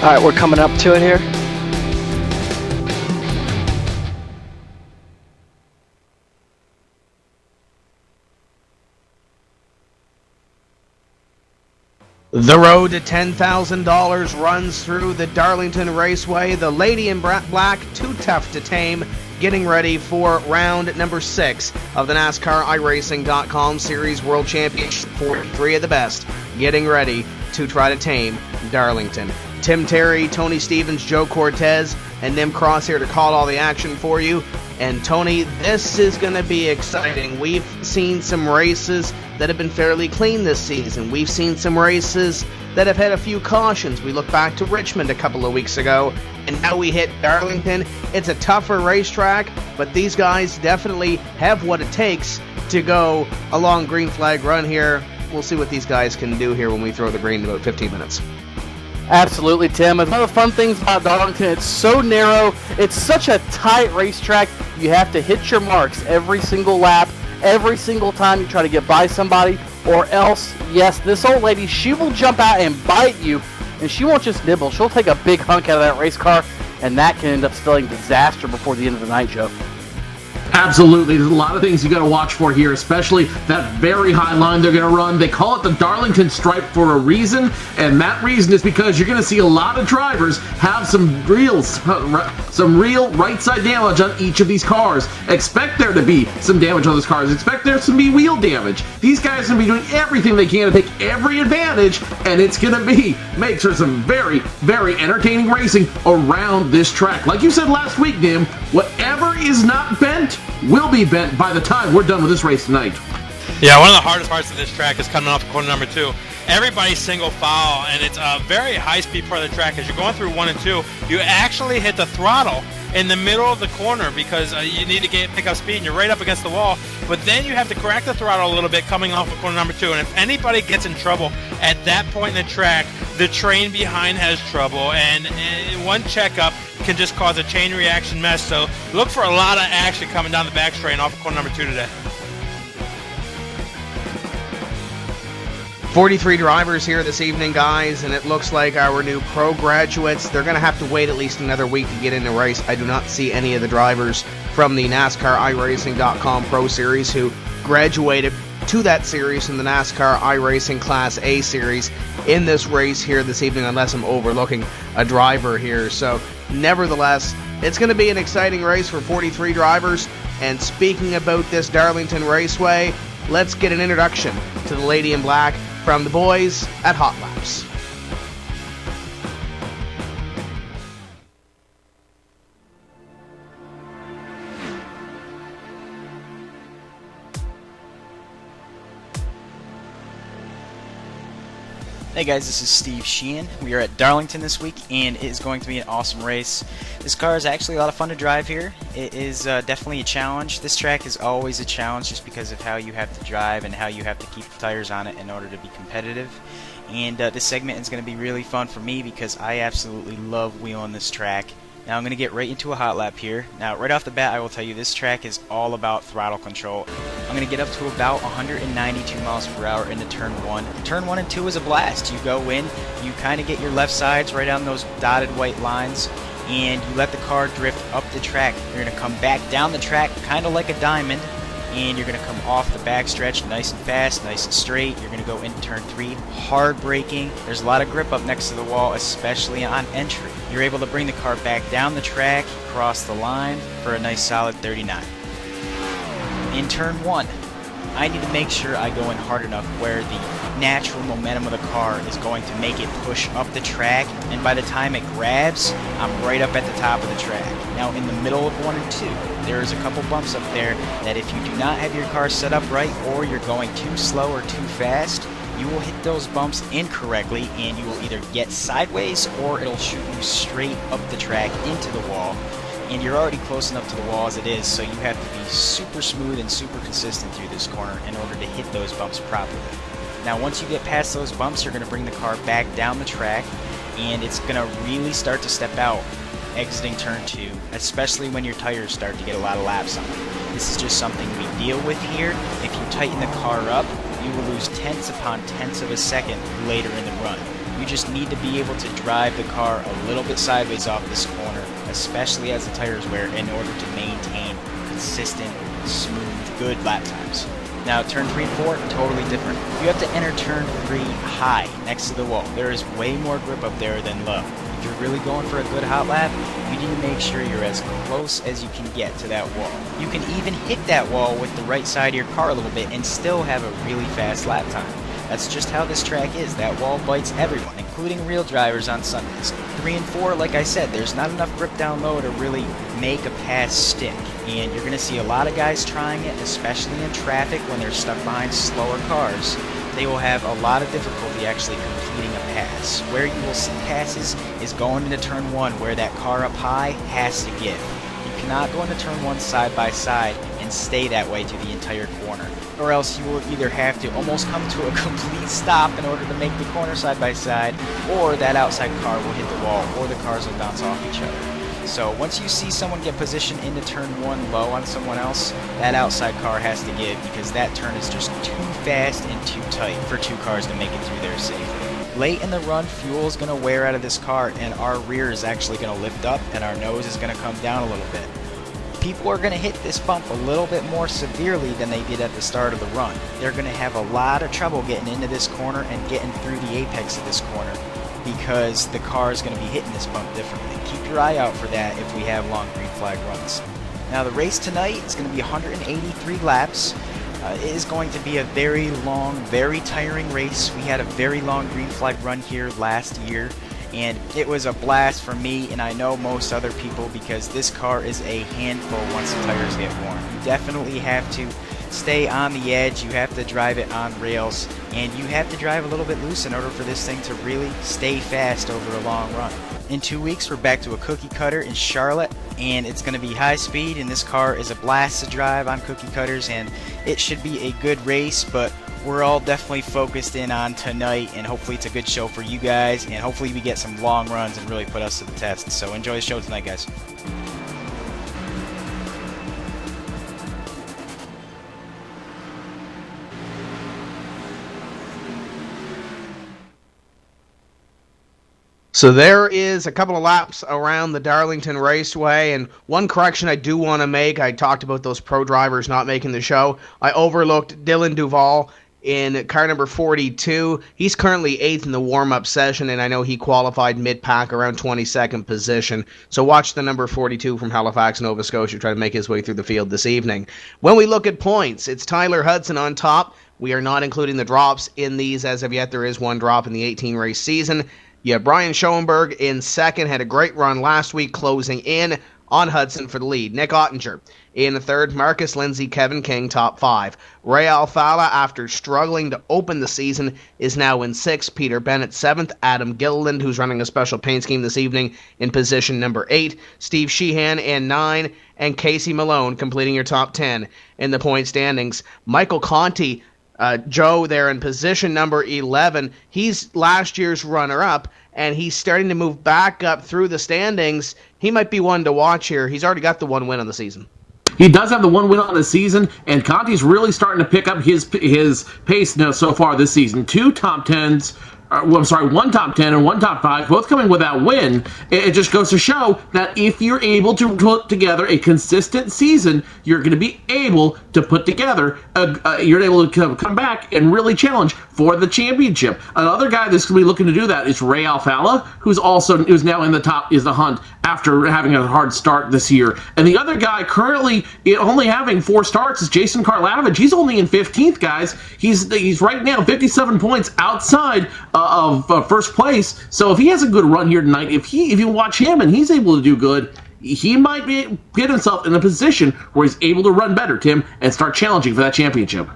Alright, we're coming up to it here. The road to $10,000 runs through the Darlington Raceway. The Lady in Black, Too Tough to Tame, getting ready for round number 6 of the NASCAR iRacing.com Series World Championship. 43 of the best getting ready to try to tame Darlington. Tim Terry, Tony Stevens, Joe Cortez, and Nim Cross here to call all the action for you. And Tony, this is going to be exciting. We've seen some races that have been fairly clean this season. We've seen some races that have had a few cautions. We look back to Richmond a couple of weeks ago, and now we hit Darlington. It's a tougher racetrack, but these guys definitely have what it takes to go a long green flag run here. We'll see what these guys can do here when we throw the green in about 15 minutes. Absolutely, Tim. It's one of the fun things about Darlington. It's so narrow. It's such a tight racetrack. You have to hit your marks every single lap, every single time you try to get by somebody, or else, yes, this old lady, she will jump out and bite you, and she won't just nibble. She'll take a big hunk out of that race car, and that can end up spelling disaster before the end of the night, Joe. Absolutely. There's a lot of things you got to watch for here, especially that very high line they're going to run. They call it the Darlington stripe for a reason, and that reason is because you're going to see a lot of drivers have some real right side damage on each of these cars. Expect there to be some damage on those cars. Expect there to be wheel damage. These guys are going to be doing everything they can to take every advantage, and it's going to make for some very, very entertaining racing around this track. Like you said last week, Nim, whatever is not bent will be bent by the time we're done with this race tonight. Yeah, one of the hardest parts of this track is coming off of corner number 2. Everybody's single file, and it's a very high-speed part of the track. As you're going through 1 and 2, you actually hit the throttle in the middle of the corner because you need to pick up speed, and you're right up against the wall. But then you have to correct the throttle a little bit coming off of corner number 2. And if anybody gets in trouble at that point in the track, the train behind has trouble, and one checkup can just cause a chain reaction mess. So look for a lot of action coming down the back straight off of corner number 2 today. 43 drivers here this evening, guys, and it looks like our new pro graduates, they're going to have to wait at least another week to get in the race. I do not see any of the drivers from the NASCAR iRacing.com Pro Series who graduated to that series in the NASCAR iRacing Class A Series in this race here this evening, unless I'm overlooking a driver here. So, nevertheless, it's going to be an exciting race for 43 drivers. And speaking about this Darlington Raceway, let's get an introduction to the Lady in Black from the boys at Hot Laps. Hey guys, this is Steve Sheehan. We are at Darlington this week, and it is going to be an awesome race. This car is actually a lot of fun to drive here. It is definitely a challenge. This track is always a challenge just because of how you have to drive and how you have to keep the tires on it in order to be competitive. And this segment is going to be really fun for me because I absolutely love wheeling this track. Now I'm going to get right into a hot lap here. Now right off the bat, I will tell you this track is all about throttle control. I'm going to get up to about 192 miles per hour into turn 1. Turn 1 and 2 is a blast. You go in, you kind of get your left sides right on those dotted white lines, and you let the car drift up the track. You're going to come back down the track kind of like a diamond, and you're going to come off the backstretch nice and fast, nice and straight. You're going to go into turn 3, hard braking. There's a lot of grip up next to the wall, especially on entry. You're able to bring the car back down the track, cross the line for a nice solid 39. In turn 1, I need to make sure I go in hard enough where the natural momentum of the car is going to make it push up the track, and by the time it grabs, I'm right up at the top of the track. Now in the middle of 1 and 2, there's a couple bumps up there that if you do not have your car set up right, or you're going too slow or too fast, you will hit those bumps incorrectly, and you will either get sideways or it'll shoot you straight up the track into the wall. And you're already close enough to the wall as it is, so you have to be super smooth and super consistent through this corner in order to hit those bumps properly. Now once you get past those bumps, you're going to bring the car back down the track, and it's going to really start to step out exiting turn 2, especially when your tires start to get a lot of laps on them. This is just something we deal with here. If you tighten the car up, you will lose tenths upon tenths of a second later in the run. You just need to be able to drive the car a little bit sideways off this corner, especially as the tires wear, in order to maintain consistent, smooth, good lap times. Now, turn 3 and 4, totally different. You have to enter turn 3 high, next to the wall. There is way more grip up there than low. If you're really going for a good hot lap, you need to make sure you're as close as you can get to that wall. You can even hit that wall with the right side of your car a little bit and still have a really fast lap time. That's just how this track is. That wall bites everyone, including real drivers on Sundays. 3 and 4, like I said, there's not enough grip down low to really make a pass stick. And you're going to see a lot of guys trying it, especially in traffic when they're stuck behind slower cars. They will have a lot of difficulty actually completing a pass. Where you will see passes is going into turn 1, where that car up high has to give. You cannot go into turn 1 side by side and stay that way to the entire corner, or else you will either have to almost come to a complete stop in order to make the corner side by side, or that outside car will hit the wall, or the cars will bounce off each other. So once you see someone get positioned into turn 1 low on someone else, that outside car has to give, because that turn is just too fast and too tight for 2 cars to make it through there safely. Late in the run, fuel is going to wear out of this car, and our rear is actually going to lift up, and our nose is going to come down a little bit. People are going to hit this bump a little bit more severely than they did at the start of the run. They're going to have a lot of trouble getting into this corner and getting through the apex of this corner, because the car is going to be hitting this bump differently. Keep your eye out for that if we have long green flag runs. Now, the race tonight is going to be 183 laps. It is going to be a very long, very tiring race. We had a very long green flag run here last year, and it was a blast for me, and I know most other people, because this car is a handful once the tires get worn. You definitely have to stay on the edge, you have to drive it on rails, and you have to drive a little bit loose in order for this thing to really stay fast over a long run. In 2 weeks, we're back to a cookie cutter in Charlotte, and it's going to be high speed, and this car is a blast to drive on cookie cutters, and it should be a good race, but we're all definitely focused in on tonight, and hopefully it's a good show for you guys, and hopefully we get some long runs and really put us to the test. So enjoy the show tonight, guys. So there is a couple of laps around the Darlington Raceway, and one correction I do want to make. I talked about those pro drivers not making the show. I overlooked Dylan Duval in car number 42. He's currently 8th in the warm-up session, and I know he qualified mid-pack around 22nd position. So watch the number 42 from Halifax, Nova Scotia, try to make his way through the field this evening. When we look at points, it's Tyler Hudson on top. We are not including the drops in these as of yet. There is one drop in the 18-race season. Yeah, Brian Schoenberg in second, had a great run last week, closing in on Hudson for the lead. Nick Ottinger in third, Marcus Lindsay, Kevin King, top 5. Ray Alfala, after struggling to open the season, is now in 6th. Peter Bennett 7th. Adam Gilliland, who's running a special paint scheme this evening, in position number 8. Steve Sheehan in 9. And Casey Malone completing your top 10 in the point standings. Michael Conti, Joe there in position number 11. He's last year's runner-up, and he's starting to move back up through the standings. He might be one to watch here. He's already got the one win on the season. He does have the one win on the season, and Conti's really starting to pick up his pace now so far this season. 2 top 10s. One top 10 and 1 top 5, both coming with that win. It just goes to show that if you're able to put together a consistent season, you're going to be able to put together, you're able to come back and really challenge for the championship. Another guy that's going to be looking to do that is Ray Alfala, who's now in the top, is the hunt after having a hard start this year. And the other guy currently only having 4 starts is Jason Karlavich. He's only in 15th, guys. He's right now 57 points outside of first place. So if he has a good run here tonight, if you watch him and he's able to do good, he might get himself in a position where he's able to run better, Tim, and start challenging for that championship.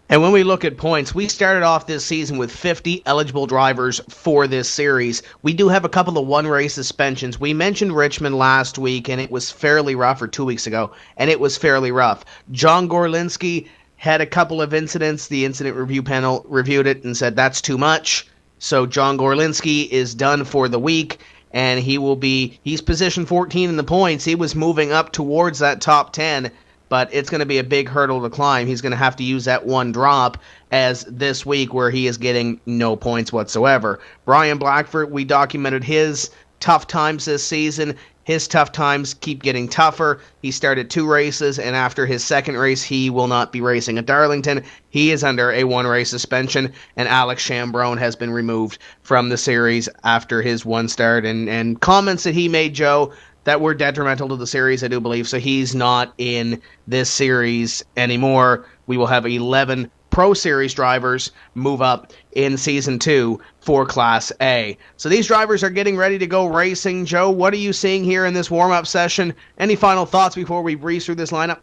And when we look at points, we started off this season with 50 eligible drivers for this series. We do have a couple of one-race suspensions. We mentioned Richmond last week, and it was fairly rough, or 2 weeks ago, and it was fairly rough. John Gorlinski had a couple of incidents. The incident review panel reviewed it and said that's too much. So John Gorlinski is done for the week, and he's position 14 in the points. He was moving up towards that top 10, but it's going to be a big hurdle to climb. He's going to have to use that one drop as this week where he is getting no points whatsoever. Brian Blackford, we documented his tough times this season. His tough times keep getting tougher. He started 2 races, and after his second race, he will not be racing at Darlington. He is under a 1-race suspension, and Alex Chambrone has been removed from the series after his 1 start. And comments that he made, Joe, that were detrimental to the series, I do believe. So he's not in this series anymore. We will have 11 Pro Series drivers move up in Season 2 for Class A. So these drivers are getting ready to go racing. Joe, what are you seeing here in this warm-up session? Any final thoughts before we breeze through this lineup?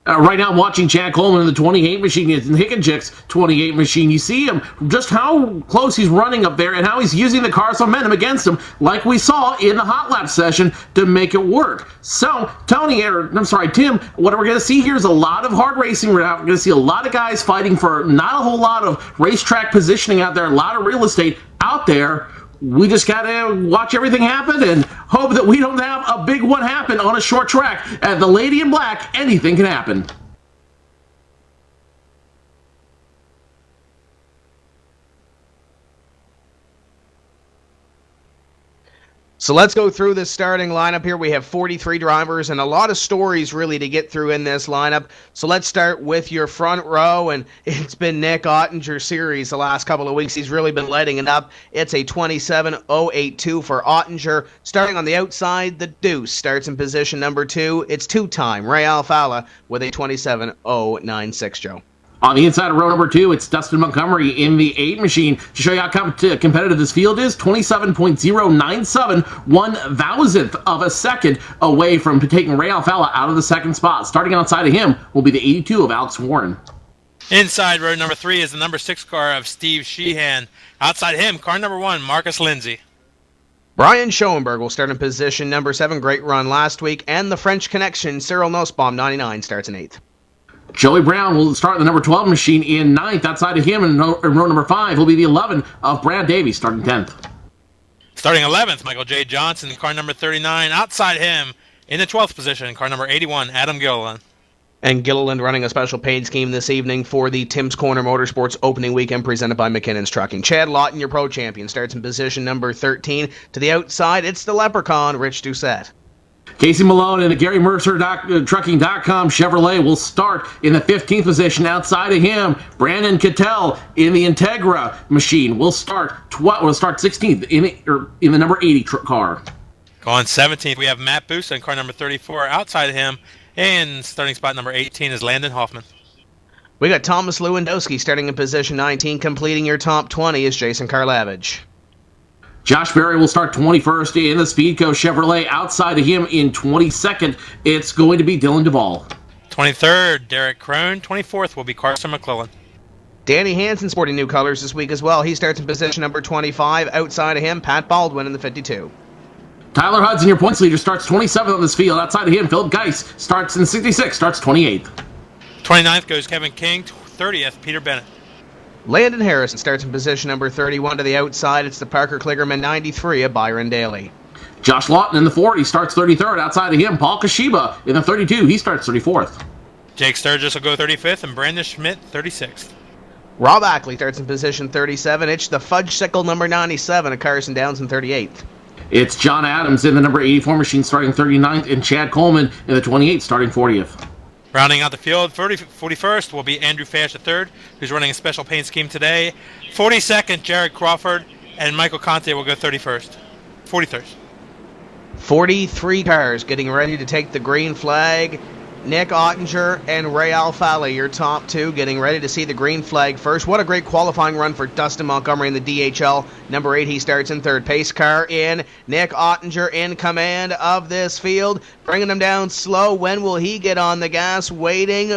Right now, I'm watching Chad Coleman in the 28 machine, in Hickenchick's 28 machine. You see him, just how close he's running up there and how he's using the car's momentum against him, like we saw in the hot lap session, to make it work. So, Tim, what we're going to see here is a lot of hard racing. We're going to see a lot of guys fighting for not a whole lot of racetrack positioning out there, a lot of real estate out there. We just got to watch everything happen and hope that we don't have a big one happen on a short track. At the Lady in Black, anything can happen. So let's go through this starting lineup here. We have 43 drivers and a lot of stories really to get through in this lineup. So let's start with your front row, and it's been Nick Ottinger series the last couple of weeks. He's really been lighting it up. It's a 27.082 for Ottinger. Starting on the outside, the Deuce starts in position number 2. It's 2-time Ray Alfala with a 27.096, Joe. On the inside of row number 2, it's Dustin Montgomery in the 8 machine. To show you how competitive this field is, 27.097, 1,000th of a second away from taking Ray Alfala out of the second spot. Starting outside of him will be the 82 of Alex Warren. Inside row number 3 is the number 6 car of Steve Sheehan. Outside him, car number 1, Marcus Lindsay. Brian Schoenberg will start in position number 7. Great run last week. And the French connection, Cyril Nussbaum, 99, starts in 8th. Joey Brown will start the number 12 machine in 9th. Outside of him in row number 5 will be the 11 of Brad Davies, starting 10th. Starting 11th, Michael J. Johnson, car number 39. Outside him, in the 12th position, car number 81, Adam Gilliland. And Gilliland running a special paid scheme this evening for the Tim's Corner Motorsports opening weekend presented by McKinnon's Trucking. Chad Lawton, your pro champion, starts in position number 13. To the outside, it's the Leprechaun, Rich Doucette. Casey Malone in the Gary Mercer Trucking.com Chevrolet will start in the 15th position. Outside of him, Brandon Cattell in the Integra machine will start 16th in the number 80 car. Going 17th, we have Matt Busa in car number 34. Outside of him, and starting spot number 18 is Landon Hoffman. We got Thomas Lewandowski starting in position 19. Completing your top 20 is Jason Karlavich. Josh Berry will start 21st in the Speedco Chevrolet. Outside of him in 22nd, it's going to be Dylan Duvall. 23rd, Derek Krohn. 24th will be Carson McClellan. Danny Hansen sporting new colors this week as well. He starts in position number 25. Outside of him, Pat Baldwin in the 52. Tyler Hudson, your points leader, starts 27th on this field. Outside of him, Philip Geis starts in 66, starts 28th. 29th goes Kevin King. 30th, Peter Bennett. Landon Harrison starts in position number 31. To the outside, it's the Parker Kligerman 93 of Byron Daly. Josh Lawton in the 40 starts 33rd. Outside of him, Paul Kashiba in the 32. He starts 34th. Jake Sturgis will go 35th, and Brandon Schmidt 36th. Rob Ackley starts in position 37. It's the Fudge Sickle number 97 of Carson Downs in 38th. It's John Adams in the number 84 machine starting 39th, and Chad Coleman in the 28 starting 40th. Rounding out the field, 41st will be Andrew Fash III, who's running a special paint scheme today. 42nd, Jared Crawford, and Michael Conte will go 31st. 43rd. 43 cars getting ready to take the green flag. Nick Ottinger and Ray Alfala, your top 2, getting ready to see the green flag first. What a great qualifying run for Dustin Montgomery in the DHL. Number 8, he starts in 3rd. Pace car in. Nick Ottinger in command of this field. Bringing him down slow. When will he get on the gas? Waiting.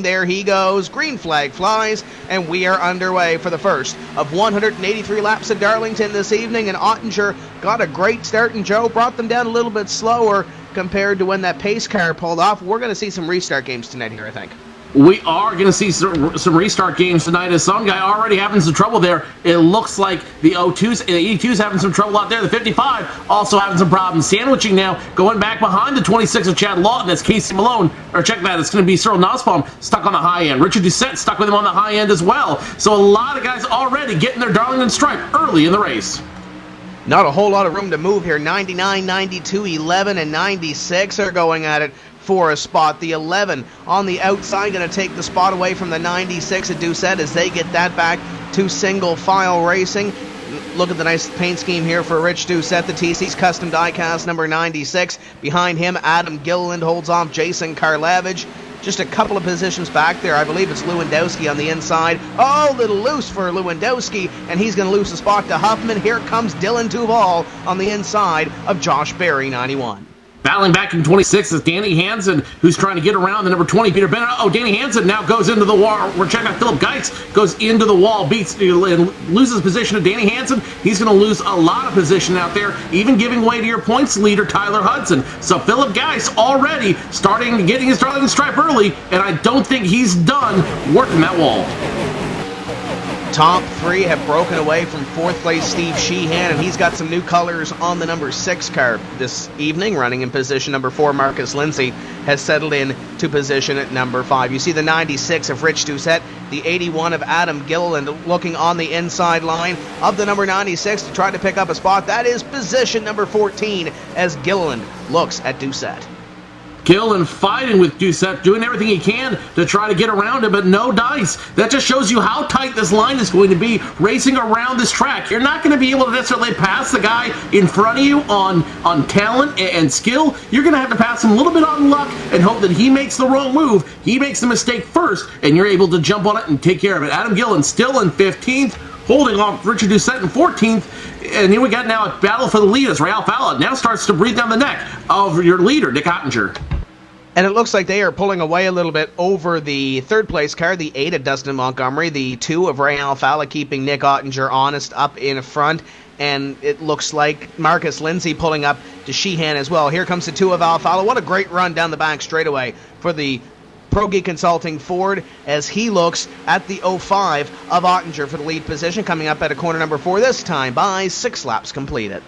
There he goes. Green flag flies, and we are underway for the first of 183 laps at Darlington this evening. And Ottinger got a great start, and Joe brought them down a little bit slower compared to when that pace car pulled off. We're going to see some restart games tonight here, I think. we are going to see some restart games tonight, as some guy already having some trouble there. It looks like the 02s, the 82s having some trouble out there. The 55 also having some problems. Sandwiching now, going back behind the 26 of Chad Lawton. That's Casey Malone. Or check that, it's going to be Cyril Nussbaum stuck on the high end. Richard Doucette stuck with him on the high end as well. So a lot of guys already getting their Darlington stripe early in the race. Not a whole lot of room to move here. 99, 92, 11, and 96 are going at it for a spot. The 11 on the outside going to take the spot away from the 96 at Doucette as they get that back to single file racing. Look at the nice paint scheme here for Rich Doucette, the TC's custom diecast number 96. Behind him, Adam Gilliland holds off Jason Karlavage. Just a couple of positions back there. I believe it's Lewandowski on the inside. Oh, a little loose for Lewandowski, and he's going to lose the spot to Huffman. Here comes Dylan Duval on the inside of Josh Berry, 91. Battling back in 26 is Danny Hansen, who's trying to get around the number 20, Peter Bennett. Oh, Danny Hansen now goes into the wall. We're checking out Philip Geitz, goes into the wall, loses position to Danny Hansen. He's going to lose a lot of position out there, even giving way to your points leader, Tyler Hudson. So Philip Geitz already starting getting his Darlington stripe early, and I don't think he's done working that wall. Top three have broken away from fourth place Steve Sheehan, and he's got some new colors on the number 6 car this evening. Running in position number 4, Marcus Lindsay has settled in to position at number 5. You see the 96 of Rich Doucette, the 81 of Adam Gilliland looking on the inside line of the number 96 to try to pick up a spot. That is position number 14 as Gilliland looks at Doucette. Gilliland fighting with Doucette, doing everything he can to try to get around him, but no dice. That just shows you how tight this line is going to be racing around this track. You're not going to be able to necessarily pass the guy in front of you on talent and skill. You're going to have to pass him a little bit on luck and hope that he makes the wrong move. He makes the mistake first, and you're able to jump on it and take care of it. Adam Gilliland still in 15th, holding off Richard Doucette in 14th. And here we got now a battle for the lead as Ray Alfalla now starts to breathe down the neck of your leader, Nick Ottinger. And it looks like they are pulling away a little bit over the third place car, the 8 of Dustin Montgomery, the 2 of Ray Alfalla, keeping Nick Ottinger honest up in front. And it looks like Marcus Lindsay pulling up to Sheehan as well. Here comes the 2 of Alfalla. What a great run down the back straightaway for the Pro Geek Consulting Ford as he looks at the 05 of Ottinger for the lead position, coming up at a corner number 4 this time by 6 laps completed.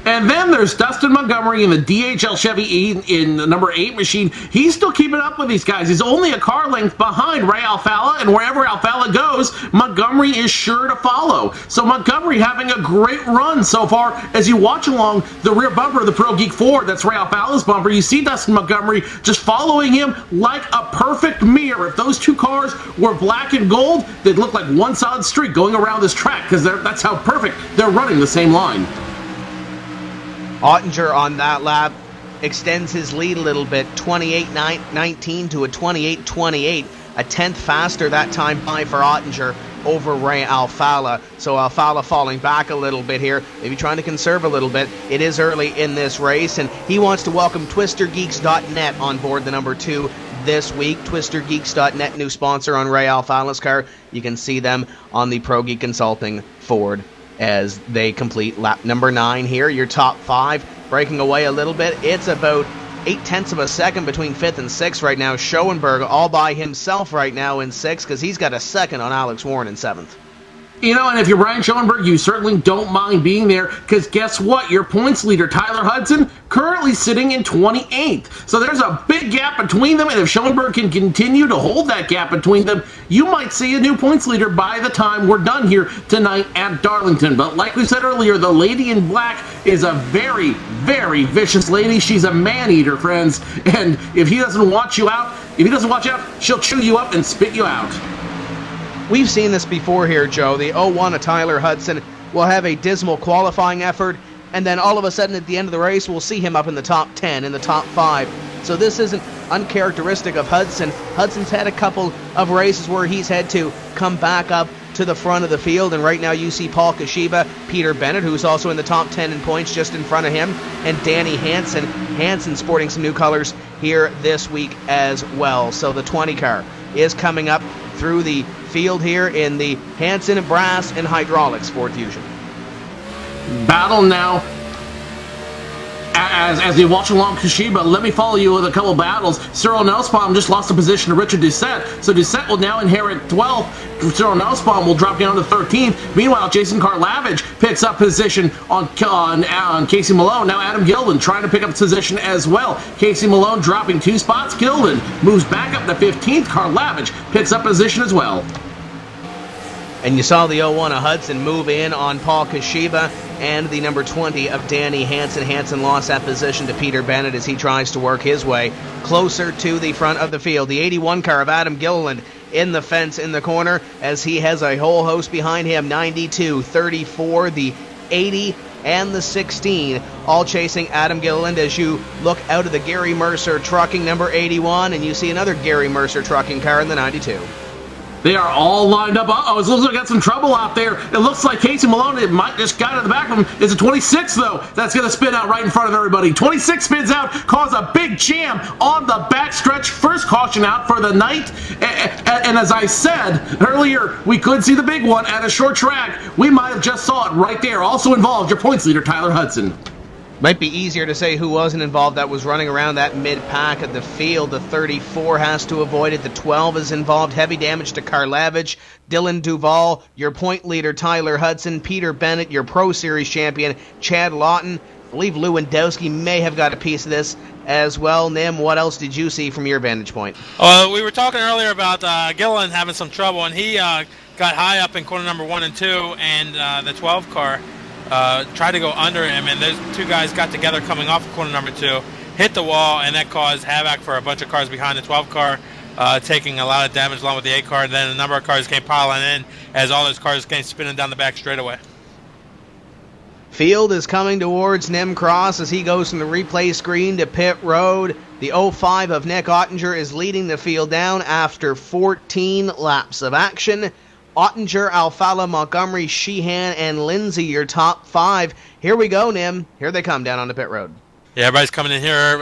And then there's Dustin Montgomery in the DHL Chevy in the number 8 machine. He's still keeping up with these guys. He's only a car length behind Ray Alfalla, and wherever Alfalla goes, Montgomery is sure to follow. So Montgomery having a great run so far as you watch along the rear bumper of the Pro Geek Ford. That's Ray Alfalla's bumper. You see Dustin Montgomery just following him like a perfect mirror. If those two cars were black and gold, they'd look like one solid streak going around this track because that's how perfect they're running the same line. Ottinger on that lap extends his lead a little bit, 28-19 to a 28-28, a tenth faster that time by for Ottinger over Ray Alfalla. So Alfalla falling back a little bit here, maybe trying to conserve a little bit. It is early in this race, and he wants to welcome TwisterGeeks.net on board the number 2 this week. TwisterGeeks.net, new sponsor on Ray Alfalla's car. You can see them on the Pro Geek Consulting Ford as they complete lap number 9 here. Your top 5 breaking away a little bit. It's about 0.8 of a second between 5th and 6th right now. Schoenberg all by himself right now in 6th because he's got a second on Alex Warren in 7th. You know, and if you're Brian Schoenberg, you certainly don't mind being there because guess what? Your points leader, Tyler Hudson, currently sitting in 28th. So there's a big gap between them, and if Schoenberg can continue to hold that gap between them, you might see a new points leader by the time we're done here tonight at Darlington. But like we said earlier, the lady in black is a very, very vicious lady. She's a man-eater, friends, and if he doesn't watch you out, she'll chew you up and spit you out. We've seen this before here, Joe. The 01 of Tyler Hudson will have a dismal qualifying effort, and then all of a sudden at the end of the race, we'll see him up in the top 10, in the top 5. So this isn't uncharacteristic of Hudson. Hudson's had a couple of races where he's had to come back up to the front of the field, and right now you see Paul Kashiba, Peter Bennett, who's also in the top 10 in points just in front of him, and Danny Hansen. Hansen sporting some new colors here this week as well. So the 20 car is coming up through the field here in the Hansen and Brass and Hydraulics Ford Fusion. Battle now As we watch along Kashiba, let me follow you with a couple battles. Cyril Nussbaum just lost a position to Richard Doucette, so Doucette will now inherit 12th. Cyril Nussbaum will drop down to 13th. Meanwhile, Jason Karlavich picks up position on Casey Malone. Now Adam Gilden trying to pick up position as well. Casey Malone dropping 2 spots. Gilden moves back up to 15th. Karlavich picks up position as well. And you saw the 01 of Hudson move in on Paul Kashiba and the number 20 of Danny Hansen. Hansen lost that position to Peter Bennett as he tries to work his way closer to the front of the field. The 81 car of Adam Gilliland in the fence in the corner as he has a whole host behind him. 92, 34, the 80, and the 16, all chasing Adam Gilliland as you look out of the Gary Mercer Trucking number 81, and you see another Gary Mercer Trucking car in the 92. They are all lined up. Uh-oh, it looks like we got some trouble out there. It looks like Casey Malone, it might just got in the back of him. It's a 26, though. That's going to spin out right in front of everybody. 26 spins out, cause a big jam on the backstretch. First caution out for the night. And as I said earlier, we could see the big one at a short track. We might have just saw it right there. Also involved, your points leader, Tyler Hudson. Might be easier to say who wasn't involved. That was running around that mid-pack of the field. The 34 has to avoid it. The 12 is involved. Heavy damage to Karlavich. Dylan Duval, your point leader, Tyler Hudson. Peter Bennett, your Pro Series champion, Chad Lawton. I believe Lewandowski may have got a piece of this as well. Nim, what else did you see from your vantage point? We were talking earlier about Gilliland having some trouble, and he got high up in corner number 1 and 2, and the 12 car tried to go under him, and those two guys got together coming off of corner number 2, hit the wall, and that caused havoc for a bunch of cars behind the 12 car, taking a lot of damage along with the 8 car. Then a number of cars came piling in as all those cars came spinning down the back straightaway. Field is coming towards Nim Cross as he goes from the replay screen to pit road. The 05 of Nick Ottinger is leading the field down after 14 laps of action. Ottinger, Alfala, Montgomery, Sheehan, and Lindsay, your top 5. Here we go, Nim. Here they come down on the pit road. Yeah, everybody's coming in here.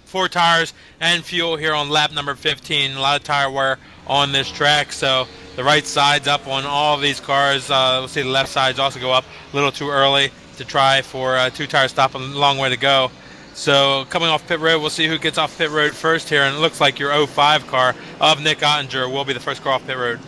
4 tires and fuel here on lap number 15. A lot of tire wear on this track, so the right side's up on all of these cars. We'll see the left sides also go up a little too early to try for a 2-tire stop. A long way to go. So coming off pit road, we'll see who gets off pit road first here, and it looks like your 05 car of Nick Ottinger will be the first car off pit road.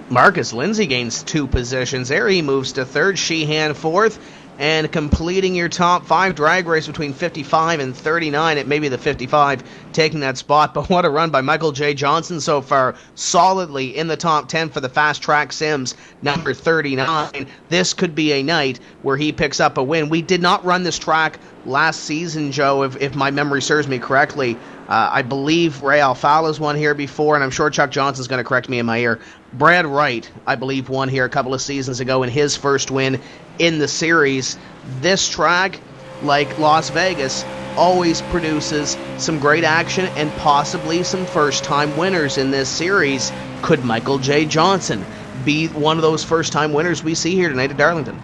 Marcus Lindsay gains 2 positions there. He moves to 3rd, Sheehan 4th, and completing your top 5 drag race between 55 and 39. It may be the 55 taking that spot, but what a run by Michael J. Johnson so far. Solidly in the top 10 for the Fast Track Sims, number 39. This could be a night where he picks up a win. We did not run this track last season, Joe, if my memory serves me correctly. I believe Ray Alfala's won here before, and I'm sure Chuck Johnson's going to correct me in my ear. Brad Wright, I believe, won here a couple of seasons ago in his first win in the series. This track, like Las Vegas, always produces some great action and possibly some first-time winners in this series. Could Michael J. Johnson be one of those first-time winners we see here tonight at Darlington?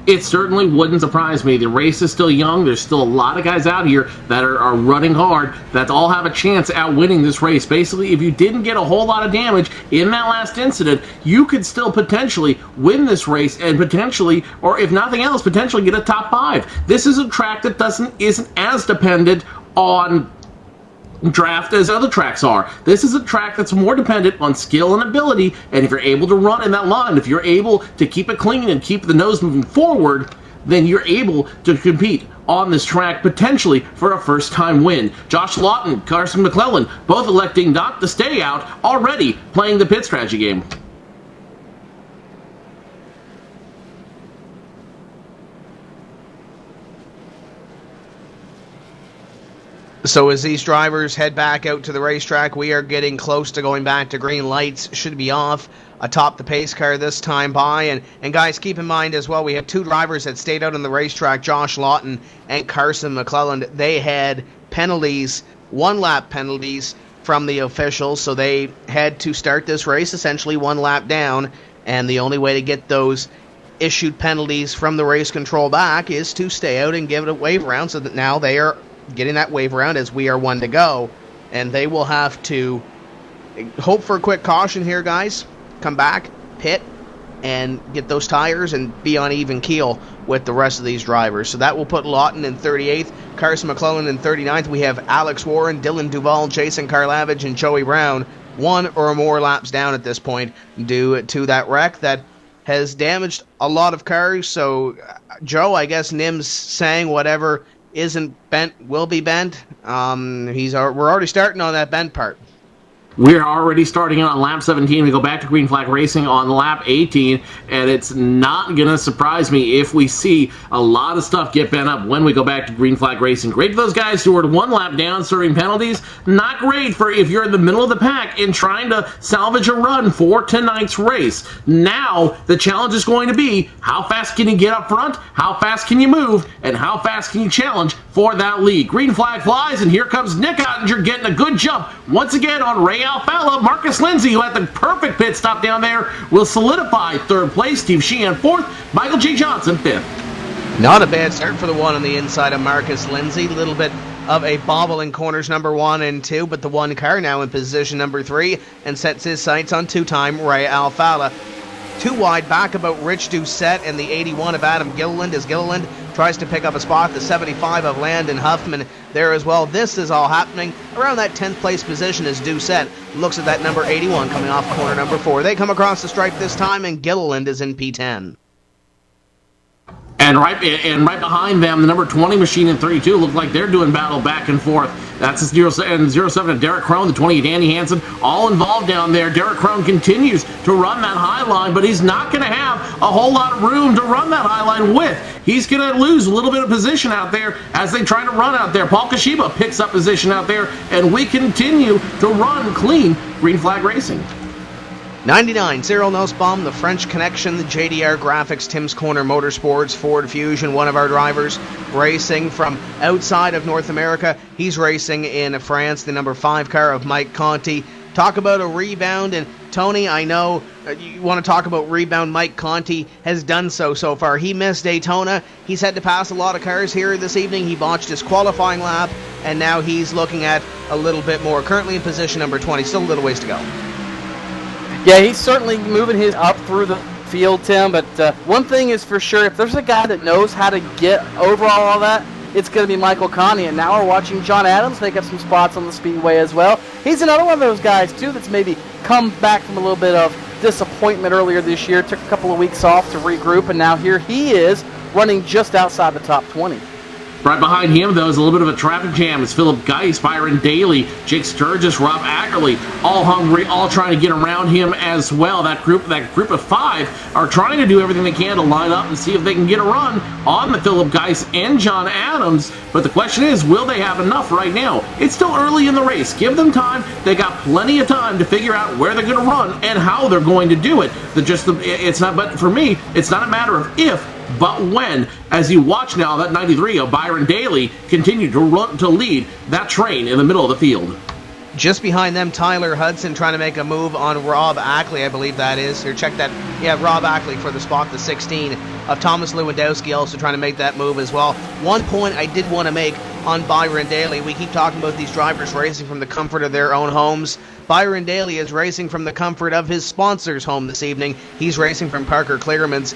It certainly wouldn't surprise me. The race is still young. There's still a lot of guys out here that are running hard that all have a chance at winning this race. Basically, if you didn't get a whole lot of damage in that last incident, you could still potentially win this race and potentially, or if nothing else, potentially get a top 5. This is a track that isn't as dependent on draft as other tracks are. This is a track that's more dependent on skill and ability, and if you're able to run in that line, if you're able to keep it clean and keep the nose moving forward, then you're able to compete on this track potentially for a first-time win. Josh Lawton, Carson McClellan, both electing not to stay out, already playing the pit strategy game. So as these drivers head back out to the racetrack, we are getting close to going back to green lights. Should be off atop the pace car this time by. And guys, keep in mind as well, we have 2 drivers that stayed out on the racetrack, Josh Lawton and Carson McClelland. They had penalties, 1-lap penalties from the officials, so they had to start this race essentially 1 lap down. And the only way to get those issued penalties from the race control back is to stay out and give it a wave round, so that now they are getting that wave around as we are 1 to go, and they will have to hope for a quick caution here, guys. Come back, pit, and get those tires and be on even keel with the rest of these drivers. So that will put Lawton in 38th, Carson McClellan in 39th. We have Alex Warren, Dylan Duval, Jason Karlavich, and Joey Brown, one or more laps down at this point due to that wreck that has damaged a lot of cars. So, Joe, I guess Nim's saying whatever isn't bent will be bent. We're already starting on that bent part. We're already starting on lap 17. We go back to Green Flag Racing on lap 18, and it's not going to surprise me if we see a lot of stuff get bent up when we go back to Green Flag Racing. Great for those guys who are one lap down serving penalties. Not great for if you're in the middle of the pack and trying to salvage a run for tonight's race. Now, the challenge is going to be how fast can you get up front, how fast can you move, and how fast can you challenge for that lead. Green flag flies, and here comes Nick Ottinger getting a good jump once again on Ray Alfalla. Marcus Lindsay, who had the perfect pit stop down there, will solidify third place. Steve Sheehan fourth. Michael J. Johnson fifth. Not a bad start for the one on the inside of Marcus Lindsay. A little bit of a bobble in corners number 1 and 2, but the one car now in position number 3 and sets his sights on two-time Ray Alfalla. Too wide back about Rich Doucette and the 81 of Adam Gilliland as Gilliland tries to pick up a spot. The 75 of Landon Huffman there as well. This is all happening around that 10th place position as Doucette looks at that number 81 coming off corner number 4. They come across the stripe this time, and Gilliland is in P10. And right behind them, the number 20 machine in 32 look like they're doing battle back and forth. That's 07 of Derek Crone, the 20 of Danny Hansen, all involved down there. Derek Crone continues to run that high line, but he's not going to have a whole lot of room to run that high line with. He's going to lose a little bit of position out there as they try to run out there. Paul Kashiba picks up position out there, and we continue to run clean Green Flag Racing. 99, Cyril Nussbaum, the French Connection, the JDR Graphics, Tim's Corner Motorsports, Ford Fusion, one of our drivers racing from outside of North America. He's racing in France, the number 5 car of Mike Conti. Talk about a rebound, and Tony, I know you want to talk about rebound. Mike Conti has done so far. He missed Daytona. He's had to pass a lot of cars here this evening. He botched his qualifying lap, and now he's looking at a little bit more. Currently in position number 20, still a little ways to go. Yeah, he's certainly moving his up through the field, Tim, but one thing is for sure, if there's a guy that knows how to get over all of that, it's going to be Michael Conti, and now we're watching John Adams take up some spots on the speedway as well. He's another one of those guys, too, that's maybe come back from a little bit of disappointment earlier this year, took a couple of weeks off to regroup, and now here he is running just outside the top 20. Right behind him, though, is a little bit of a traffic jam. It's Philip Geis, Byron Daly, Jake Sturgis, Rob Ackerley, all hungry, all trying to get around him as well. That group of 5 are trying to do everything they can to line up and see if they can get a run on the Philip Geis and John Adams. But the question is, will they have enough right now? It's still early in the race. Give them time. They got plenty of time to figure out where they're going to run and how they're going to do it. But for me, it's not a matter of if, but when, as you watch now, that 93 of Byron Daly continue to lead that train in the middle of the field. Just behind them, Tyler Hudson trying to make a move on Rob Ackley, I believe that is. Here, check that. Yeah, Rob Ackley for the spot, the 16 of Thomas Lewandowski, also trying to make that move as well. One point I did want to make on Byron Daly. We keep talking about these drivers racing from the comfort of their own homes. Byron Daly is racing from the comfort of his sponsor's home this evening. He's racing from Parker Clearman's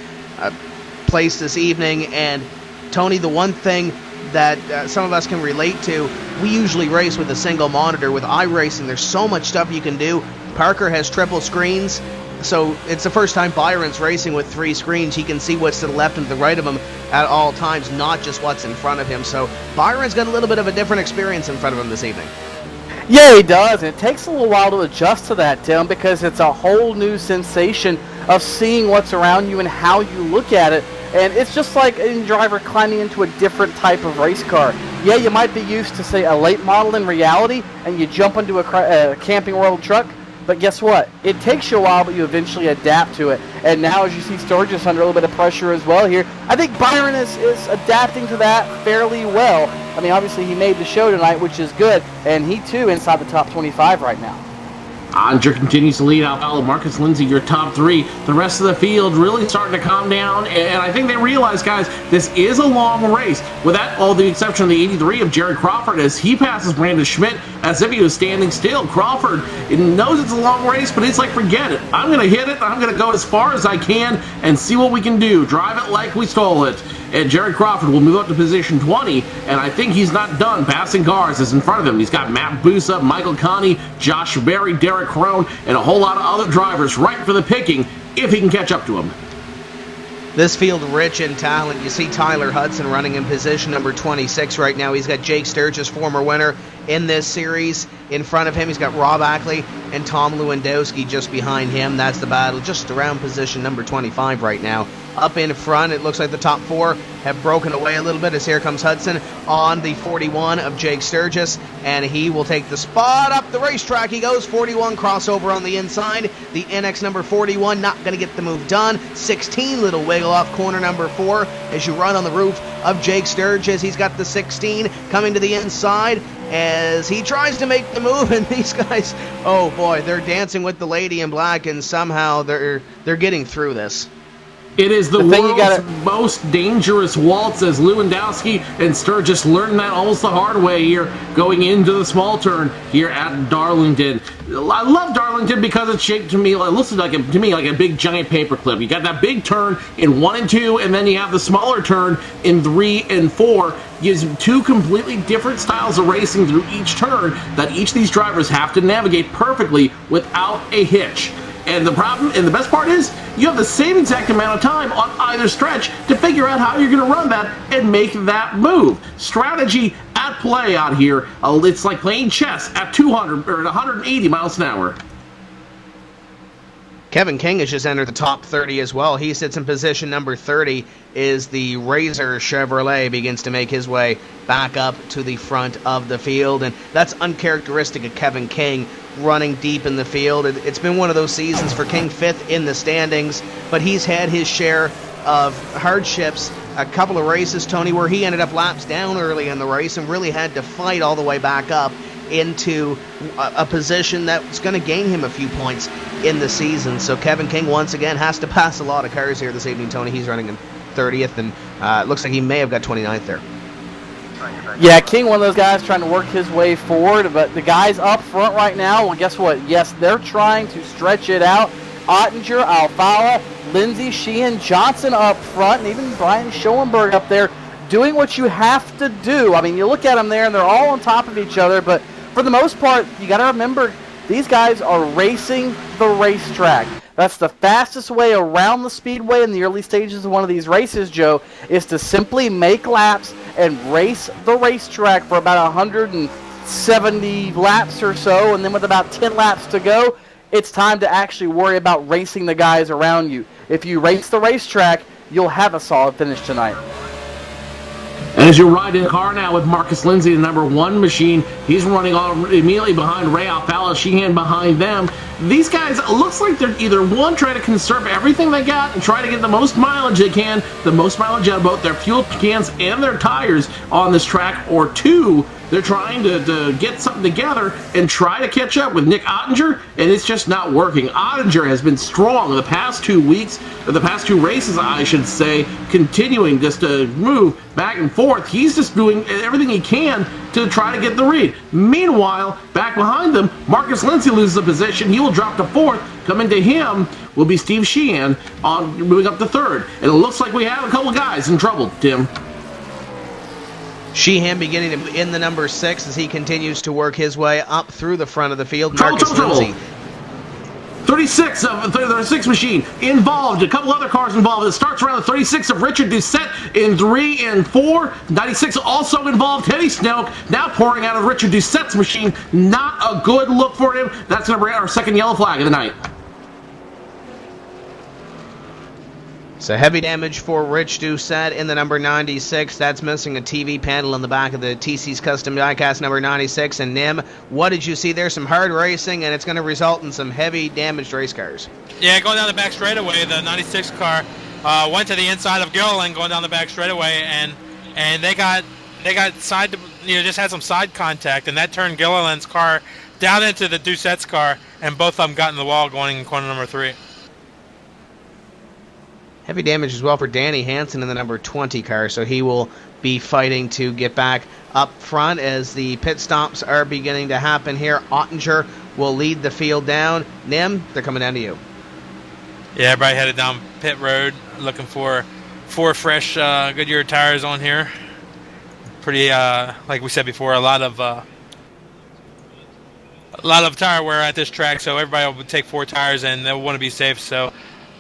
place this evening. And Tony, the one thing that some of us can relate to, we usually race with a single monitor. With iRacing, there's so much stuff you can do. Parker has triple screens, so it's the first time Byron's racing with 3 screens. He can see what's to the left and to the right of him at all times, not just what's in front of him. So Byron's got a little bit of a different experience in front of him this evening. Yeah, he does, and it takes a little while to adjust to that, Tim, because it's a whole new sensation of seeing what's around you and how you look at it. And it's just like a driver climbing into a different type of race car. Yeah, you might be used to, say, a late model in reality, and you jump into a Camping World truck, but guess what? It takes you a while, but you eventually adapt to it. And now, as you see Sturgis under a little bit of pressure as well here, I think Byron is adapting to that fairly well. I mean, obviously he made the show tonight, which is good, and he, too, inside the top 25 right now. Andre continues to lead out. Marcus Lindsay, your top three. The rest of the field really starting to calm down, and I think they realize, guys, this is a long race. With that, all the exception of the 83 of Jared Crawford, as he passes Brandon Schmidt as if he was standing still. Crawford knows it's a long race, but he's like, forget it. I'm going to hit it. I'm going to go as far as I can and see what we can do. Drive it like we stole it. And Jared Crawford will move up to position 20, and I think he's not done passing cars as in front of him. He's got Matt Busa, Michael Connie, Josh Berry, Derek Crone, and a whole lot of other drivers right for the picking if he can catch up to him. This field rich in talent. You see Tyler Hudson running in position number 26 right now. He's got Jake Sturgis, former winner in this series, in front of him. He's got Rob Ackley and Tom Lewandowski just behind him. That's the battle just around position number 25 right now. Up in front, it looks like the top four have broken away a little bit as here comes Hudson on the 41 of Jake Sturgis, and he will take the spot up the racetrack. He goes 41 crossover on the inside. The NX number 41 not going to get the move done. 16 little wiggle off corner number 4 as you run on the roof of Jake Sturgis. He's got the 16 coming to the inside as he tries to make the move, and these guys, oh boy, they're dancing with the lady in black, and somehow they're getting through this. It is the world's most dangerous waltz, as Lewandowski and Sturgis learned that almost the hard way here going into the small turn here at Darlington. I love Darlington because it's shaped to me, it looks like a big giant paperclip. You got that big turn in 1 and 2, and then you have the smaller turn in 3 and 4. Gives two completely different styles of racing through each turn that each of these drivers have to navigate perfectly without a hitch. And the problem, and the best part is, you have the same exact amount of time on either stretch to figure out how you're going to run that and make that move. Strategy at play out here. It's like playing chess at 200 or at 180 miles an hour. Kevin King has just entered the top 30 as well. He sits in position number 30 as the Razor Chevrolet begins to make his way back up to the front of the field. And that's uncharacteristic of Kevin King, running deep in the field. It's been one of those seasons for King, 5th in the standings, but he's had his share of hardships. A couple of races, Tony, where he ended up laps down early in the race and really had to fight all the way back up into a position that's going to gain him a few points in the season. So Kevin King once again has to pass a lot of cars here this evening, Tony. He's running in 30th, and it looks like he may have got 29th there. Yeah, King, one of those guys trying to work his way forward, but the guys up front right now, well, guess what? Yes, they're trying to stretch it out. Ottinger, Alfala, Lindsay, Sheehan, Johnson up front, and even Brian Schoenberg up there doing what you have to do. I mean, you look at them there, and they're all on top of each other, but for the most part, you got to remember, these guys are racing the racetrack. That's the fastest way around the speedway in the early stages of one of these races, Joe, is to simply make laps and race the racetrack for about 170 laps or so, and then with about 10 laps to go, it's time to actually worry about racing the guys around you. If you race the racetrack, you'll have a solid finish tonight. And as you ride in the car now with Marcus Lindsay, the number 1 machine, he's running immediately behind Ray Alfala, Sheehan behind them. These guys, it looks like they're either, one, trying to conserve everything they got and try to get the most mileage they can, the most mileage out of both their fuel cans and their tires on this track, or 2, they're trying to get something together and try to catch up with Nick Ottinger, and it's just not working. Ottinger has been strong the past 2 weeks, or the past 2 races, I should say, continuing just to move back and forth. He's just doing everything he can to try to get the lead. Meanwhile, back behind them, Marcus Lindsay loses a position. He will drop to 4th. Coming to him will be Steve Sheehan on moving up to 3rd. And it looks like we have a couple guys in trouble, Tim. Sheehan beginning to in the number 6 as he continues to work his way up through the front of the field. Marcus Lindsay. 36 of the 36 machine involved. A couple other cars involved. It starts around the 36 of Richard Doucette in 3 and 4. 96 also involved. Teddy Snelk now pouring out of Richard Doucette's machine. Not a good look for him. That's going to bring out our second yellow flag of the night. So heavy damage for Rich Doucette in the number 96. That's missing a TV panel in the back of the TC's Custom Diecast number 96. And Nim, what did you see there? Some hard racing, and it's going to result in some heavy damaged race cars. Yeah, going down the back straightaway, the 96 car went to the inside of Gilliland going down the back straightaway, and they got side, just had some side contact, and that turned Gilliland's car down into the Doucette's car, and both of them got in the wall going in corner number 3. Heavy damage as well for Danny Hansen in the number 20 car, so he will be fighting to get back up front as the pit stops are beginning to happen here. Ottinger will lead the field down. Nim, they're coming down to you. Yeah, everybody headed down pit road looking for 4 fresh Goodyear tires on here. Pretty, like we said before, a lot of tire wear at this track, so everybody will take 4 tires and they'll want to be safe. So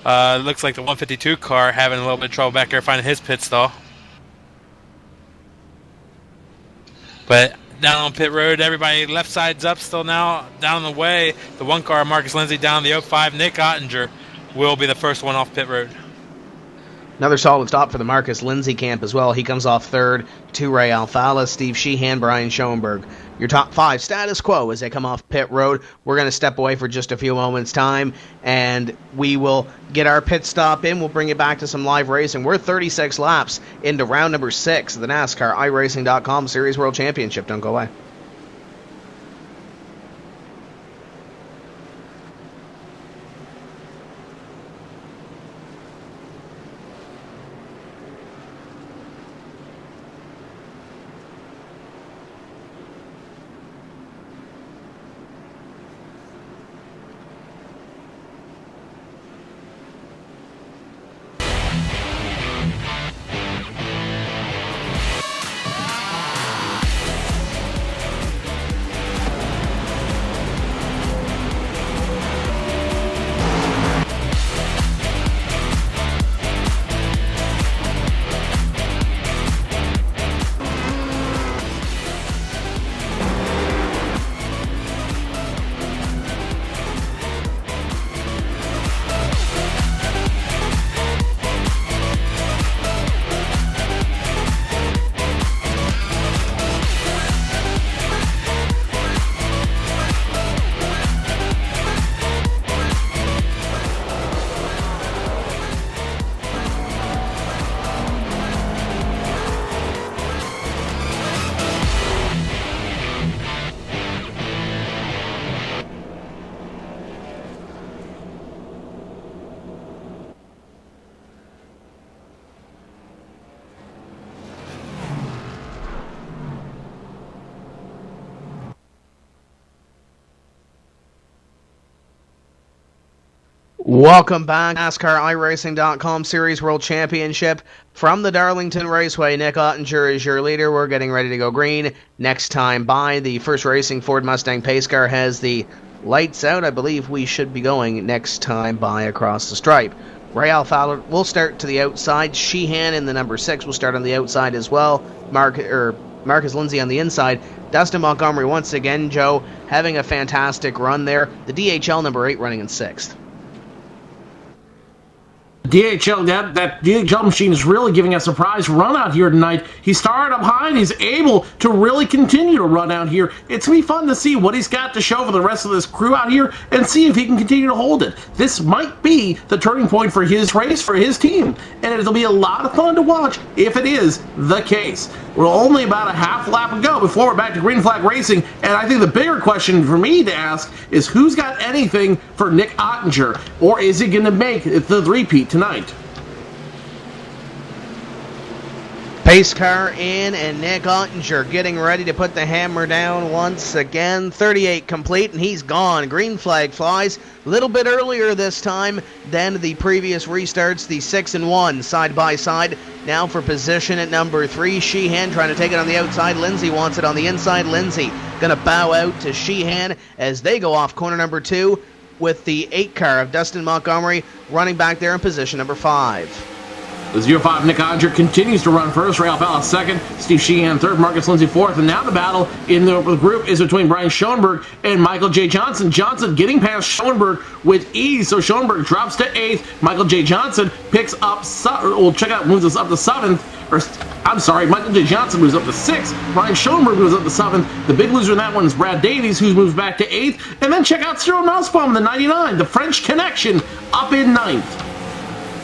it looks like the 152 car having a little bit of trouble back there finding his pit stall. But down on pit road, everybody left side's up still now, down the way. The 1 car, Marcus Lindsay, down the 05, Nick Ottinger will be the first one off pit road. Another solid stop for the Marcus Lindsay camp as well. He comes off third to Ray Alfala, Steve Sheehan, Brian Schoenberg. Your top 5 status quo as they come off pit road. We're going to step away for just a few moments' time, and we will get our pit stop in. We'll bring you back to some live racing. We're 36 laps into round number 6 of the NASCAR iRacing.com Series World Championship. Don't go away. Welcome back. NASCAR iRacing.com Series World Championship from the Darlington Raceway. Nick Ottinger is your leader. We're getting ready to go green. Next time by, the First Racing Ford Mustang pace car has the lights out. I believe we should be going next time by across the stripe. Ray Alfala will start to the outside. Sheehan in the number 6 will start on the outside as well. Marcus Lindsay on the inside. Dustin Montgomery once again, Joe, having a fantastic run there. The DHL number 8 running in 6th. DHL, that DHL machine is really giving a surprise run out here tonight. He started up high and he's able to really continue to run out here. It's going to be fun to see what he's got to show for the rest of this crew out here and see if he can continue to hold it. This might be the turning point for his race, for his team, and it'll be a lot of fun to watch if it is the case. We're only about a half lap ago before we're back to green flag racing, and I think the bigger question for me to ask is who's got anything for Nick Ottinger, or is he going to make the repeat tonight? Pace car in, and Nick Ottinger getting ready to put the hammer down once again. 38 complete, and he's gone. Green flag flies a little bit earlier this time than the previous restarts. The 6 and 1 side by side. Now for position at number 3. Sheehan trying to take it on the outside. Lindsay wants it on the inside. Lindsay going to bow out to Sheehan as they go off corner number 2 with the 8 car of Dustin Montgomery running back there in position number 5. The 05 Nick Ottinger continues to run first. Ray Alfala second. Steve Sheehan third. Marcus Lindsay fourth. And now the battle in the group is between Brian Schoenberg and Michael J. Johnson. Johnson getting past Schoenberg with ease. So Schoenberg drops to 8th. Michael J. Johnson picks up, moves us up to 7th. Michael J. Johnson moves up to 6th. Brian Schoenberg moves up to 7th. The big loser in that one is Brad Davies, who moves back to 8th. And then check out Cyril Nussbaum in the 99. The French Connection up in 9th.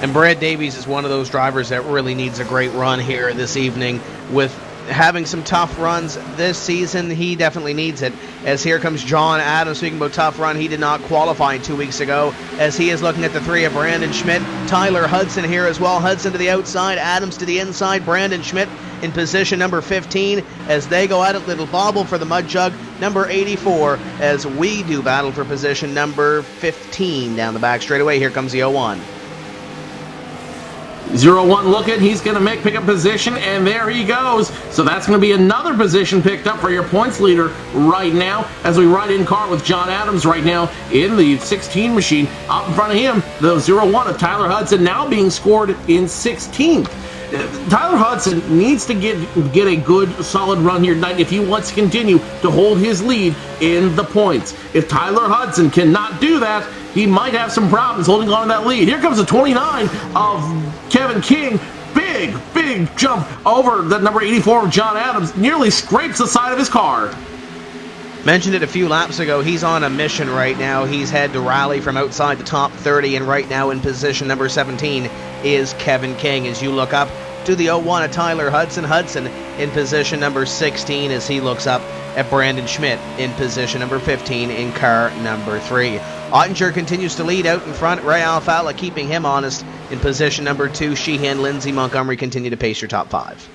And Brad Davies is one of those drivers that really needs a great run here this evening with having some tough runs this season. He definitely needs it, as here comes John Adams. Speaking about tough run, he did not qualify 2 weeks ago, as he is looking at the three of Brandon Schmidt. Tyler Hudson here as well. Hudson to the outside, Adams to the inside, Brandon Schmidt in position number 15 as they go at it. Little bobble for the Mud Jug number 84 as we do battle for position number 15 down the back straightaway. Here comes the 01. 0-1 looking, he's going to pick up position, and there he goes. So that's going to be another position picked up for your points leader right now, as we ride in car with John Adams right now in the 16 machine. Up in front of him, the 0-1 of Tyler Hudson now being scored in 16th. Tyler Hudson needs to get a good, solid run here tonight if he wants to continue to hold his lead in the points. If Tyler Hudson cannot do that, he might have some problems holding on to that lead. Here comes the 29 of Kevin King. Big jump over the number 84 of John Adams. Nearly scrapes the side of his car. Mentioned it a few laps ago. He's on a mission right now. He's had to rally from outside the top 30, and right now in position number 17 is Kevin King. As you look up to the 01 of Tyler Hudson. Hudson in position number 16 as he looks up at Brandon Schmidt in position number 15 in car number 3. Ottinger continues to lead out in front. Ray Alfala keeping him honest in position number 2. Sheehan, Lindsay, Montgomery continue to pace your top 5.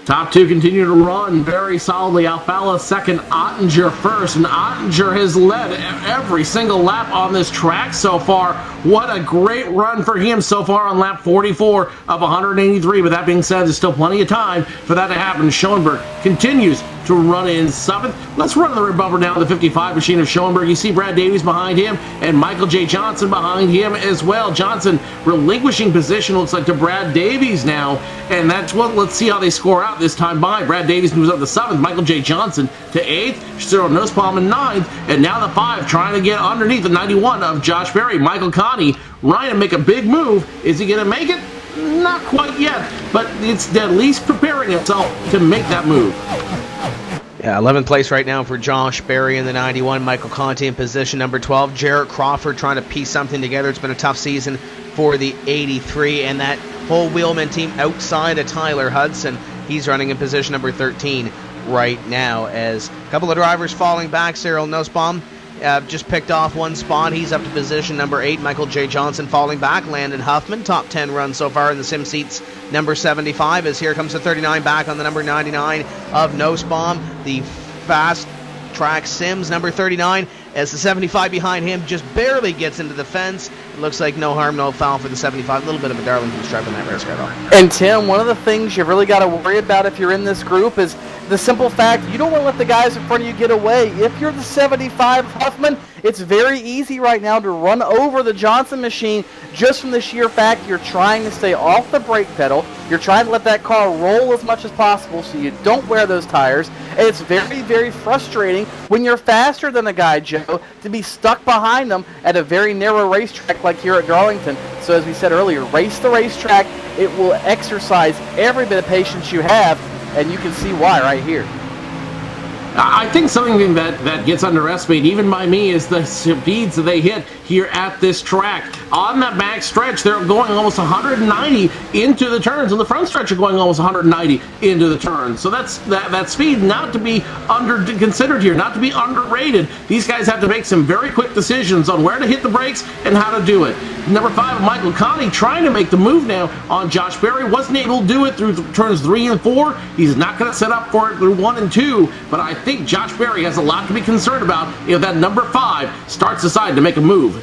Top 2 continue to run very solidly. Alfala second, Ottinger first, and Ottinger has led every single lap on this track so far. What a great run for him so far on lap 44 of 183. But that being said, there's still plenty of time for that to happen. Schoenberg continues to run in 7th. Let's run the rear bumper down to the 55 machine of Schoenberg. You see Brad Davies behind him and Michael J. Johnson behind him as well. Johnson relinquishing position, looks like, to Brad Davies now, and that's what, let's see how they score out this time by. Brad Davies moves up to 7th, Michael J. Johnson to 8th, Cyril Nussbaum in 9th, and now the 5 trying to get underneath the 91 of Josh Berry. Michael Connie, Ryan make a big move. Is he going to make it? Not quite yet, but it's at least preparing itself to make that move. Yeah, 11th place right now for Josh Berry in the 91. Michael Conti in position number 12. Jarrett Crawford trying to piece something together. It's been a tough season for the 83. And that whole Wheelman team outside of Tyler Hudson, he's running in position number 13 right now. As a couple of drivers falling back. Cyril Nussbaum just picked off one spot. He's up to position number 8. Michael J. Johnson falling back. Landon Huffman, top 10 runs so far in the sim seats, number 75. As here comes the 39 back on the number 99 of Nussbaum. The fast track sims, number 39, as the 75 behind him just barely gets into the fence. It looks like no harm, no foul for the 75. A little bit of a Darlington stripe on that race car, though. And Tim, one of the things you've really got to worry about if you're in this group is the simple fact you don't want to let the guys in front of you get away. If you're the 75 Huffman, it's very easy right now to run over the Johnson machine just from the sheer fact you're trying to stay off the brake pedal. You're trying to let that car roll as much as possible so you don't wear those tires. And it's very, very frustrating when you're faster than a guy, Joe, to be stuck behind them at a very narrow racetrack like here at Darlington. So as we said earlier, race the racetrack. It will exercise every bit of patience you have, and you can see why right here. I think something that gets underestimated, even by me, is the speeds that they hit here at this track. On that back stretch, they're going almost 190 into the turns. On the front stretch, they're going almost 190 into the turns. So that's that speed not to be considered here, not to be underrated. These guys have to make some very quick decisions on where to hit the brakes and how to do it. Number 5, Michael Connie, trying to make the move now on Josh Berry. Wasn't able to do it through turns 3 and 4. He's not going to set up for it through 1 and 2, but I think Josh Berry has a lot to be concerned about if that number 5 starts aside to make a move.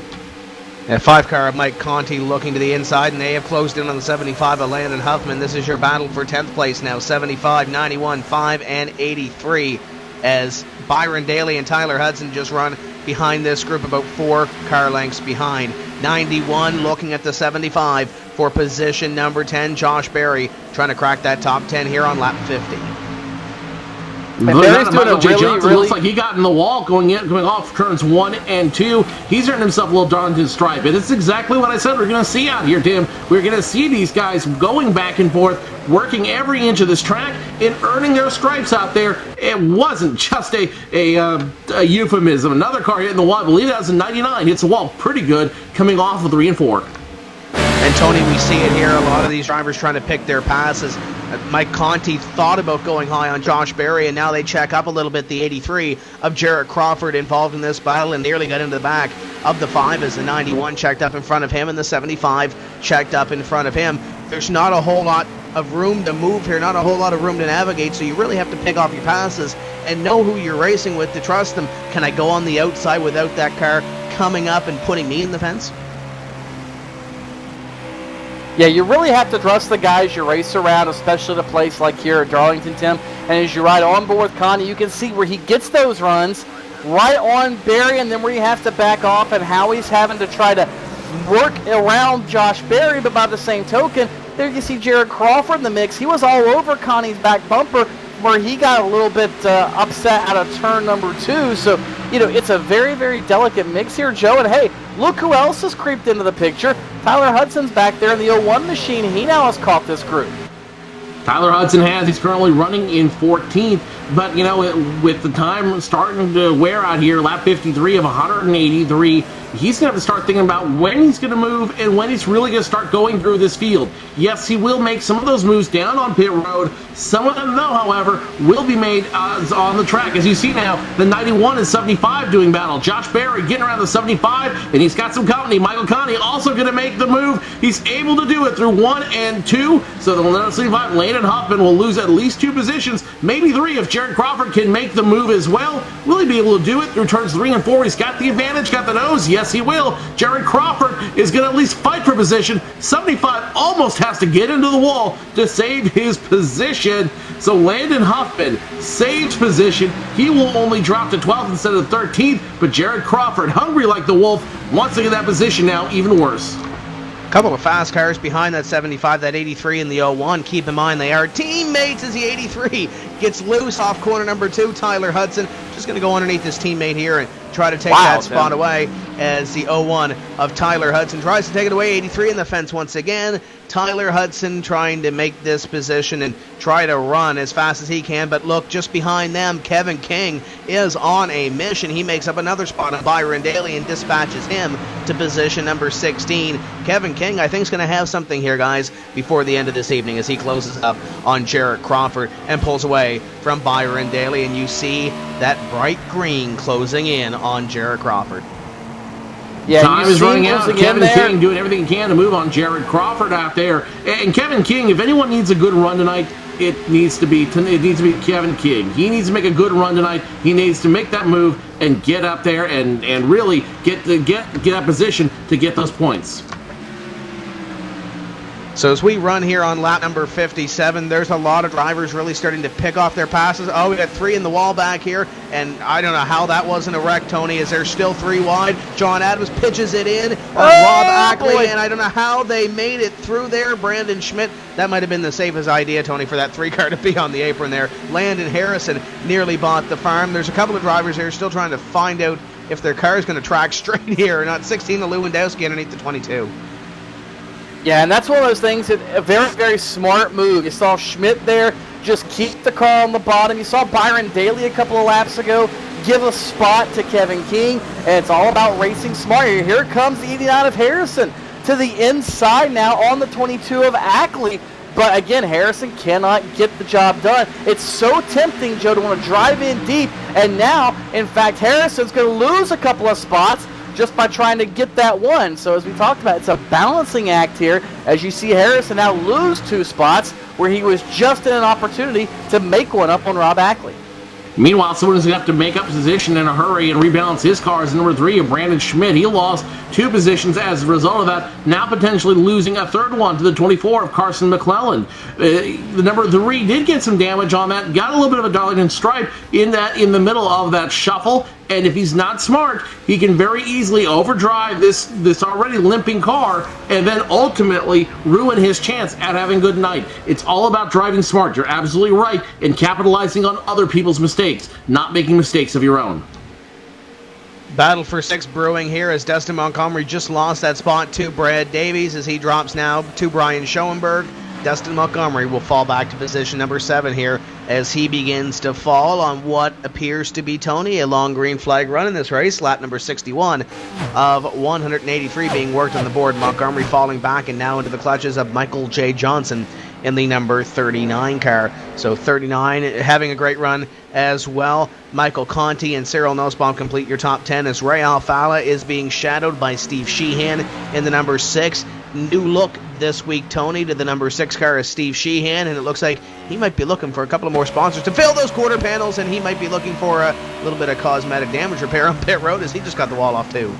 That 5 car of Mike Conti looking to the inside, and they have closed in on the 75 of Landon Huffman. This is your battle for 10th place now. 75, 91, 5, and 83. As Byron Daly and Tyler Hudson just run behind this group, about 4 car lengths behind. 91 looking at the 75 for position number 10. Josh Berry trying to crack that top 10 here on lap 50. Michael J. Johnson looks like he got in the wall going off turns 1 and 2. He's earned himself a little Darlington stripe. And it's exactly what I said we're going to see out here, Tim. We're going to see these guys going back and forth, working every inch of this track and earning their stripes out there. It wasn't just a euphemism. Another car hitting the wall, I believe that was a 99, hits the wall pretty good, coming off of 3 and 4. And Tony, we see it here. A lot of these drivers trying to pick their passes. Mike Conti thought about going high on Josh Berry, and now they check up a little bit. The 83 of Jarrett Crawford involved in this battle and nearly got into the back of the 5 as the 91 checked up in front of him and the 75 checked up in front of him. There's not a whole lot of room to move here, not a whole lot of room to navigate, so you really have to pick off your passes and know who you're racing with to trust them. Can I go on the outside without that car coming up and putting me in the fence? Yeah, you really have to trust the guys you race around, especially at a place like here at Darlington, Tim. And as you ride on board with Connie, you can see where he gets those runs right on Berry, and then where you have to back off and how he's having to try to work around Josh Berry. But by the same token, there you see Jared Crawford in the mix. He was all over Connie's back bumper where he got a little bit upset out of turn number 2. So, you know, it's a very, very delicate mix here, Joe. And hey, look who else has creeped into the picture. Tyler Hudson's back there in the 01 machine. He now has caught this group. Tyler Hudson has. He's currently running in 14th. But, you know, with the time starting to wear out here, lap 53 of 183, he's going to have to start thinking about when he's going to move and when he's really going to start going through this field. Yes, he will make some of those moves down on pit road. Some of them, though, however, will be made on the track. As you see now, the 91 and 75 doing battle. Josh Berry getting around the 75, and he's got some company. Michael Connie also going to make the move. He's able to do it through 1 and 2. So the 75, Landon Huffman will lose at least 2 positions, maybe 3 if Jared Crawford can make the move as well. Will he be able to do it through turns 3 and 4? He's got the advantage, got the nose. Yes, he will. Jared Crawford is going to at least fight for position. 75 almost has to get into the wall to save his position. So Landon Huffman saves position. He will only drop to 12th instead of 13th, but Jared Crawford, hungry like the wolf, wants to get that position now even worse. Couple of fast cars behind that 75, that 83 and the 01. Keep in mind they are teammates as the 83 gets loose off corner number 2. Tyler Hudson just going to go underneath his teammate here and try to take that spot away as the 01 of Tyler Hudson tries to take it away. 83 in the fence once again. Tyler Hudson trying to make this position and try to run as fast as he can. But look, just behind them, Kevin King is on a mission. He makes up another spot on Byron Daly and dispatches him to position number 16. Kevin King, I think, is going to have something here, guys, before the end of this evening as he closes up on Jarrett Crawford and pulls away from Byron Daly. And you see that bright green closing in on Jarrett Crawford. Yeah, time is running out. Kevin King doing everything he can to move on Jared Crawford out there. And Kevin King, if anyone needs a good run tonight, it needs to be Kevin King. He needs to make a good run tonight. He needs to make that move and get up there and really get that position to get those points. So as we run here on lap number 57, there's a lot of drivers really starting to pick off their passes. Oh, we got 3 in the wall back here, and I don't know how that wasn't a wreck, Tony. Is there still 3 wide? John Adams pitches it in. Rob Ackley, and I don't know how they made it through there. Brandon Schmidt, that might have been the safest idea, Tony, for that 3 car to be on the apron there. Landon Harrison nearly bought the farm. There's a couple of drivers here still trying to find out if their car is going to track straight here or not. 16, the Lewandowski underneath the 22. Yeah, and that's one of those things, a very, very smart move. You saw Schmidt there just keep the car on the bottom. You saw Byron Daly a couple of laps ago give a spot to Kevin King, and it's all about racing smart. Here comes the 89 of Harrison to the inside now on the 22 of Ackley. But again, Harrison cannot get the job done. It's so tempting, Joe, to want to drive in deep, and now, in fact, Harrison's going to lose a couple of spots just by trying to get that one. So as we talked about, it's a balancing act here as you see Harrison now lose 2 spots where he was just in an opportunity to make one up on Rob Ackley. Meanwhile, someone is going to have to make up position in a hurry and rebalance his car is number 3 of Brandon Schmidt. He lost 2 positions as a result of that, now potentially losing a 3rd one to the 24 of Carson McClellan. The number 3 did get some damage on that, got a little bit of a Darlington stripe in the middle of that shuffle, and if he's not smart, he can very easily overdrive this already limping car and then ultimately ruin his chance at having a good night. It's all about driving smart. You're absolutely right, and capitalizing on other people's mistakes, not making mistakes of your own. Battle for 6 brewing here as Dustin Montgomery just lost that spot to Brad Davies as he drops now to Brian Schoenberg. Dustin Montgomery will fall back to position number 7 here as he begins to fall on what appears to be, Tony, a long green flag run in this race. Lap number 61 of 183 being worked on the board. Montgomery falling back and now into the clutches of Michael J. Johnson in the number 39 car. So 39 having a great run as well. Michael Conti and Cyril Nussbaum complete your top 10 as Ray Alfala is being shadowed by Steve Sheehan in the number 6. New look this week, Tony, to the number 6 car is Steve Sheehan, and it looks like he might be looking for a couple of more sponsors to fill those quarter panels, and he might be looking for a little bit of cosmetic damage repair on pit road as he just got the wall off too.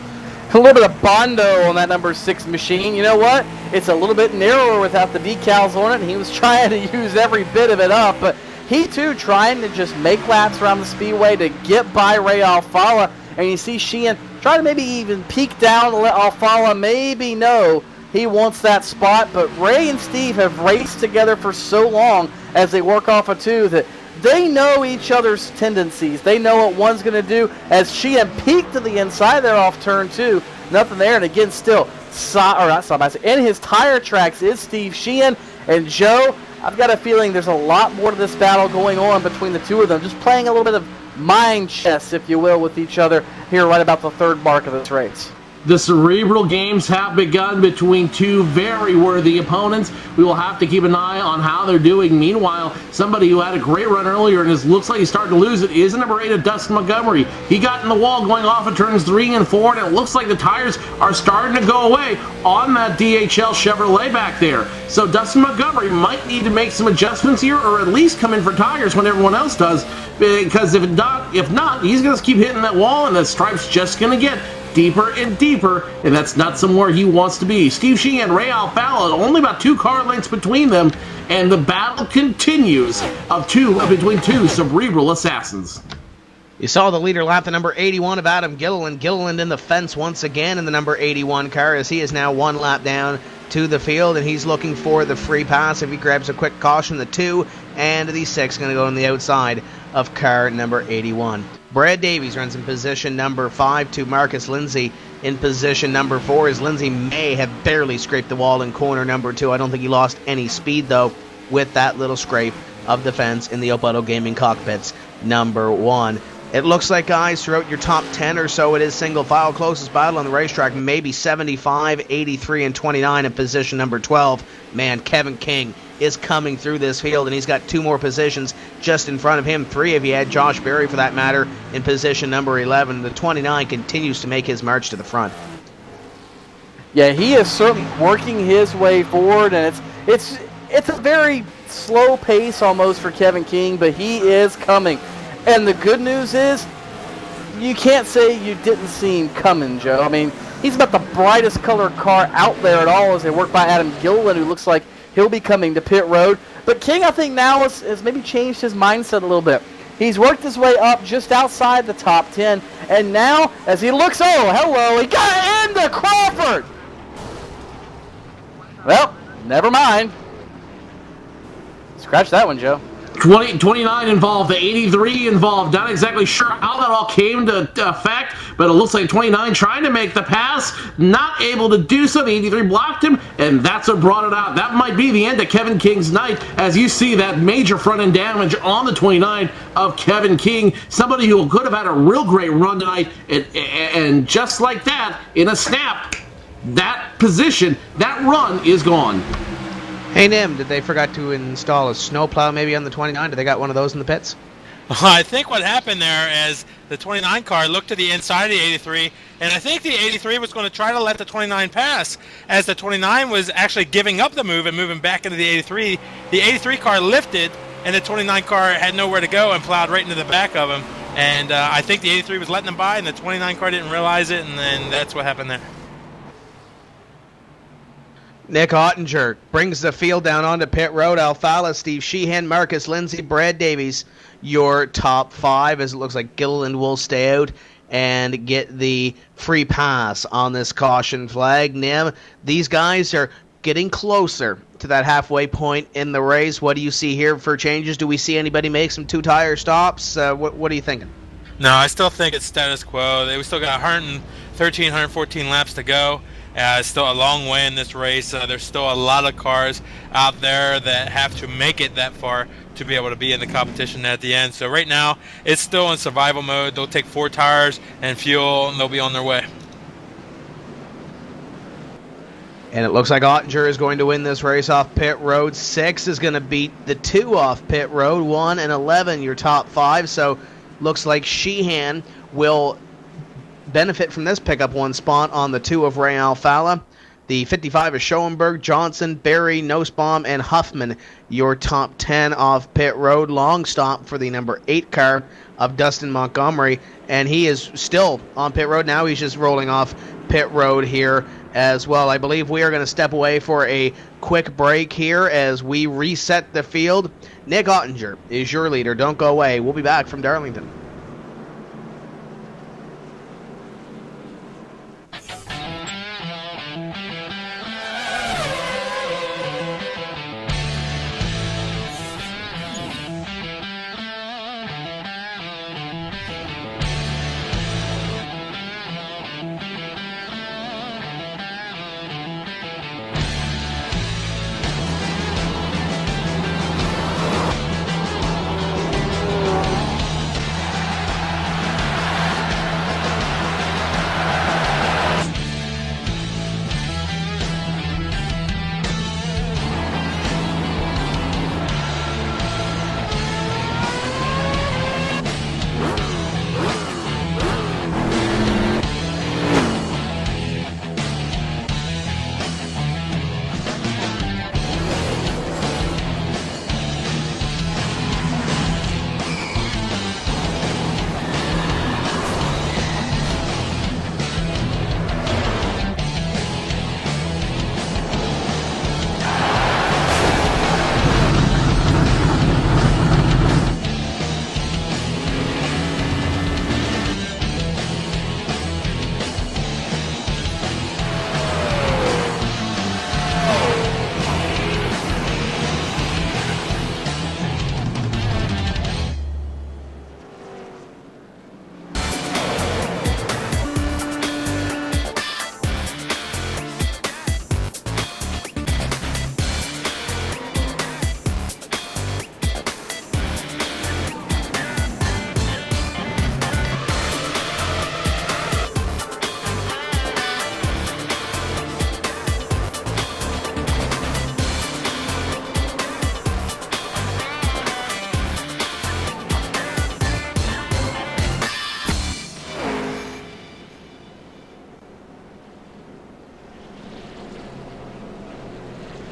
A little bit of Bondo on that number 6 machine. You know what? It's a little bit narrower without the decals on it, and he was trying to use every bit of it up, but he too trying to just make laps around the speedway to get by Ray Alfala, and you see Sheehan trying to maybe even peek down to let Alfala maybe know he wants that spot, but Ray and Steve have raced together for so long as they work off of 2 that they know each other's tendencies. They know what one's going to do. As Sheehan peeked to the inside there off turn 2, nothing there, and again still, in his tire tracks is Steve Sheehan. And Joe, I've got a feeling there's a lot more to this battle going on between the two of them, just playing a little bit of mind chess, if you will, with each other here right about the 3rd mark of this race. The cerebral games have begun between 2 very worthy opponents. We will have to keep an eye on how they're doing. Meanwhile, somebody who had a great run earlier and looks like he's starting to lose it is number 8 of Dustin Montgomery. He got in the wall going off of turns 3 and 4, and it looks like the tires are starting to go away on that DHL Chevrolet back there. So Dustin Montgomery might need to make some adjustments here, or at least come in for tires when everyone else does, because if not, he's going to keep hitting that wall, and the stripe's just going to get deeper and deeper, and that's not somewhere he wants to be. Steve Sheehan and Ray Alfala, only about 2 car lengths between them, and the battle continues between 2 cerebral assassins. You saw the leader lap, the number 81 of Adam Gilliland. Gilliland in the fence once again in the number 81 car as he is now 1 lap down to the field, and he's looking for the free pass. If he grabs a quick caution, the 2 and the 6 going to go on the outside of car number 81. Brad Davies runs in position number 5 to Marcus Lindsay in position number 4 as Lindsay may have barely scraped the wall in corner number 2. I don't think he lost any speed though with that little scrape of the fence in the Opauto Gaming Cockpits number 1. It looks like, guys, throughout your top 10 or so, it is single file. Closest battle on the racetrack, maybe 75, 83, and 29 in position number 12. Man, Kevin King is coming through this field, and he's got 2 more positions just in front of him. 3 if you had Josh Berry, for that matter, in position number 11. The 29 continues to make his march to the front. Yeah, he is certainly working his way forward, and it's a very slow pace almost for Kevin King, but he is coming. And the good news is, you can't say you didn't see him coming, Joe. I mean, he's about the brightest colored car out there at all as they work by Adam Gilliland, who looks like he'll be coming to pit road. But King, I think now has maybe changed his mindset a little bit. He's worked his way up just outside the top 10. And now, as he looks, oh, hello, he got into Crawford. Well, never mind. Scratch that one, Joe. 29 involved, the 83 involved. Not exactly sure how that all came to effect, but it looks like 29 trying to make the pass, not able to do so. The 83 blocked him, and that's what brought it out. That might be the end of Kevin King's night, as you see that major front-end damage on the 29 of Kevin King, somebody who could have had a real great run tonight, and just like that, in a snap, that position, that run is gone. Hey, Nim, did they forget to install a snowplow maybe on the 29? Did they got one of those in the pits? I think what happened there is the 29 car looked to the inside of the 83, and I think the 83 was going to try to let the 29 pass, as the 29 was actually giving up the move and moving back into the 83. The 83 car lifted, and the 29 car had nowhere to go and plowed right into the back of him. And I think the 83 was letting him by, and the 29 car didn't realize it, and then that's what happened there. Nick Ottinger brings the field down onto pit road. Alfala, Steve Sheehan, Marcus Lindsay, Brad Davies, your top 5, as it looks like Gilliland will stay out and get the free pass on this caution flag. Nim, these guys are getting closer to that halfway point in the race. What do you see here for changes? Do we see anybody make some 2-tire stops? What are you thinking? No, I still think it's status quo. We still got 113, 114 laps to go. It's still a long way in this race. There's still a lot of cars out there that have to make it that far to be able to be in the competition at the end. So right now, it's still in survival mode. They'll take 4 tires and fuel, and they'll be on their way. And it looks like Ottinger is going to win this race off pit road. 6 is going to beat the 2 off pit road. 1 and 11, your top 5. So looks like Sheehan will benefit from this pickup 1 spot on the 2 of Ray Alfala. The 55 is Schoenberg, Johnson, Barry, Nussbaum, and Huffman, your top 10 off pit road. Long stop for the number 8 car of Dustin Montgomery, and he is still on pit road now. He's just rolling off pit road here as well. I believe we are going to step away for a quick break here as we reset the field. Nick Ottinger is your leader. Don't go away. We'll be back from Darlington.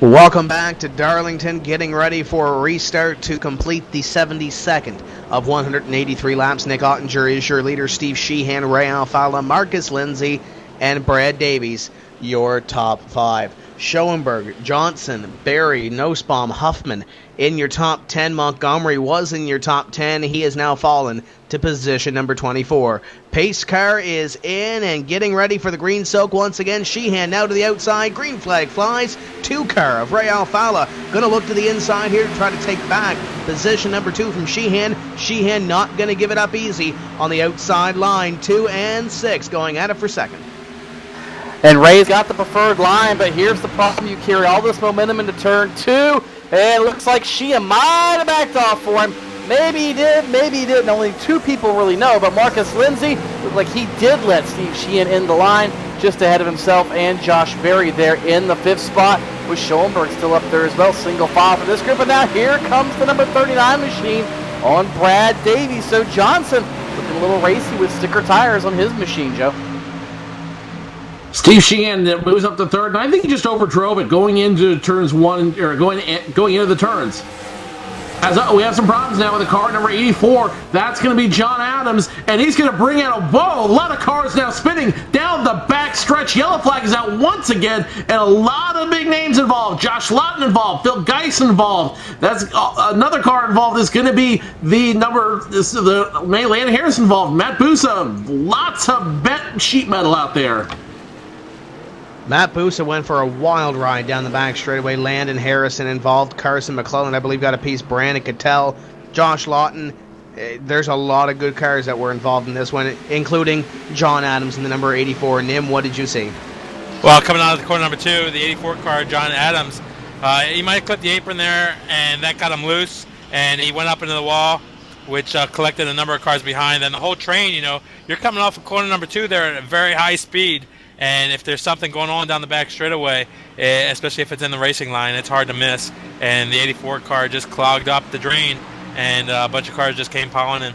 Welcome back to Darlington, getting ready for a restart to complete the 72nd of 183 laps. Nick Ottinger is your leader. Steve Sheehan, Ray Alfala, Marcus Lindsay, and Brad Davies, your top 5. Schoenberg, Johnson, Barry, Nussbaum, Huffman in your top 10. Montgomery was in your top 10. He has now fallen to position number 24. Pace car is in and getting ready for the green soak once again. Sheehan now to the outside. Green flag flies. 2 car of Ray Alfala going to look to the inside here to try to take back position number 2 from Sheehan. Sheehan not going to give it up easy on the outside line. 2 and 6 going at it for second. And Ray's got the preferred line, but here's the problem. You carry all this momentum into turn 2, and it looks like Sheehan might have backed off for him. Maybe he did, maybe he didn't. Only 2 people really know, but Marcus Lindsay looked like he did let Steve Sheehan in the line just ahead of himself and Josh Berry there in the 5th spot, with Schoenberg still up there as well. Single file for this group, and now here comes the number 39 machine on Brad Davies. So Johnson looking a little racy with sticker tires on his machine, Joe. Steve Sheehan moves up to third, and I think he just overdrove it going into turns one, or going into the turns. As we have some problems now with the car number 84. That's going to be John Adams, and he's going to bring out a lot of cars now spinning down the back stretch. Yellow flag is out once again, and a lot of big names involved. Josh Lawton involved, Phil Geis involved. That's another car involved is going to be the Landon Harris involved. Matt Busa, lots of bent sheet metal out there. Matt Busa went for a wild ride down the back straightaway. Landon Harrison involved. Carson McClellan, I believe, got a piece. Brandon Cattell, Josh Lawton. There's a lot of good cars that were involved in this one, including John Adams in the number 84. Nim, what did you see? Well, coming out of the corner number 2, the 84 car, John Adams, he might have clipped the apron there, and that got him loose, and he went up into the wall, which collected a number of cars behind. And the whole train, you're coming off of corner number 2 there at a very high speed, and if there's something going on down the back straightaway, especially if it's in the racing line, it's hard to miss. And the 84 car just clogged up the drain, and a bunch of cars just came piling in.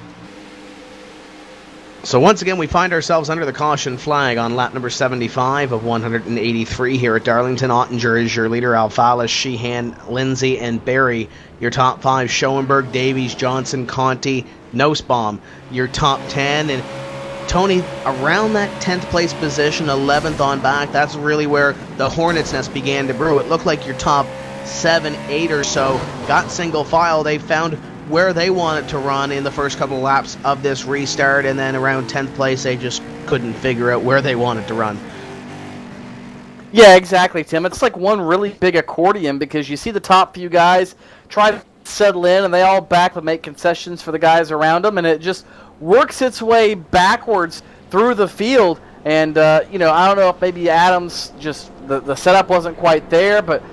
So once again, we find ourselves under the caution flag on lap number 75 of 183 here at Darlington. Ottinger is your leader, Alfala, Sheehan, Lindsay, and Barry. Your top 5, Schoenberg, Davies, Johnson, Conti, Nussbaum. Your top 10, and Tony, around that 10th place position, 11th on back, that's really where the hornet's nest began to brew. It looked like your top 7, 8 or so got single file. They found where they wanted to run in the first couple of laps of this restart, and then around 10th place they just couldn't figure out where they wanted to run. Yeah, exactly, Tim. It's like one really big accordion, because you see the top few guys try to settle in, and they all back to make concessions for the guys around them, and it just works its way backwards through the field. And I don't know if maybe Adams just the setup wasn't quite there, but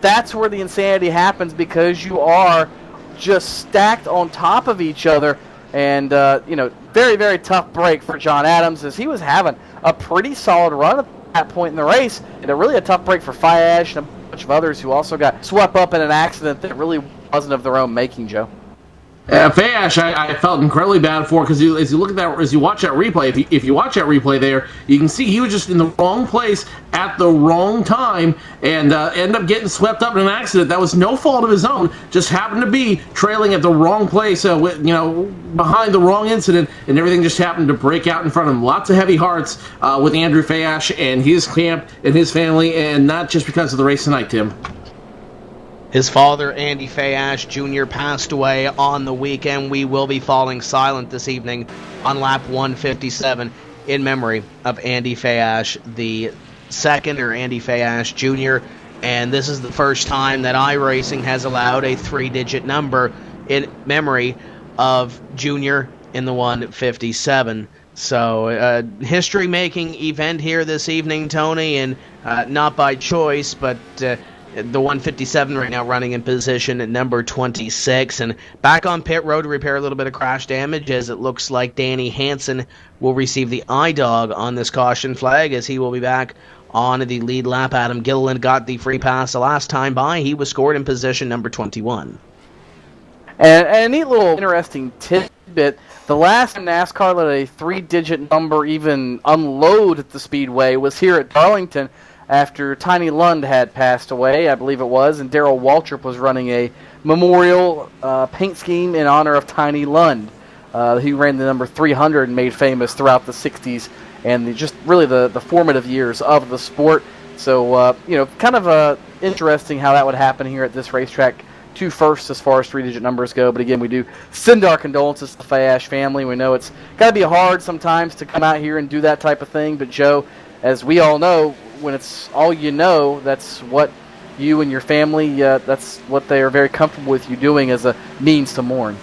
that's where the insanity happens, because you are just stacked on top of each other. And very, very tough break for John Adams, as he was having a pretty solid run at that point in the race, and really a tough break for Fiash and a bunch of others who also got swept up in an accident that really wasn't of their own making, Joe. Fayash, I felt incredibly bad for, because as you look at that, as you watch that replay, if you watch that replay there, you can see he was just in the wrong place at the wrong time, and ended up getting swept up in an accident that was no fault of his own. Just happened to be trailing at the wrong place, behind the wrong incident, and everything just happened to break out in front of him. Lots of heavy hearts with Andrew Fayash and his camp and his family, and not just because of the race tonight, Tim. His father, Andy Fayash Jr., passed away on the weekend. We will be falling silent this evening on lap 157 in memory of Andy Fayash the second, or Andy Fayash Jr., and this is the first time that iRacing has allowed a 3-digit number in memory of Jr. in the 157. So, history-making event here this evening, Tony, and not by choice, but the 157 right now running in position at number 26, and back on pit road to repair a little bit of crash damage, as it looks like Danny Hansen will receive the I-Dog on this caution flag, as he will be back on the lead lap. Adam Gilliland got the free pass the last time by. He was scored in position number 21. And a neat little interesting tidbit, the last time NASCAR let a 3-digit number even unload at the Speedway was here at Darlington, after Tiny Lund had passed away, I believe it was, and Darrell Waltrip was running a memorial paint scheme in honor of Tiny Lund. He ran the number 300 and made famous throughout the 60s and just really the formative years of the sport. So, kind of interesting how that would happen here at this racetrack. 2 firsts as far as 3-digit numbers go, but again, we do send our condolences to the Fayash family. We know it's got to be hard sometimes to come out here and do that type of thing, but Joe, as we all know, when it's all you know, that's what you and your family, that's what they are very comfortable with you doing as a means to mourn.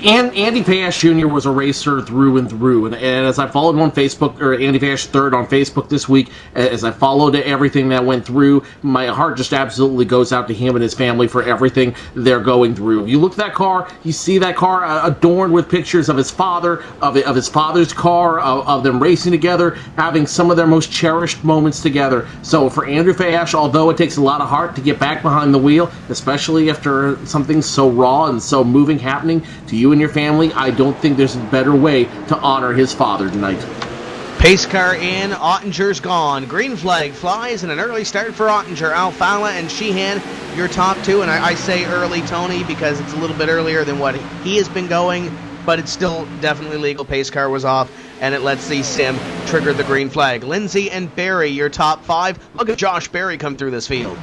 And Andy Fayash Jr. was a racer through and through, and as I followed him on Facebook, or Andy Fayash third on Facebook this week, as I followed everything that went through, my heart just absolutely goes out to him and his family for everything they're going through. You look at that car, you see that car adorned with pictures of his father, of his father's car, of them racing together, having some of their most cherished moments together. So for Andrew Fayash, although it takes a lot of heart to get back behind the wheel, especially after something so raw and so moving happening to you and your family, I don't think there's a better way to honor his father tonight. Pace car in, Ottinger's gone. Green flag flies, and an early start for Ottinger. Alfala and Sheehan, your top 2, and I say early, Tony, because it's a little bit earlier than what he has been going, but it's still definitely legal. Pace car was off, and it lets the sim trigger the green flag. Lindsay and Barry, your top 5. Look at Josh Barry come through this field.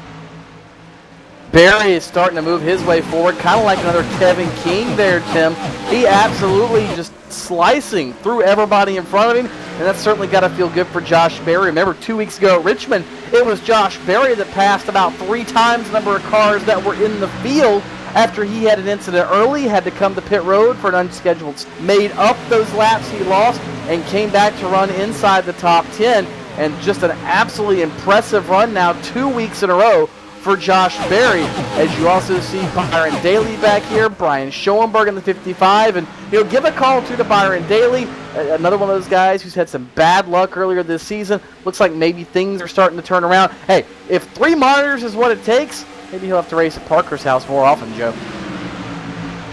Barry is starting to move his way forward, kind of like another Kevin King there, Tim. He absolutely just slicing through everybody in front of him, and that's certainly got to feel good for Josh Barry. Remember, 2 weeks ago at Richmond, it was Josh Barry that passed about 3 times the number of cars that were in the field after he had an incident early, had to come to pit road for an unscheduled, made up those laps he lost, and came back to run inside the top 10. and just an absolutely impressive run now 2 weeks in a row for Josh Berry. As you also see Byron Daly back here, Brian Schoenberg in the 55, and give a call to Byron Daly, another one of those guys who's had some bad luck earlier this season. Looks like maybe things are starting to turn around. Hey, if 3 monitors is what it takes, maybe he'll have to race at Parker's house more often, Joe.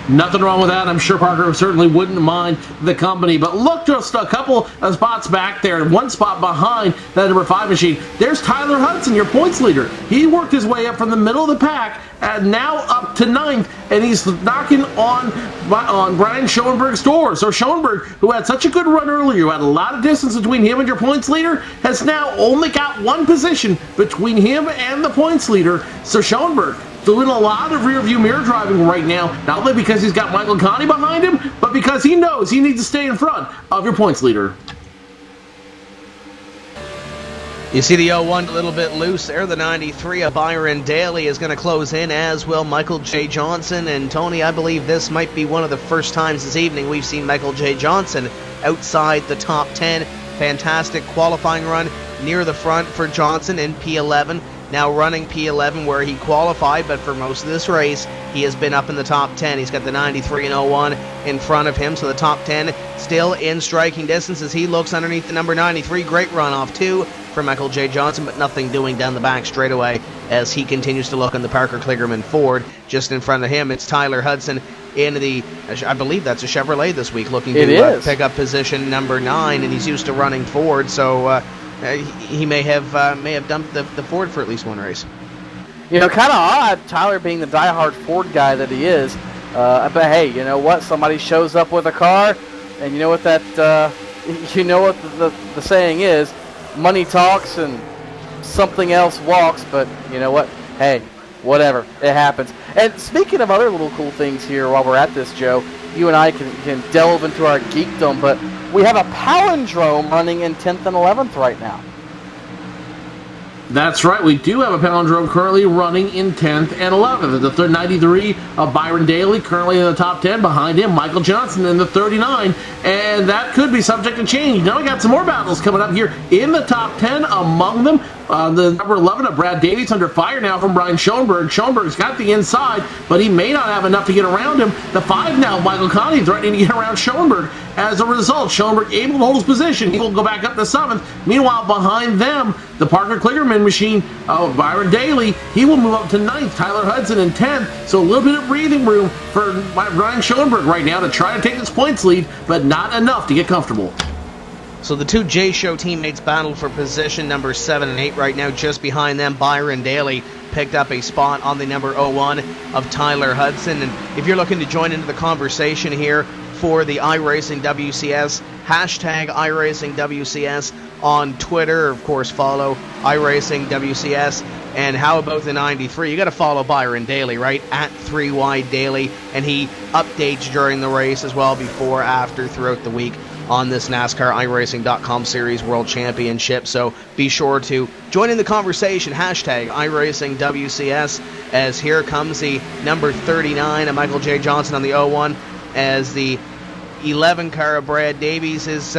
Nothing wrong with that. I'm sure Parker certainly wouldn't mind the company. But look, just a couple of spots back there, and one spot behind that number 5 machine. There's Tyler Hudson, your points leader. He worked his way up from the middle of the pack, and now up to 9th, and he's knocking on Brian Schoenberg's door. So Schoenberg, who had such a good run earlier, who had a lot of distance between him and your points leader, has now only got 1 position between him and the points leader. So Schoenberg doing a lot of rear-view mirror driving right now, not only because he's got Michael Conti behind him, but because he knows he needs to stay in front of your points leader. You see the 01 a little bit loose there. The 93 of Byron Daly is going to close in, as will Michael J. Johnson. And Tony, I believe this might be one of the first times this evening we've seen Michael J. Johnson outside the top 10. Fantastic qualifying run near the front for Johnson in P11. Now running P11 where he qualified, but for most of this race, he has been up in the top 10. He's got the 93 and 01 in front of him, so the top 10 still in striking distance as he looks underneath the number 93. Great runoff, too, for Michael J. Johnson, but nothing doing down the back straightaway as he continues to look on the Parker Kligerman Ford. Just in front of him, it's Tyler Hudson in the, I believe that's a Chevrolet this week, looking to pick up position number 9, and he's used to running Ford, so he may have dumped the Ford for at least one race. Kind of odd, Tyler being the diehard Ford guy that he is. But hey, you know what? Somebody shows up with a car, and you know what that the saying is: money talks and something else walks. But you know what? Hey, whatever, it happens. And speaking of other little cool things here, while we're at this, Joe, you and I can delve into our geekdom, but we have a palindrome running in 10th and 11th right now. That's right, we do have a palindrome currently running in 10th and 11th. The 93 of Byron Daly currently in the top 10. Behind him, Michael Johnson in the 39. And that could be subject to change. Now we got some more battles coming up here in the top 10. Among them, the number 11 of Brad Davies under fire now from Brian Schoenberg. Schoenberg's got the inside, but he may not have enough to get around him. The 5 now, Michael Conti, threatening to get around Schoenberg. As a result, Schoenberg able to hold his position. He will go back up to 7th. Meanwhile, behind them, the Parker Kligerman machine, Byron Daly, he will move up to 9th. Tyler Hudson in 10th. So a little bit of breathing room for Brian Schoenberg right now to try to take this points lead, but not enough to get comfortable. So the 2 J-Show teammates battle for position number 7 and 8 right now. Just behind them, Byron Daly picked up a spot on the number 01 of Tyler Hudson. And if you're looking to join into the conversation here for the iRacing WCS, hashtag iRacing WCS on Twitter. Of course, follow iRacing WCS. And how about the 93? You got to follow Byron Daly, right? At 3Y Daily. And he updates during the race as well, before, after, throughout the week on this NASCAR iRacing.com Series World Championship. So be sure to join in the conversation. Hashtag iRacing WCS. As here comes the number 39 of Michael J. Johnson on the 01. As the 11 car of Brad Davies is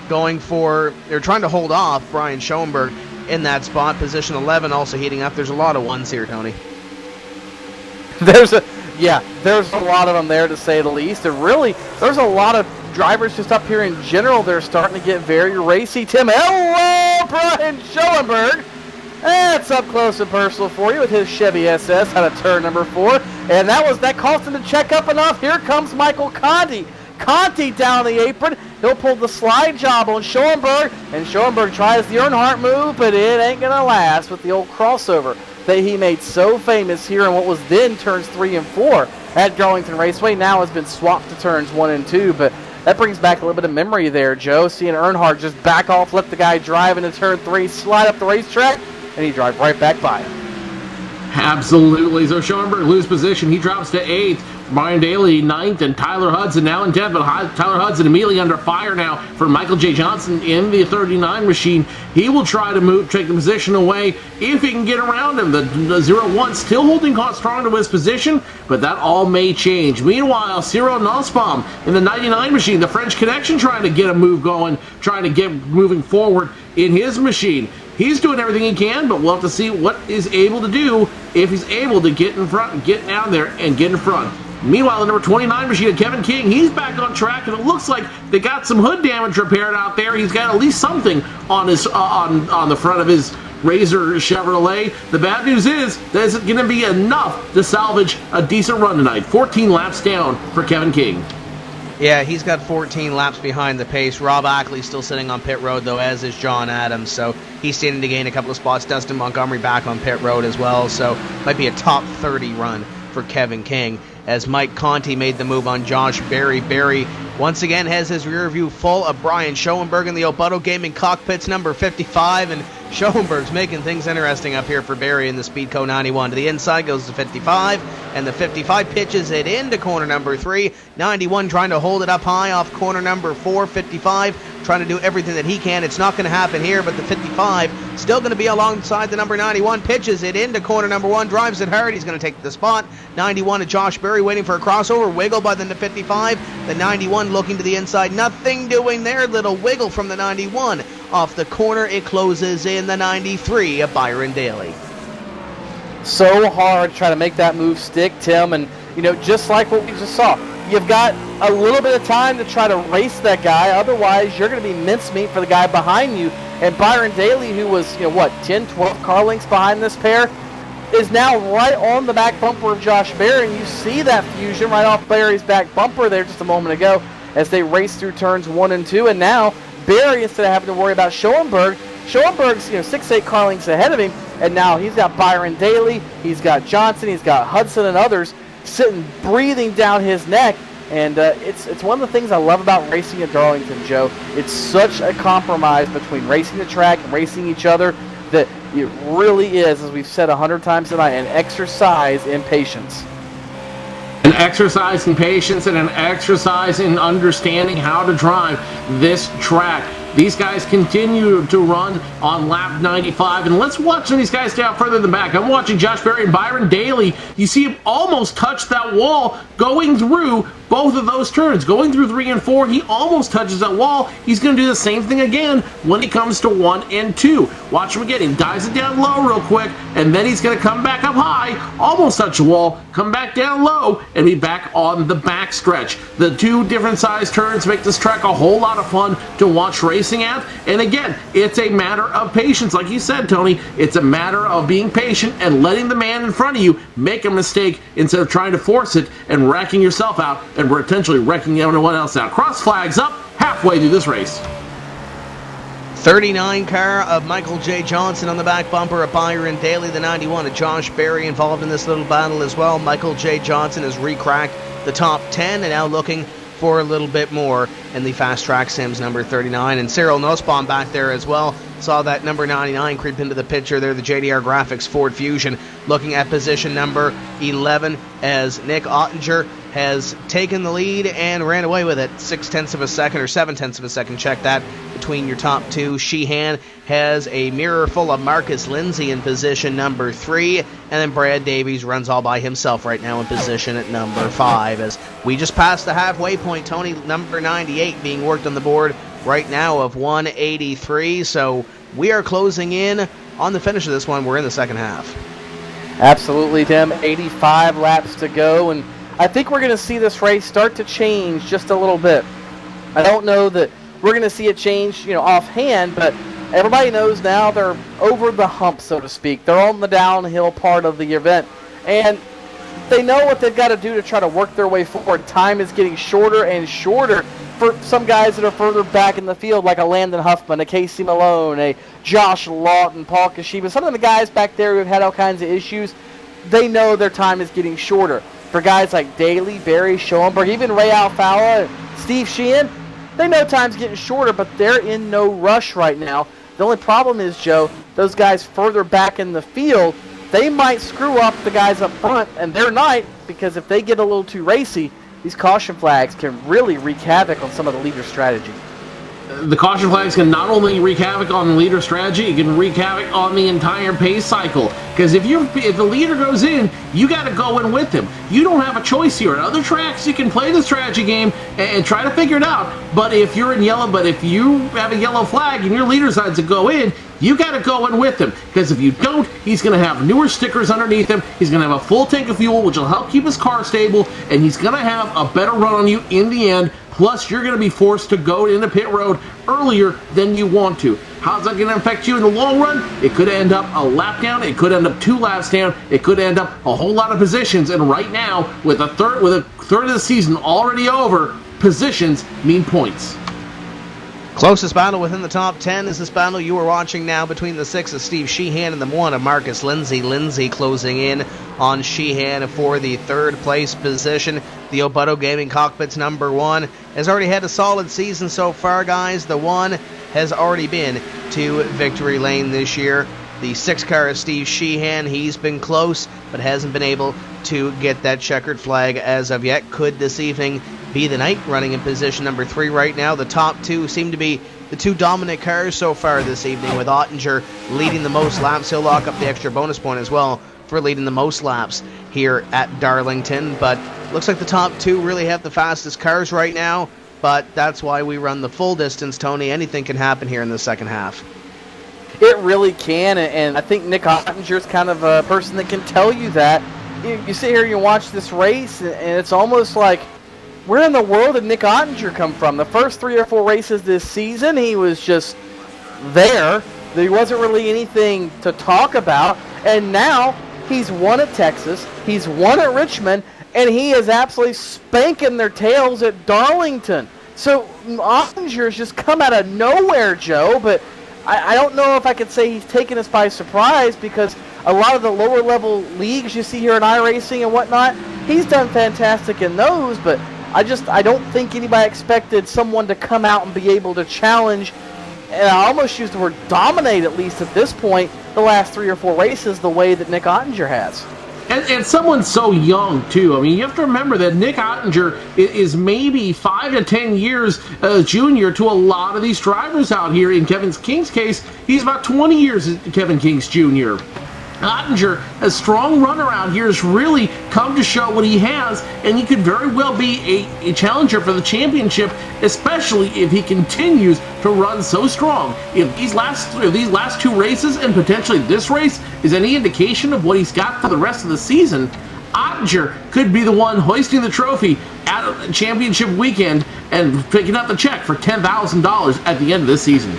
going for, they're trying to hold off Brian Schoenberg in that spot. Position 11 also heating up. There's a lot of ones here, Tony. There's a lot of them there, to say the least. And really, there's a lot of drivers just up here in general. They're starting to get very racy. Tim, hello, Brian Schoenberg. That's up close and personal for you with his Chevy SS out of turn number 4. And that cost him to check up enough. Here comes Michael Conti. Conti down the apron. He'll pull the slide job on Schoenberg. And Schoenberg tries the Earnhardt move, but it ain't going to last with the old crossover that he made so famous here in what was then turns 3 and 4 at Darlington Raceway. Now has been swapped to turns 1 and 2, but that brings back a little bit of memory there, Joe. Seeing Earnhardt just back off, let the guy drive into turn 3, slide up the racetrack, and he drive right back by him. Absolutely. So Schoenberg loses position. He drops to 8th. Brian Daly 9th, and Tyler Hudson now in 10th, but Tyler Hudson immediately under fire now for Michael J. Johnson in the 39 machine. He will try to take the position away if he can get around him. The 0-1 still holding strong to his position, but that all may change. Meanwhile, Cyril Nussbaum in the 99 machine, the French Connection trying to get a move going, trying to get moving forward in his machine. He's doing everything he can, but we'll have to see what he's able to do if he's able to get in front, get down there, and get in front. Meanwhile, the number 29 machine, Kevin King, he's back on track, and it looks like they got some hood damage repaired out there. He's got at least something on his on the front of his Razor Chevrolet. The bad news is that isn't going to be enough to salvage a decent run tonight. 14 laps down for Kevin King. Yeah, he's got 14 laps behind the pace. Rob Ackley still sitting on pit road, though, as is John Adams. So he's standing to gain a couple of spots. Dustin Montgomery back on pit road as well. So might be a top 30 run for Kevin King, as Mike Conti made the move on Josh Berry. Berry once again has his rear view full of Brian Schoenberg in the Obuto Gaming Cockpits number 55, and Schoenberg's making things interesting up here for Berry in the Speedco 91. To the inside goes the 55, and the 55 pitches it into corner number 3. 91 trying to hold it up high off corner number 4. 55 trying to do everything that he can. It's not going to happen here, but the 55 still going to be alongside the number 91. Pitches it into corner number 1, drives it hard. He's going to take the spot. 91 to Josh Berry waiting for a crossover. Wiggle by the 55. The 91 looking to the inside. Nothing doing there. Little wiggle from the 91. Off the corner, it closes in the 93 of Byron Daly. So hard to try to make that move stick, Tim, and just like what we just saw, you've got a little bit of time to try to race that guy. Otherwise, you're going to be mincemeat for the guy behind you. And Byron Daly, who was 10, 12 car lengths behind this pair, is now right on the back bumper of Josh Berry, and you see that fusion right off Berry's back bumper there just a moment ago as they race through turns 1 and 2, and now Berry, instead of having to worry about Schoenberg's 6-8 car lengths ahead of him, and now he's got Byron Daly, he's got Johnson, he's got Hudson and others sitting, breathing down his neck, and it's one of the things I love about racing at Darlington, Joe. It's such a compromise between racing the track and racing each other that it really is, as we've said 100 times tonight, an exercise in patience. An exercise in patience and an exercise in understanding how to drive this track. These guys continue to run on lap 95, and let's watch some of these guys down further in the back. I'm watching Josh Berry and Byron Daly. You see him almost touch that wall going through both of those turns. Going through 3 and 4, he almost touches that wall. He's going to do the same thing again when he comes to 1 and 2. Watch him again. He dives it down low real quick, and then he's going to come back up high, almost touch the wall, come back down low, and be back on the back stretch. The 2 different size turns make this track a whole lot of fun to watch racing at. And again, it's a matter of patience. Like you said, Tony, it's a matter of being patient and letting the man in front of you make a mistake instead of trying to force it and wrecking yourself out and potentially wrecking everyone else out. Cross flags up halfway through this race. 39 car of Michael J. Johnson on the back bumper of Byron Daly. The 91 of Josh Berry involved in this little battle as well. Michael J. Johnson has recracked the top 10 and now looking for a little bit more in the Fast Track Sims number 39. And Cyril Nussbaum back there as well. Saw that number 99 creep into the picture there, the JDR Graphics Ford Fusion, looking at position number 11 as Nick Ottinger has taken the lead and ran away with it. 0.6 of a second or 0.7 of a second. Check that between your top 2. Sheehan has a mirror full of Marcus Lindsay in position number 3, and then Brad Davies runs all by himself right now in position at number 5. As we just passed the halfway point, Tony, number 98 being worked on the board right now of 183. So we are closing in on the finish of this one. We're in the second half. Absolutely, Tim. 85 laps to go, and I think we're going to see this race start to change just a little bit. I don't know that we're going to see it change, offhand, but everybody knows now they're over the hump, so to speak. They're on the downhill part of the event, and they know what they've got to do to try to work their way forward. Time is getting shorter and shorter for some guys that are further back in the field, like a Landon Huffman, a Casey Malone, a Josh Lawton, Paul Kashiba. Some of the guys back there who have had all kinds of issues, they know their time is getting shorter. For guys like Daly, Berry, Schoenberg, even Ray Alfala, Steve Sheehan, they know time's getting shorter, but they're in no rush right now. The only problem is, Joe, those guys further back in the field, they might screw up the guys up front, and they're not, because if they get a little too racy, these caution flags can really wreak havoc on some of the leader strategy. the caution flags can not only wreak havoc on the leader strategy, it can wreak havoc on the entire pace cycle. Because if the leader goes in, you got to go in with him. You don't have a choice here. At other tracks, you can play the strategy game and try to figure it out. But if you're in yellow, if you have a yellow flag and your leader decides to go in, you got to go in with him. Because if you don't, he's going to have newer stickers underneath him. He's going to have a full tank of fuel, which will help keep his car stable, and he's going to have a better run on you in the end. Plus, you're going to be forced to go into pit road earlier than you want to. How's that going to affect you in the long run? It could end up a lap down. It could end up 2 laps down. It could end up a whole lot of positions. And right now, with a third of the season already over, positions mean points. Closest battle within the top 10 is this battle you are watching now between the 6 of Steve Sheehan and the 1 of Marcus Lindsay. Lindsay closing in on Sheehan for the 3rd place position. The Obuto Gaming Cockpit's number 1 has already had a solid season so far, guys. The 1 has already been to victory lane this year. The 6 car is Steve Sheehan. He's been close, but hasn't been able to get that checkered flag as of yet. Could this evening be the night? Running in position number 3 right now. The top 2 seem to be the 2 dominant cars so far this evening, with Ottinger leading the most laps. He'll lock up the extra bonus point as well for leading the most laps here at Darlington. But looks like the top 2 really have the fastest cars right now, but that's why we run the full distance, Tony. Anything can happen here in the second half. It really can, and I think Nick Ottinger's kind of a person that can tell you that. You sit here and you watch this race, and it's almost like, where in the world did Nick Ottinger come from? The first 3 or 4 races this season, he was just there. There wasn't really anything to talk about, and now he's won at Texas, he's won at Richmond, and he is absolutely spanking their tails at Darlington. So Ottinger's just come out of nowhere, Joe, but I don't know if I could say he's taken us by surprise, because a lot of the lower level leagues you see here in iRacing and whatnot, he's done fantastic in those, but I don't think anybody expected someone to come out and be able to challenge, and I almost use the word dominate, at least at this point, the last 3 or 4 races the way that Nick Ottinger has. And someone so young, too. I mean, you have to remember that Nick Ottinger is maybe 5 to 10 years junior to a lot of these drivers out here. In Kevin King's case, he's about 20 years Kevin King's junior. Ottinger, a strong run around here, has really come to show what he has, and he could very well be a challenger for the championship, especially if he continues to run so strong. If these last 2 races, and potentially this race, is any indication of what he's got for the rest of the season, Ottinger could be the one hoisting the trophy at championship weekend and picking up the check for $10,000 at the end of this season.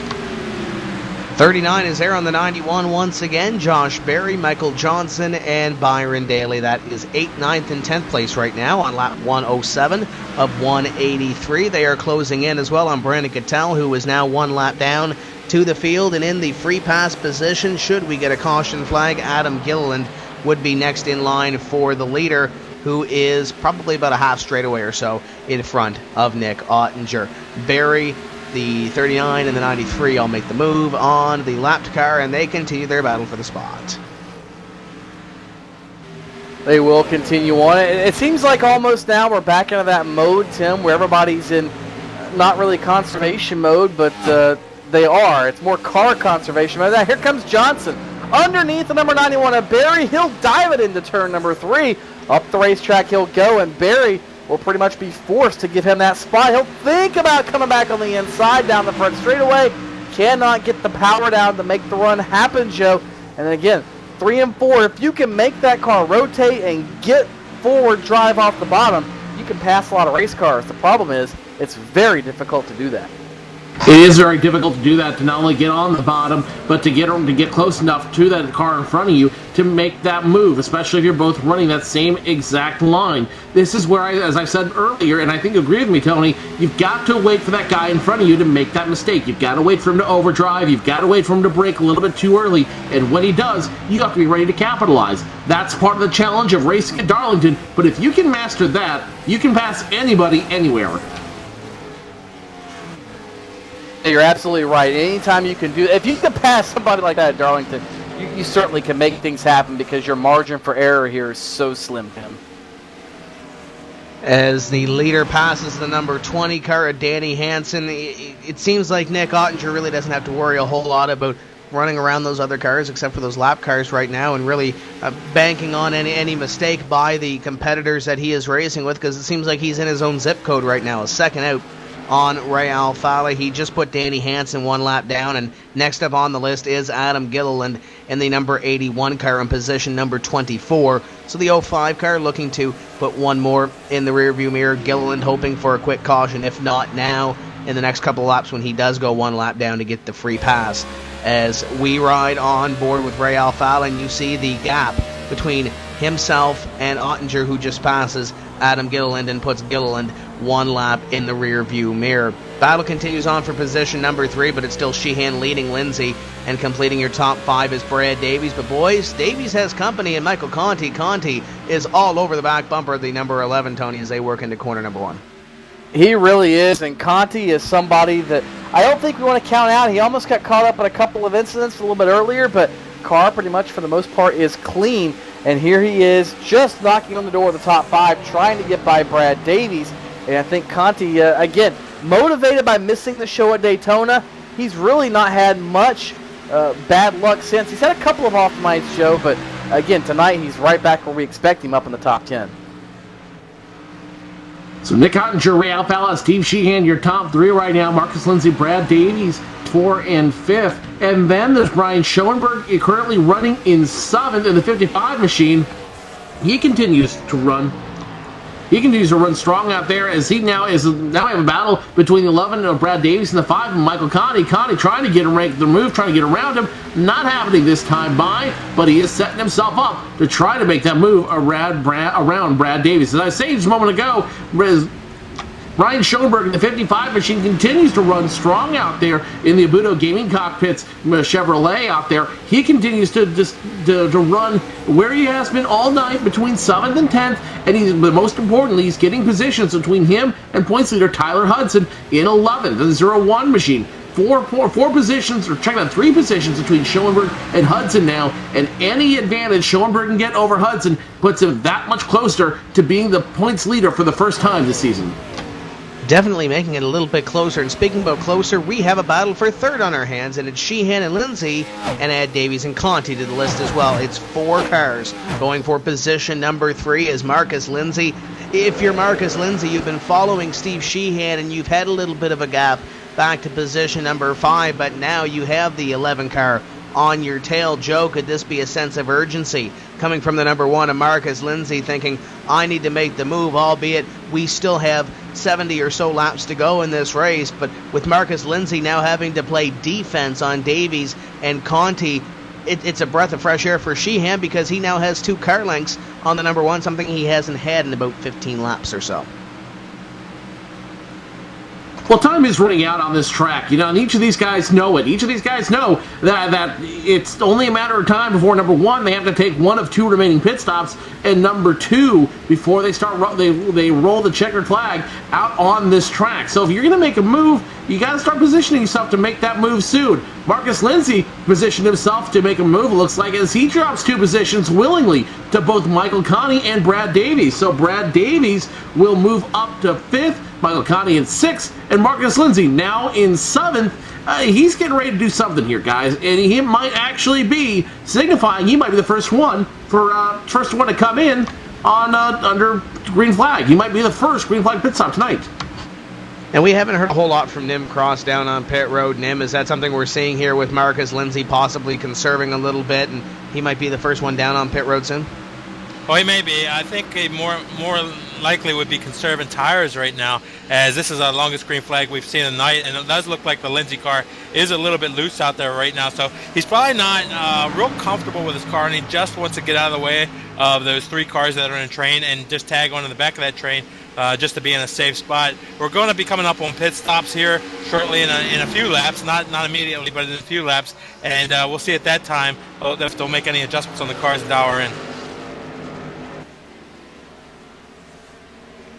39 is there on the 91 once again. Josh Berry, Michael Johnson, and Byron Daly. That is 8th, 9th, and 10th place right now on lap 107 of 183. They are closing in as well on Brandon Cattell, who is now 1 lap down to the field. And in the free pass position, should we get a caution flag, Adam Gilliland would be next in line for the leader, who is probably about a half straightaway or so in front of Nick Ottinger. Berry, the 39 and the 93 all make the move on the lapped car, and they continue their battle for the spot. They will continue on. It seems like almost now we're back into that mode, Tim, where everybody's in not really conservation mode, but they are. It's more car conservation mode. Now, here comes Johnson. Underneath the number 91 of Barry, he'll dive it into turn number 3. Up the racetrack he'll go, and Barry will pretty much be forced to give him that spot. He'll think about coming back on the inside down the front straightaway. Cannot get the power down to make the run happen, Joe. And then again, 3 and 4, if you can make that car rotate and get forward drive off the bottom, you can pass a lot of race cars. The problem is, it's very difficult to do that. It is very difficult to do that, to not only get on the bottom, but to get close enough to that car in front of you to make that move, especially if you're both running that same exact line. This is where, as I said earlier, and I think you agree with me, Tony, you've got to wait for that guy in front of you to make that mistake. You've got to wait for him to overdrive. You've got to wait for him to brake a little bit too early. And when he does, you have to be ready to capitalize. That's part of the challenge of racing at Darlington. But if you can master that, you can pass anybody anywhere. You're absolutely right. Anytime you can do, if you can pass somebody like that at Darlington, you certainly can make things happen, because your margin for error here is so slim, Tim. As the leader passes the number 20 car of Danny Hansen, it seems like Nick Ottinger really doesn't have to worry a whole lot about running around those other cars except for those lap cars right now, and really banking on any mistake by the competitors that he is racing with, because it seems like he's in his own zip code right now, a second out on Ray Alfala. He just put Danny Hansen one lap down, and next up on the list is Adam Gilliland in the number 81 car in position number 24. So the 05 car looking to put one more in the rearview mirror. Gilliland hoping for a quick caution, if not now, in the next couple of laps when he does go one lap down to get the free pass. As we ride on board with Ray Alfala, and you see the gap between himself and Ottinger, who just passes Adam Gilliland and puts Gilliland one lap in the rear view mirror. Battle continues on for position number 3, but it's still Sheehan leading Lindsay, and completing your top 5 is Brad Davies. But boys, Davies has company in Michael Conti. Conti is all over the back bumper of the number 11, Tony, as they work into corner number 1. He really is, and Conti is somebody that I don't think we want to count out. He almost got caught up in a couple of incidents a little bit earlier, but car pretty much for the most part is clean, and here he is just knocking on the door of the top 5, trying to get by Brad Davies. And I think Conti, again, motivated by missing the show at Daytona, he's really not had much bad luck since. He's had a couple of off nights, Joe, but again, tonight he's right back where we expect him, up in the top 10. So Nick Ottinger, Ray Alfala, Steve Sheehan, your top 3 right now. Marcus Lindsay, Brad Davies, 4 and 5th. And then there's Brian Schoenberg, currently running in 7th in the 55 machine. He continues to run. He continues to run strong out there, as he now have a battle between the 11 of Brad Davies and the 5 of Michael Conti. Conti trying to get him the move, trying to get around him. Not happening this time by, but he is setting himself up to try to make that move around Brad Davies. As I said just a moment ago, Ryan Schoenberg in the 55 machine continues to run strong out there in the Abudo Gaming Cockpits Chevrolet out there. He continues to run where he has been all night, between 7th and 10th, and but most importantly, he's getting positions between him and points leader Tyler Hudson in 11th, the 01 machine. Four positions, or check out 3 positions between Schoenberg and Hudson now, and any advantage Schoenberg can get over Hudson puts him that much closer to being the points leader for the first time this season. Definitely making it a little bit closer. And speaking about closer, we have a battle for 3rd on our hands, and it's Sheehan and Lindsay, and add Davies and Conti to the list as well. It's 4 cars going for position number 3 is Marcus Lindsay. If you're Marcus Lindsay, you've been following Steve Sheehan, and you've had a little bit of a gap back to position number 5, but now you have the 11 car on your tail. Joe, could this be a sense of urgency coming from the number 1 of Marcus Lindsay, thinking, I need to make the move, albeit we still have 70 or so laps to go in this race, but with Marcus Lindsay now having to play defense on Davies and Conti, it's a breath of fresh air for Sheehan, because he now has 2 car lengths on the number 1, something he hasn't had in about 15 laps or so. Well, time is running out on this track, and each of these guys know it. Each of these guys know that it's only a matter of time before, number 1, they have to take 1 of 2 remaining pit stops, and number 2, before they start, they roll the checkered flag out on this track. So if you're going to make a move, you got to start positioning yourself to make that move soon. Marcus Lindsay positioned himself to make a move, it looks like, as he drops 2 positions willingly to both Michael Conti and Brad Davies. So Brad Davies will move up to 5th, Michael Conti in 6th, and Marcus Lindsay now in 7th. He's getting ready to do something here, guys, and he might actually be signifying he might be the first one to come in on under green flag. He might be the first green flag pit stop tonight. And we haven't heard a whole lot from Nim Cross down on pit road. Nim, is that something we're seeing here with Marcus Lindsay possibly conserving a little bit, and he might be the first one down on pit road soon? Oh, he may be. I think he more likely would be conserving tires right now, as this is our longest green flag we've seen tonight, and it does look like the Lindsay car is a little bit loose out there right now. So he's probably not real comfortable with his car, and he just wants to get out of the way of those 3 cars that are in a train and just tag onto the back of that train just to be in a safe spot. We're going to be coming up on pit stops here shortly in a few laps, not immediately, but in a few laps, and we'll see at that time if they'll make any adjustments on the cars that are in.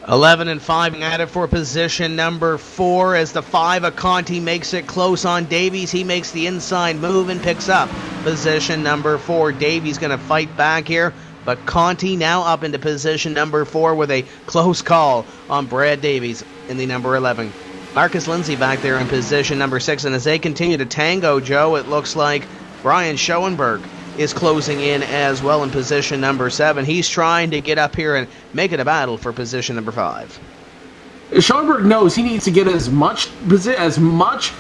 11 and 5 added for position number 4 as the 5 of Conti makes it close on Davies. He makes the inside move and picks up position number 4. Davies going to fight back here But Conti now up into position number 4 with a close call on Brad Davies in the number 11. Marcus Lindsay back there in position number 6, and as they continue to tango, Joe, it looks like Brian Schoenberg is closing in as well in position number 7. He's trying to get up here and make it a battle for position number 5. Schoenberg knows he needs to get as much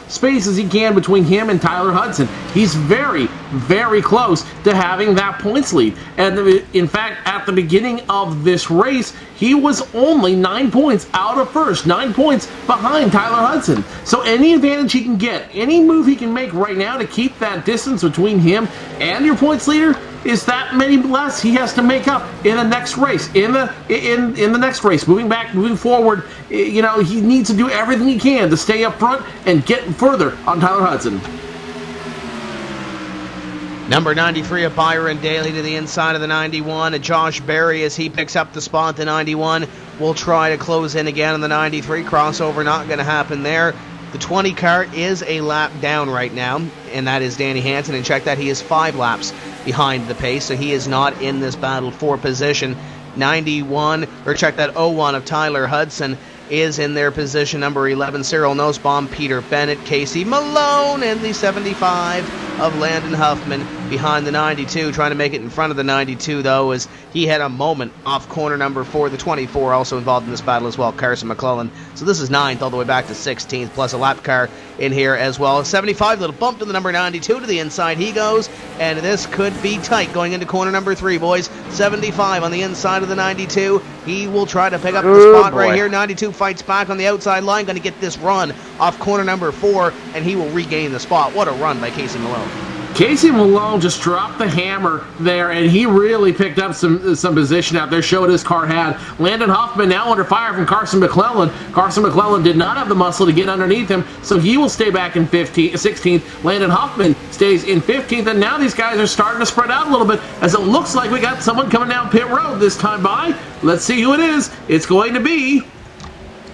space as he can between him and Tyler Hudson. He's very, very close to having that points lead. And in fact, at the beginning of this race, he was only 9 points out of first, 9 points behind Tyler Hudson. So any advantage he can get, any move he can make right now to keep that distance between him and your points leader, is that many less he has to make up in the next race. In the next race, moving forward, he needs to do everything he can to stay up front and get further on Tyler Hudson. Number 93 of Byron Daly to the inside of the 91. Josh Berry, as he picks up the spot, the 91, will try to close in again on the 93. Crossover not going to happen there. The 20 car is a lap down right now, and that is Danny Hansen. And check that, he is 5 laps behind the pace, so he is not in this battle for position. 01 of Tyler Hudson is in their position. Number 11, Cyril Nussbaum, Peter Bennett, Casey Malone, and the 75 of Landon Huffman behind the 92. Trying to make it in front of the 92, though, as he had a moment off corner number 4. The 24 also involved in this battle as well, Carson McClellan. So this is 9th all the way back to 16th, plus a lap car in here as well. 75, little bump to the number 92 to the inside he goes, and this could be tight going into corner number 3, boys. 75 on the inside of the 92. He will try to pick up the spot right here. 92 fights back on the outside line, going to get this run off corner number 4, and he will regain the spot. What a run by Casey Malone. Casey Malone just dropped the hammer there, and he really picked up some position out there, showed his car had. Landon Huffman now under fire from Carson McClellan. Carson McClellan did not have the muscle to get underneath him, so he will stay back in 16th. Landon Huffman stays in 15th, and now these guys are starting to spread out a little bit, as it looks like we got someone coming down pit road this time by. Let's see who it is. It's going to be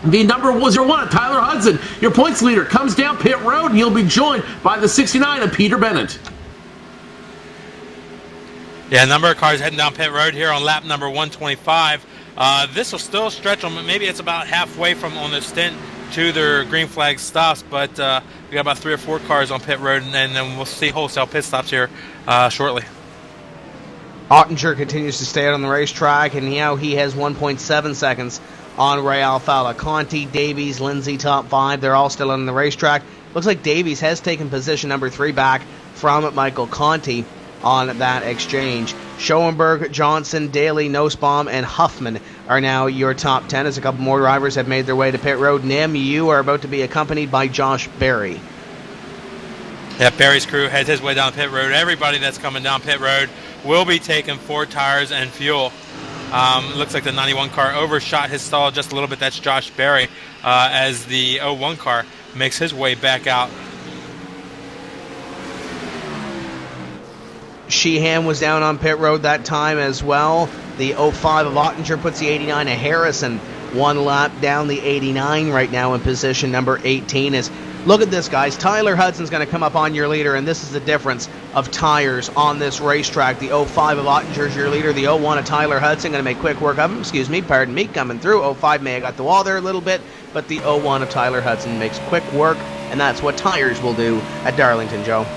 the number 01 of Tyler Hudson. Your points leader comes down pit road, and he'll be joined by the 69 of Peter Bennett. Yeah, a number of cars heading down pit road here on lap number 125. This will still stretch them. Maybe it's about halfway from on the stint to their green flag stops, but we got about 3 or 4 cars on pit road, and then we'll see wholesale pit stops here shortly. Ottinger continues to stay out on the racetrack, and now he has 1.7 seconds on Ray Alfala. Conti, Davies, Lindsay, top 5. They're all still on the racetrack. Looks like Davies has taken position number 3 back from Michael Conti on that exchange. Schoenberg, Johnson, Daly, Nussbaum, and Huffman are now your top 10, as a couple more drivers have made their way to pit road. Nim, you are about to be accompanied by Josh Berry. Yeah, Berry's crew heads his way down pit road. Everybody that's coming down pit road will be taking 4 tires and fuel. Looks like the 91 car overshot his stall just a little bit. That's Josh Berry, as the 01 car makes his way back out. Sheehan was down on pit road that time as well. The 05 of Ottinger puts the 89 of Harrison 1 lap down the 89 right now in position number 18. Look at this, guys. Tyler Hudson's going to come up on your leader, and this is the difference of tires on this racetrack. The 05 of Ottinger's your leader. The 01 of Tyler Hudson going to make quick work of him. Pardon me, coming through. 05 may have got the wall there a little bit, but the 01 of Tyler Hudson makes quick work, and that's what tires will do at Darlington, Joe.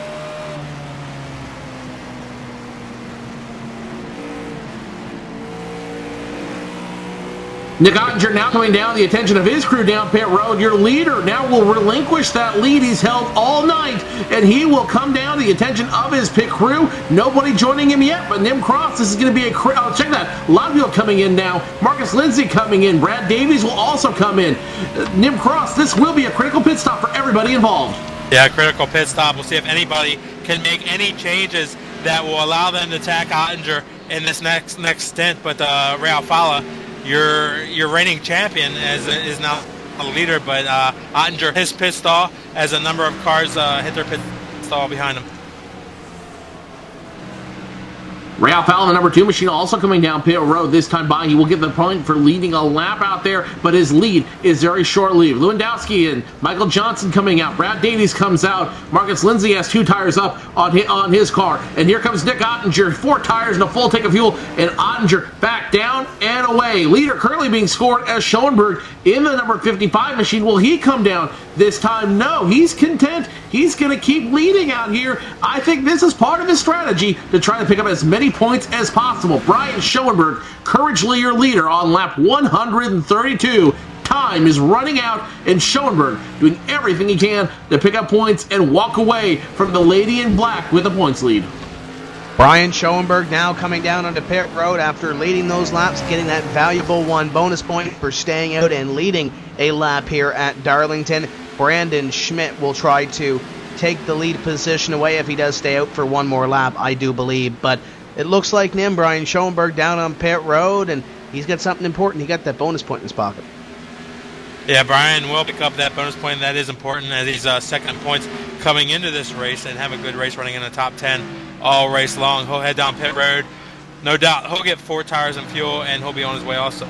Nick Ottinger now coming down, the attention of his crew down pit road. Your leader now will relinquish that lead he's held all night, and he will come down to the attention of his pit crew. Nobody joining him yet, but Nim Cross, this is going to be check that. A lot of people coming in now. Marcus Lindsay coming in. Brad Davies will also come in. Nim Cross, this will be a critical pit stop for everybody involved. Yeah, critical pit stop. We'll see if anybody can make any changes that will allow them to attack Ottinger in this next stint. But Ray Alfala, your reigning champion, is now a leader, but Ottinger, his pit stall, as a number of cars hit their pit stall behind him. Ray Alfalla, the number 2 machine, also coming down pit road this time by. He will get the point for leading a lap out there, but his lead is very short-lived. Lewandowski and Michael Johnson coming out. Brad Davies comes out. Marcus Lindsay has 2 tires up on his car. And here comes Nick Ottinger, 4 tires and a full tank of fuel, and Ottinger back down and away. Leader currently being scored as Schoenberg in the number 55 machine. Will he come down this time? No, he's content. He's going to keep leading out here. I think this is part of his strategy to try to pick up as many points as possible. Brian Schoenberg, courageously your leader on lap 132. Time is running out, and Schoenberg doing everything he can to pick up points and walk away from the lady in black with a points lead. Brian Schoenberg now coming down onto pit road after leading those laps, getting that valuable 1 bonus point for staying out and leading a lap here at Darlington. Brandon Schmidt will try to take the lead position away if he does stay out for 1 more lap, I do believe. But it looks like Brian Schoenberg down on pit road, and he's got something important. He got that bonus point in his pocket. Yeah, Brian will pick up that bonus point. That is important as he's second points coming into this race and have a good race running in the top 10 all race long. He'll head down pit road. No doubt he'll get 4 tires and fuel, and he'll be on his way also.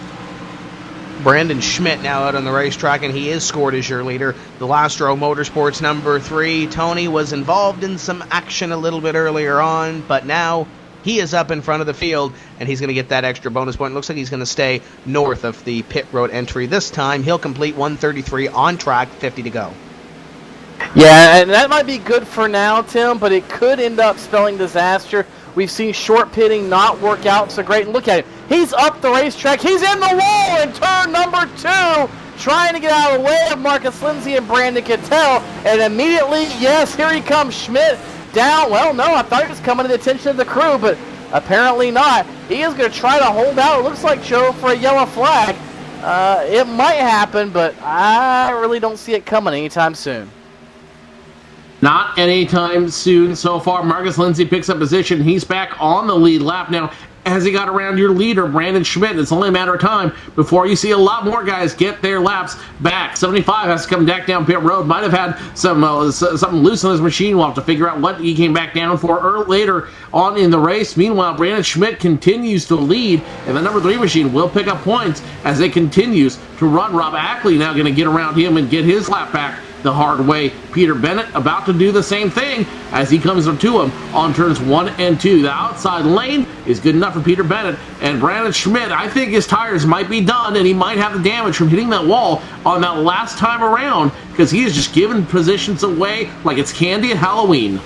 Brandon Schmidt now out on the racetrack, and he is scored as your leader. The Lastro Motorsports number 3, Tony, was involved in some action a little bit earlier on, but now he is up in front of the field, and he's going to get that extra bonus point. Looks like he's going to stay north of the pit road entry this time. He'll complete 133 on track, 50 to go. Yeah, and that might be good for now, Tim, but it could end up spelling disaster. We've seen short pitting not work out so great. And look at him. He's up the racetrack. He's in the wall in turn number 2, trying to get out of the way of Marcus Lindsay and Brandon Cattell. And immediately, yes, here he comes, Schmidt down. Well, no, I thought he was coming to the attention of the crew, but apparently not. He is going to try to hold out, it looks like, Joe, for a yellow flag. It might happen, but I really don't see it coming anytime soon. Not anytime soon so far. Marcus Lindsay picks up position. He's back on the lead lap now as he got around your leader, Brandon Schmidt. It's only a matter of time before you see a lot more guys get their laps back. 75 has to come back down pit road. Might have had something loose on his machine. We'll have to figure out what he came back down for later on in the race. Meanwhile, Brandon Schmidt continues to lead, and the number 3 machine will pick up points as it continues to run. Rob Ackley now going to get around him and get his lap back the hard way. Peter Bennett about to do the same thing as he comes up to him on turns 1 and 2. The outside lane is good enough for Peter Bennett, and Brandon Schmidt, I think his tires might be done, and he might have the damage from hitting that wall on that last time around, because he is just giving positions away like it's candy at Halloween.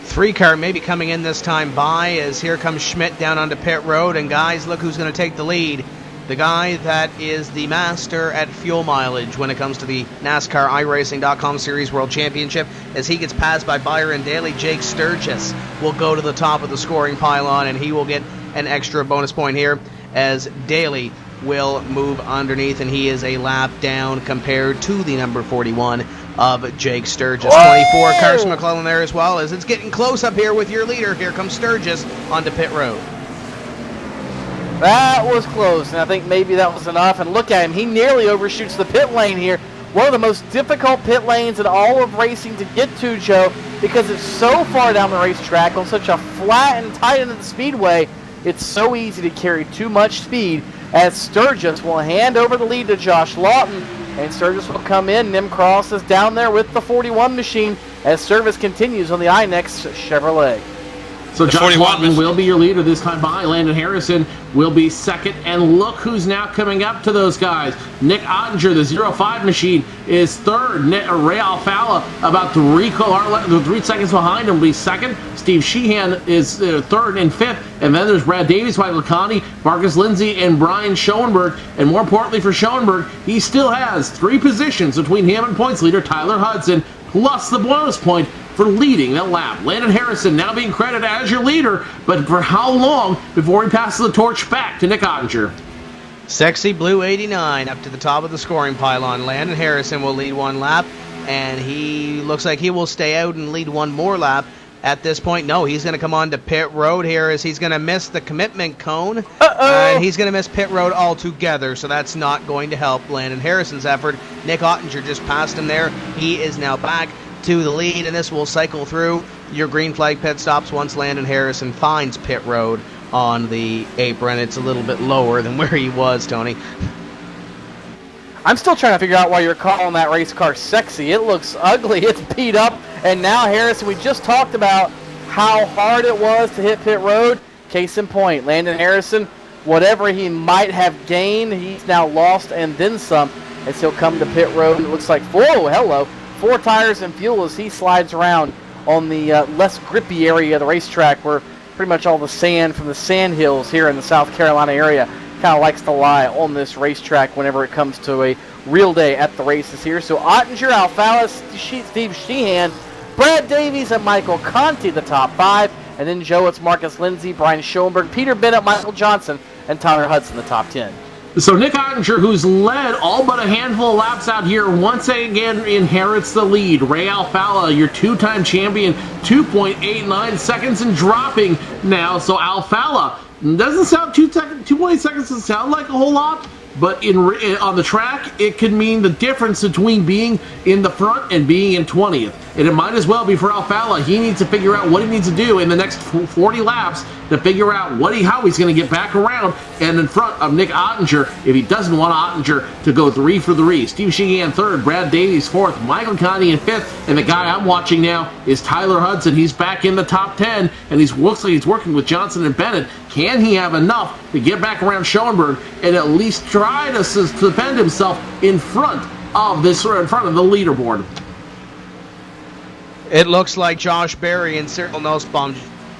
3 car maybe coming in this time by, as here comes Schmidt down onto pit road, and guys, look who's going to take the lead. The guy that is the master at fuel mileage when it comes to the NASCAR iRacing.com Series World Championship, as he gets passed by Byron Daly. Jake Sturgis will go to the top of the scoring pylon, and he will get an extra bonus point here, as Daly will move underneath, and he is a lap down compared to the number 41 of Jake Sturgis. 24 Carson McClellan there as well, as it's getting close up here with your leader. Here comes Sturgis onto pit road. That was close, and I think maybe that was enough. And look at him. He nearly overshoots the pit lane here. One of the most difficult pit lanes in all of racing to get to, Joe, because it's so far down the racetrack on such a flat and tight end of the speedway. It's so easy to carry too much speed, as Sturgis will hand over the lead to Josh Lawton, and Sturgis will come in. Nim Cross is down there with the 41 machine as service continues on the iNext Chevrolet. So Josh Lawton will be your leader this time by. Landon Harrison will be second. And look who's now coming up to those guys. Nick Ottinger, the 05 machine, is third. Ray Alfalla, about 3 seconds behind him, will be second. Steve Sheehan is third and fifth. And then there's Brad Davies, Michael Connie, Marcus Lindsay, and Brian Schoenberg. And more importantly for Schoenberg, he still has 3 positions between him and points leader Tyler Hudson, plus the bonus point for leading that lap. Landon Harrison now being credited as your leader, but for how long before he passes the torch back to Nick Ottinger? Sexy Blue 89 up to the top of the scoring pylon. Landon Harrison will lead 1 lap, and he looks like he will stay out and lead 1 more lap at this point. No, he's going to come on to pit road here, as he's going to miss the commitment cone. And he's going to miss pit road altogether, so that's not going to help Landon Harrison's effort. Nick Ottinger just passed him there. He is now back. to the lead, and this will cycle through your green flag pit stops once Landon Harrison finds pit road on the apron. It's a little bit lower than where he was, Tony. I'm still trying to figure out why you're calling that race car sexy. It looks ugly. It's beat up. And now Harrison, we just talked about how hard it was to hit pit road. Case in point, Landon Harrison, whatever he might have gained, he's now lost and then some as he'll come to pit road. It looks like, four tires and fuel as he slides around on the less grippy area of the racetrack where pretty much all the sand from the sand hills here in the South Carolina area kind of likes to lie on this racetrack whenever it comes to a real day at the races here. So Ottinger, Alfala, Steve Sheehan, Brad Davies, and Michael Conti, the top 5. And then Joe, it's Marcus Lindsay, Brian Schoenberg, Peter Bennett, Michael Johnson, and Tyler Hudson, the top 10. So Nick Ottinger, who's led all but a handful of laps out here, once again inherits the lead. Ray Alfala, your 2-time champion, 2.89 seconds and dropping now. So Alfala doesn't sound 2.8 seconds doesn't sound like a whole lot, but on the track, it could mean the difference between being in the front and being in 20th. And it might as well be for Alfala. He needs to figure out what he needs to do in the next 40 laps to figure out how he's going to get back around and in front of Nick Ottinger if he doesn't want Ottinger to go 3 for 3. Steve Sheehan 3rd, Brad Davies 4th, Michael Conti in 5th, and the guy I'm watching now is Tyler Hudson. He's back in the top 10, and he looks like he's working with Johnson and Bennett. Can he have enough to get back around Schoenberg and at least try to suspend himself in front of the leaderboard? It looks like Josh Berry and Cyril Nussbaum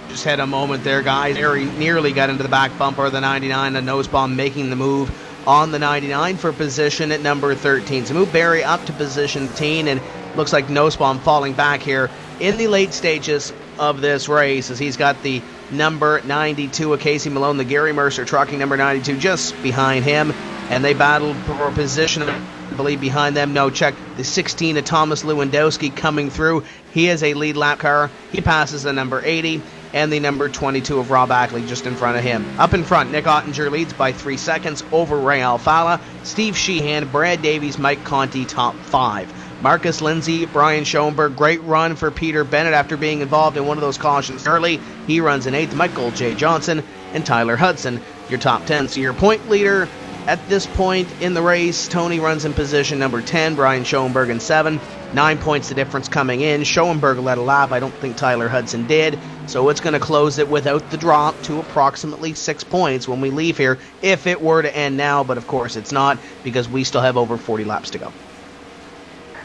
just had a moment there, guys. Berry nearly got into the back bumper of the 99, and Nussbaum making the move on the 99 for position at number 13. So move Berry up to position 13, and looks like Nussbaum falling back here in the late stages of this race as he's got the number 92 of Casey Malone, the Gary Mercer trucking number 92 just behind him, and they battled for position, I believe, behind them. No, check the 16 of Thomas Lewandowski coming through. He is a lead lap car. He passes the number 80 and the number 22 of Rob Ackley just in front of him. Up in front, Nick Ottinger leads by 3 seconds over Ray Alfala, Steve Sheehan, Brad Davies, Mike Conti, top 5. Marcus Lindsay, Brian Schoenberg, great run for Peter Bennett after being involved in one of those cautions early. He runs in 8th, Michael J. Johnson, and Tyler Hudson, your top 10. So your point leader at this point in the race, Tony runs in position number 10, Brian Schoenberg in 7. 9 points the difference coming in. Schoenberg led a lap. I don't think Tyler Hudson did. So it's going to close it without the drop to approximately 6 points when we leave here, if it were to end now. But of course it's not, because we still have over 40 laps to go.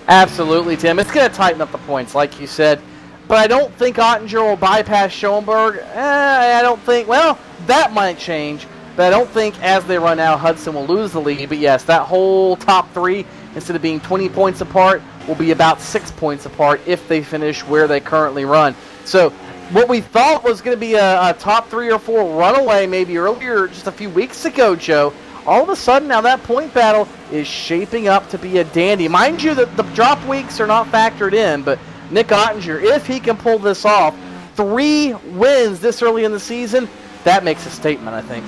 Absolutely, Tim. It's going to tighten up the points, like you said. But I don't think Ottinger will bypass Schoenberg. I don't think, well, that might change. But I don't think as they run out, Hudson will lose the lead. But yes, that whole top 3, instead of being 20 points apart, will be about 6 points apart if they finish where they currently run. So what we thought was going to be a top 3 or 4 runaway maybe earlier, just a few weeks ago, Joe, all of a sudden now that point battle is shaping up to be a dandy. Mind you, the drop weeks are not factored in, but Nick Ottinger, if he can pull this off, 3 wins this early in the season, that makes a statement, I think.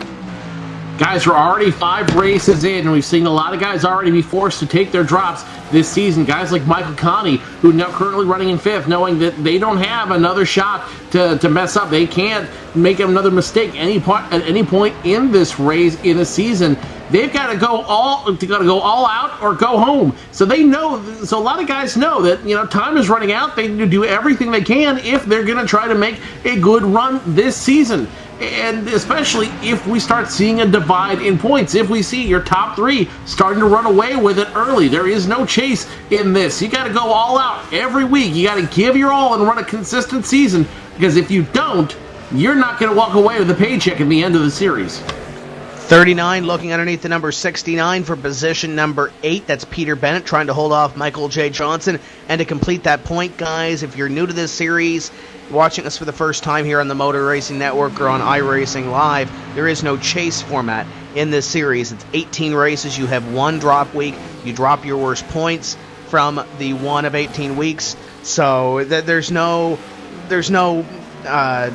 Guys, we're already 5 races in, and we've seen a lot of guys already be forced to take their drops this season. Guys like Michael Conti, who now currently running in 5th, knowing that they don't have another shot to mess up. They can't make another mistake at any point in this race in the season. They've got to go all out or go home. So they know. So a lot of guys know that time is running out. They need to do everything they can if they're going to try to make a good run this season. And especially if we start seeing a divide in points, if we see your top 3 starting to run away with it early, there is no chase in this. You got to go all out every week. You got to give your all and run a consistent season, because if you don't, you're not going to walk away with a paycheck at the end of the series. 39 looking underneath the number 69 for position number 8. That's Peter Bennett trying to hold off Michael J. Johnson. And to complete that point, guys, if you're new to this series, watching us for the first time here on the Motor Racing Network or on iRacing Live, there is no chase format in this series. It's 18 races. You have 1 drop week. You drop your worst points from the 1 of 18 weeks. So there's no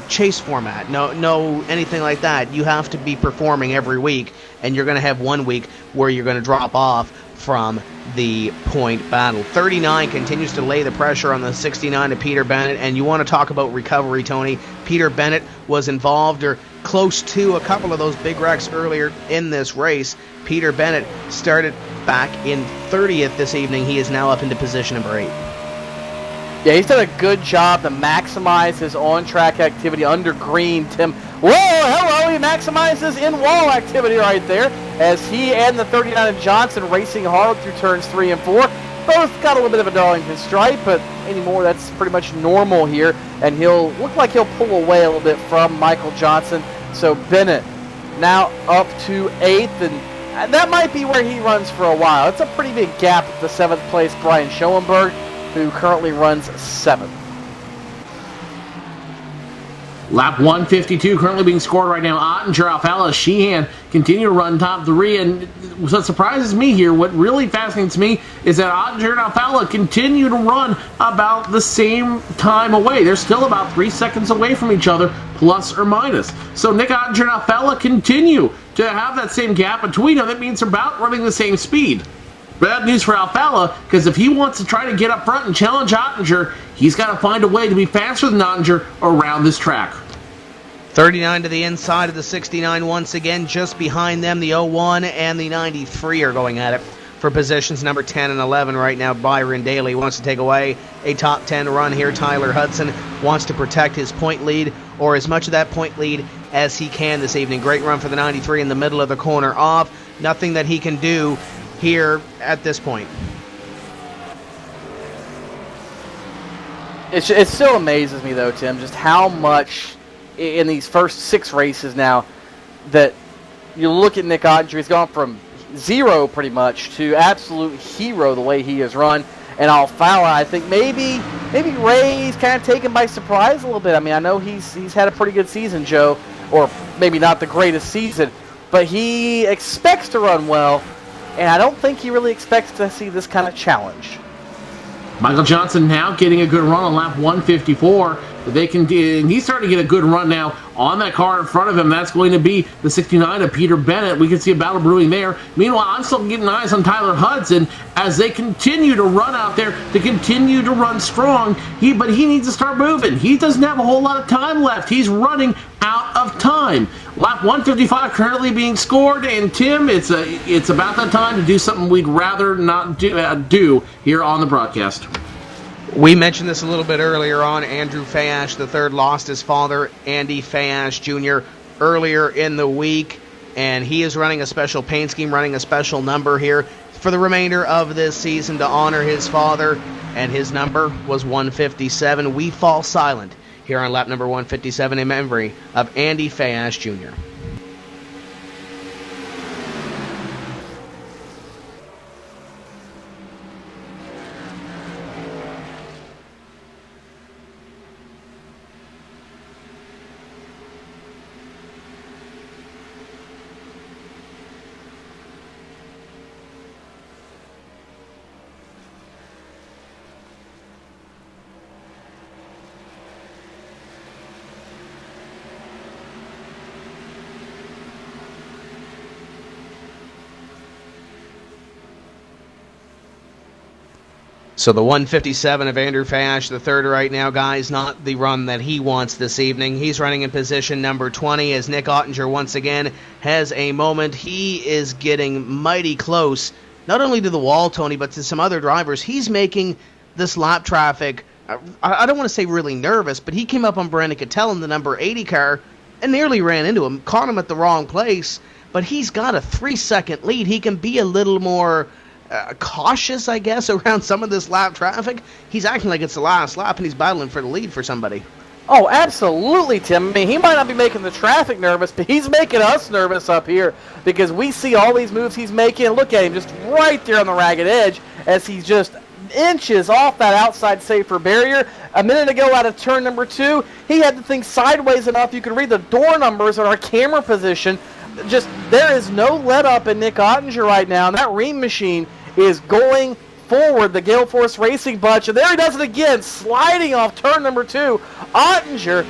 chase format, no anything like that. You have to be performing every week, and you're going to have 1 week where you're going to drop off from the point battle. 39 continues to lay the pressure on the 69 to Peter Bennett, and you want to talk about recovery, Tony. Peter Bennett was involved or close to a couple of those big wrecks earlier in this race. Peter Bennett started back in 30th this evening. He is now up into position number 8. Yeah, he's done a good job to maximize his on-track activity under green, Tim. Whoa, hello, he maximizes in-wall activity right there as he and the 39 of Johnson racing hard through turns 3 and 4. Both got a little bit of a Darlington stripe, but anymore that's pretty much normal here, and he'll look like he'll pull away a little bit from Michael Johnson. So Bennett now up to 8th, and that might be where he runs for a while. It's a pretty big gap with the 7th place Brian Schoenberg, who currently runs 7th. Lap 152 currently being scored right now. Ottinger, Alfalla, Sheehan continue to run top 3, and what surprises me here, what really fascinates me, is that Ottinger and Alfalla continue to run about the same time away. They're still about 3 seconds away from each other, plus or minus. So Nick Ottinger and Alfalla continue to have that same gap between them. That means they're about running the same speed. Bad news for Alfalla, because if he wants to try to get up front and challenge Ottinger, he's got to find a way to be faster than Ottinger around this track. 39 to the inside of the 69 once again. Just behind them, the 01 and the 93 are going at it for positions number 10 and 11 right now. Byron Daly wants to take away a top 10 run here. Tyler Hudson wants to protect his point lead, or as much of that point lead as he can this evening. Great run for the 93 in the middle of the corner off. Nothing that he can do here at this point. It still amazes me, though, Tim, just how much in these first 6 races now that you look at Nick Ottinger. He's gone from 0 pretty much to absolute hero the way he has run. And Alfalla, I think maybe Ray's kind of taken by surprise a little bit. I mean, I know he's had a pretty good season, Joe, or maybe not the greatest season, but he expects to run well, and I don't think he really expects to see this kind of challenge. Michael Johnson now getting a good run on lap 154. They can, and he's starting to get a good run now on that car in front of him. That's going to be the 69 of Peter Bennett. We can see a battle brewing there. Meanwhile, I'm still getting eyes on Tyler Hudson as they continue to run out there, to continue to run strong. But he needs to start moving. He doesn't have a whole lot of time left. He's running out of time. Lap 155 currently being scored, and Tim, it's about that time to do something we'd rather not do here on the broadcast. We mentioned this a little bit earlier on. Andrew Fayash III lost his father, Andy Fayash Jr., earlier in the week, and he is running a special paint scheme, running a special number here for the remainder of this season to honor his father, and his number was 157. We fall silent here on lap number 157 in memory of Andy Fayash Jr. So the 157 of Andrew Fayash III right now, guys, not the run that he wants this evening. He's running in position number 20 as Nick Ottinger once again has a moment. He is getting mighty close, not only to the wall, Tony, but to some other drivers. He's making this lap traffic, I don't want to say really nervous, but he came up on Brandon Cattell in the number 80 car and nearly ran into him, caught him at the wrong place, but he's got a 3-second lead. He can be a little more cautious, I guess, around some of this lap traffic. He's acting like it's the last lap, and he's battling for the lead for somebody. Oh, absolutely, Tim. I mean, he might not be making the traffic nervous, but he's making us nervous up here because we see all these moves he's making. Look at him just right there on the ragged edge as he's just inches off that outside safer barrier. A minute ago out of turn number 2, he had the thing sideways enough you could read the door numbers in our camera position. Just, there is no let up in Nick Ottinger right now, and that ream machine is going forward, the Gale Force Racing bunch, and there he does it again, sliding off turn number 2. Ottinger,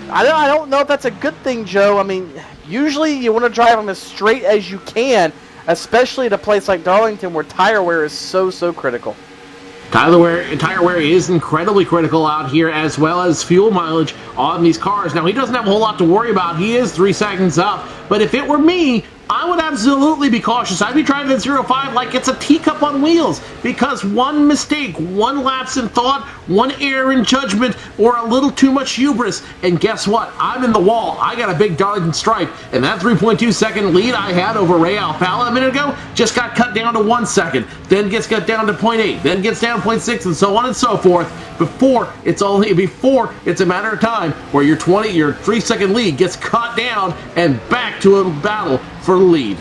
I don't know if that's a good thing, Joe. I mean, usually you want to drive him as straight as you can. especially at a place like Darlington where tire wear is so critical. Tire wear is incredibly critical out here, as well as fuel mileage on these cars. Now, he doesn't have a whole lot to worry about. He is 3 seconds up, but if it were me, I would absolutely be cautious. I'd be driving that 05 like it's a teacup on wheels, because one mistake, one lapse in thought, one error in judgment, or a little too much hubris, and guess what? I'm in the wall. I got a big Darlington stripe, and that 3.2 second lead I had over Ray Alfala a minute ago just got cut down to 1 second, then gets cut down to 0.8, then gets down to 0.6, and so on and so forth. Before it's a matter of time where your 3 second lead gets cut down and back to a battle for the lead.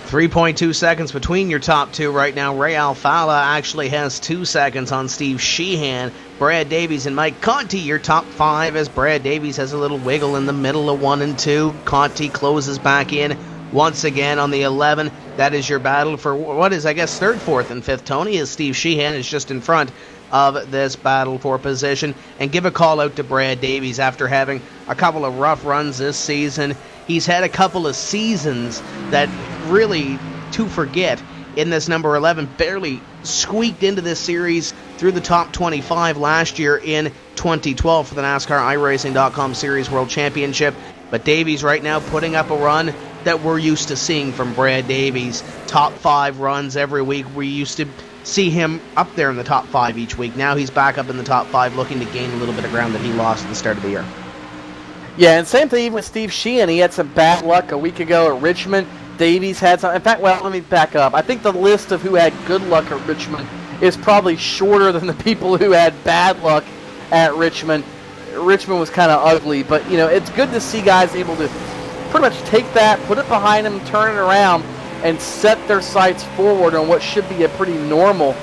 3.2 seconds between your top two right now. Ray Alfala actually has 2 seconds on Steve Sheehan. Brad Davies and Mike Conti, your top 5, as Brad Davies has a little wiggle in the middle of 1 and 2. Conti closes back in once again on the 11. That is your battle for what is, I guess, 3rd, 4th, and 5th, Tony, as Steve Sheehan is just in front of this battle for position. And give a call out to Brad Davies after having a couple of rough runs this season. He's had a couple of seasons that really to forget in this number 11. Barely squeaked into this series through the top 25 last year in 2012 for the NASCAR iRacing.com Series World Championship. But Davies right now putting up a run that we're used to seeing from Brad Davies. Top 5 runs every week. We used to see him up there in the top 5 each week. Now he's back up in the top 5, looking to gain a little bit of ground that he lost at the start of the year. Yeah, and same thing even with Steve Sheehan. He had some bad luck a week ago at Richmond. Davies had some. In fact, well, let me back up. I think the list of who had good luck at Richmond is probably shorter than the people who had bad luck at Richmond. Richmond was kind of ugly, but it's good to see guys able to pretty much take that, put it behind them, turn it around, and set their sights forward on what should be a pretty normal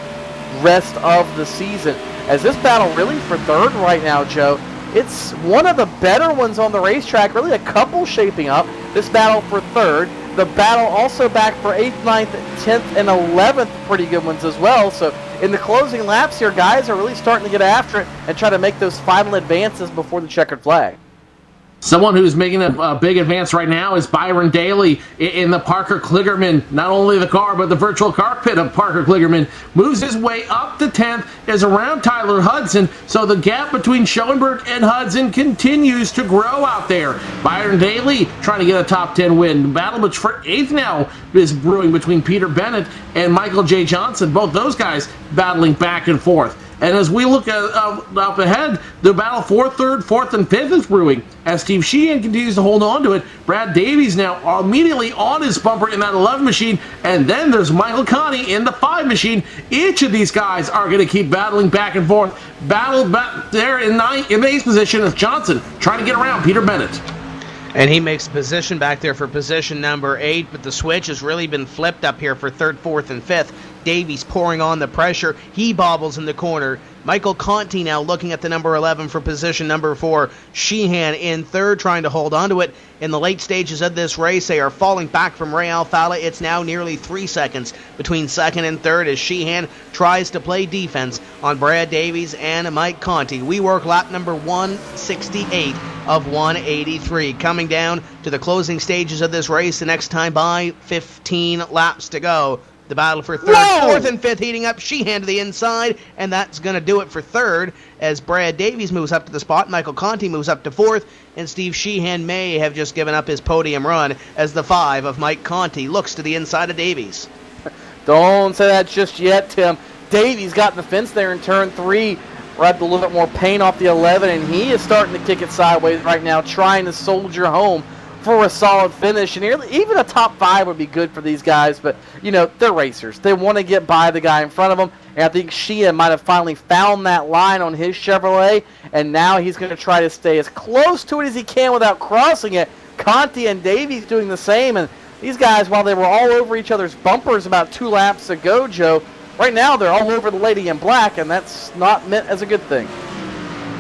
rest of the season. As this battle really for 3rd right now, Joe, it's one of the better ones on the racetrack, really a couple shaping up. This battle for 3rd. The battle also back for 8th, 9th, 10th, and 11th, pretty good ones as well. So in the closing laps here, guys are really starting to get after it and try to make those final advances before the checkered flag. Someone who's making a big advance right now is Byron Daly in the Parker Kligerman. Not only the car, but the virtual cockpit of Parker Kligerman moves his way up to 10th, is around Tyler Hudson. So the gap between Schoenberg and Hudson continues to grow out there. Byron Daly trying to get a top 10 win. The battle for 8th now is brewing between Peter Bennett and Michael J. Johnson. Both those guys battling back and forth. And as we look up ahead, the battle for 3rd, 4th, and 5th is brewing. As Steve Sheehan continues to hold on to it, Brad Davies now immediately on his bumper in that 11 machine, and then there's Michael Conti in the 5 machine. Each of these guys are going to keep battling back and forth. Battle back there in the 8th position is Johnson trying to get around Peter Bennett. And he makes position back there for position number 8, but the switch has really been flipped up here for 3rd, 4th, and 5th. Davies pouring on the pressure. He bobbles in the corner. Michael Conti now looking at the number 11 for position number 4. Sheehan in 3rd, trying to hold on to it. In the late stages of this race, they are falling back from Ray Alfala. It's now nearly 3 seconds between 2nd and 3rd as Sheehan tries to play defense on Brad Davies and Mike Conti. We work lap number 168 of 183. Coming down to the closing stages of this race, the next time by 15 laps to go. The battle for 3rd, 4th, and 5th heating up. Sheehan to the inside, and that's going to do it for 3rd as Brad Davies moves up to the spot. Michael Conti moves up to 4th, and Steve Sheehan may have just given up his podium run as the 5 of Mike Conti looks to the inside of Davies. Don't say that just yet, Tim. Davies got in the fence there in turn 3. Rubbed a little bit more paint off the 11, and he is starting to kick it sideways right now, trying to soldier home for a solid finish. And even a top 5 would be good for these guys, but they're racers. They want to get by the guy in front of them, and I think Sheehan might have finally found that line on his Chevrolet, and now he's going to try to stay as close to it as he can without crossing it. Conti and Davies doing the same, and these guys, while they were all over each other's bumpers about 2 laps ago, Joe, right now they're all over the lady in black, and that's not meant as a good thing.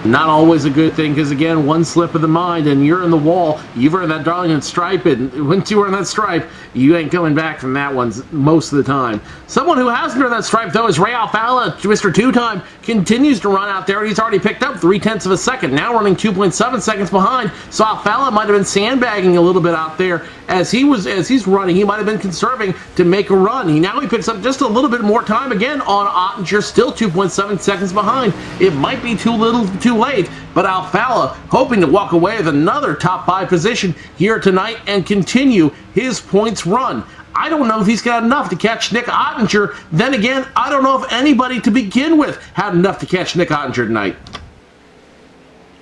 Not always a good thing, because again, one slip of the mind and you're in the wall. You've earned that Darlington stripe, and once you earn that stripe, you ain't coming back from that one most of the time. Someone who hasn't earned that stripe, though, is Ray Alfala. Mr. Two-Time continues to run out there. He's already picked up 0.3 of a second, now running 2.7 seconds behind. So Alfala might have been sandbagging a little bit out there as he's running, he might have been conserving to make a run. Now he picks up just a little bit more time again on Ottinger, still 2.7 seconds behind. It might be too little too late, but Alfala hoping to walk away with another top 5 position here tonight and continue his points run. I don't know if he's got enough to catch Nick Ottinger. Then again, I don't know if anybody to begin with had enough to catch Nick Ottinger tonight.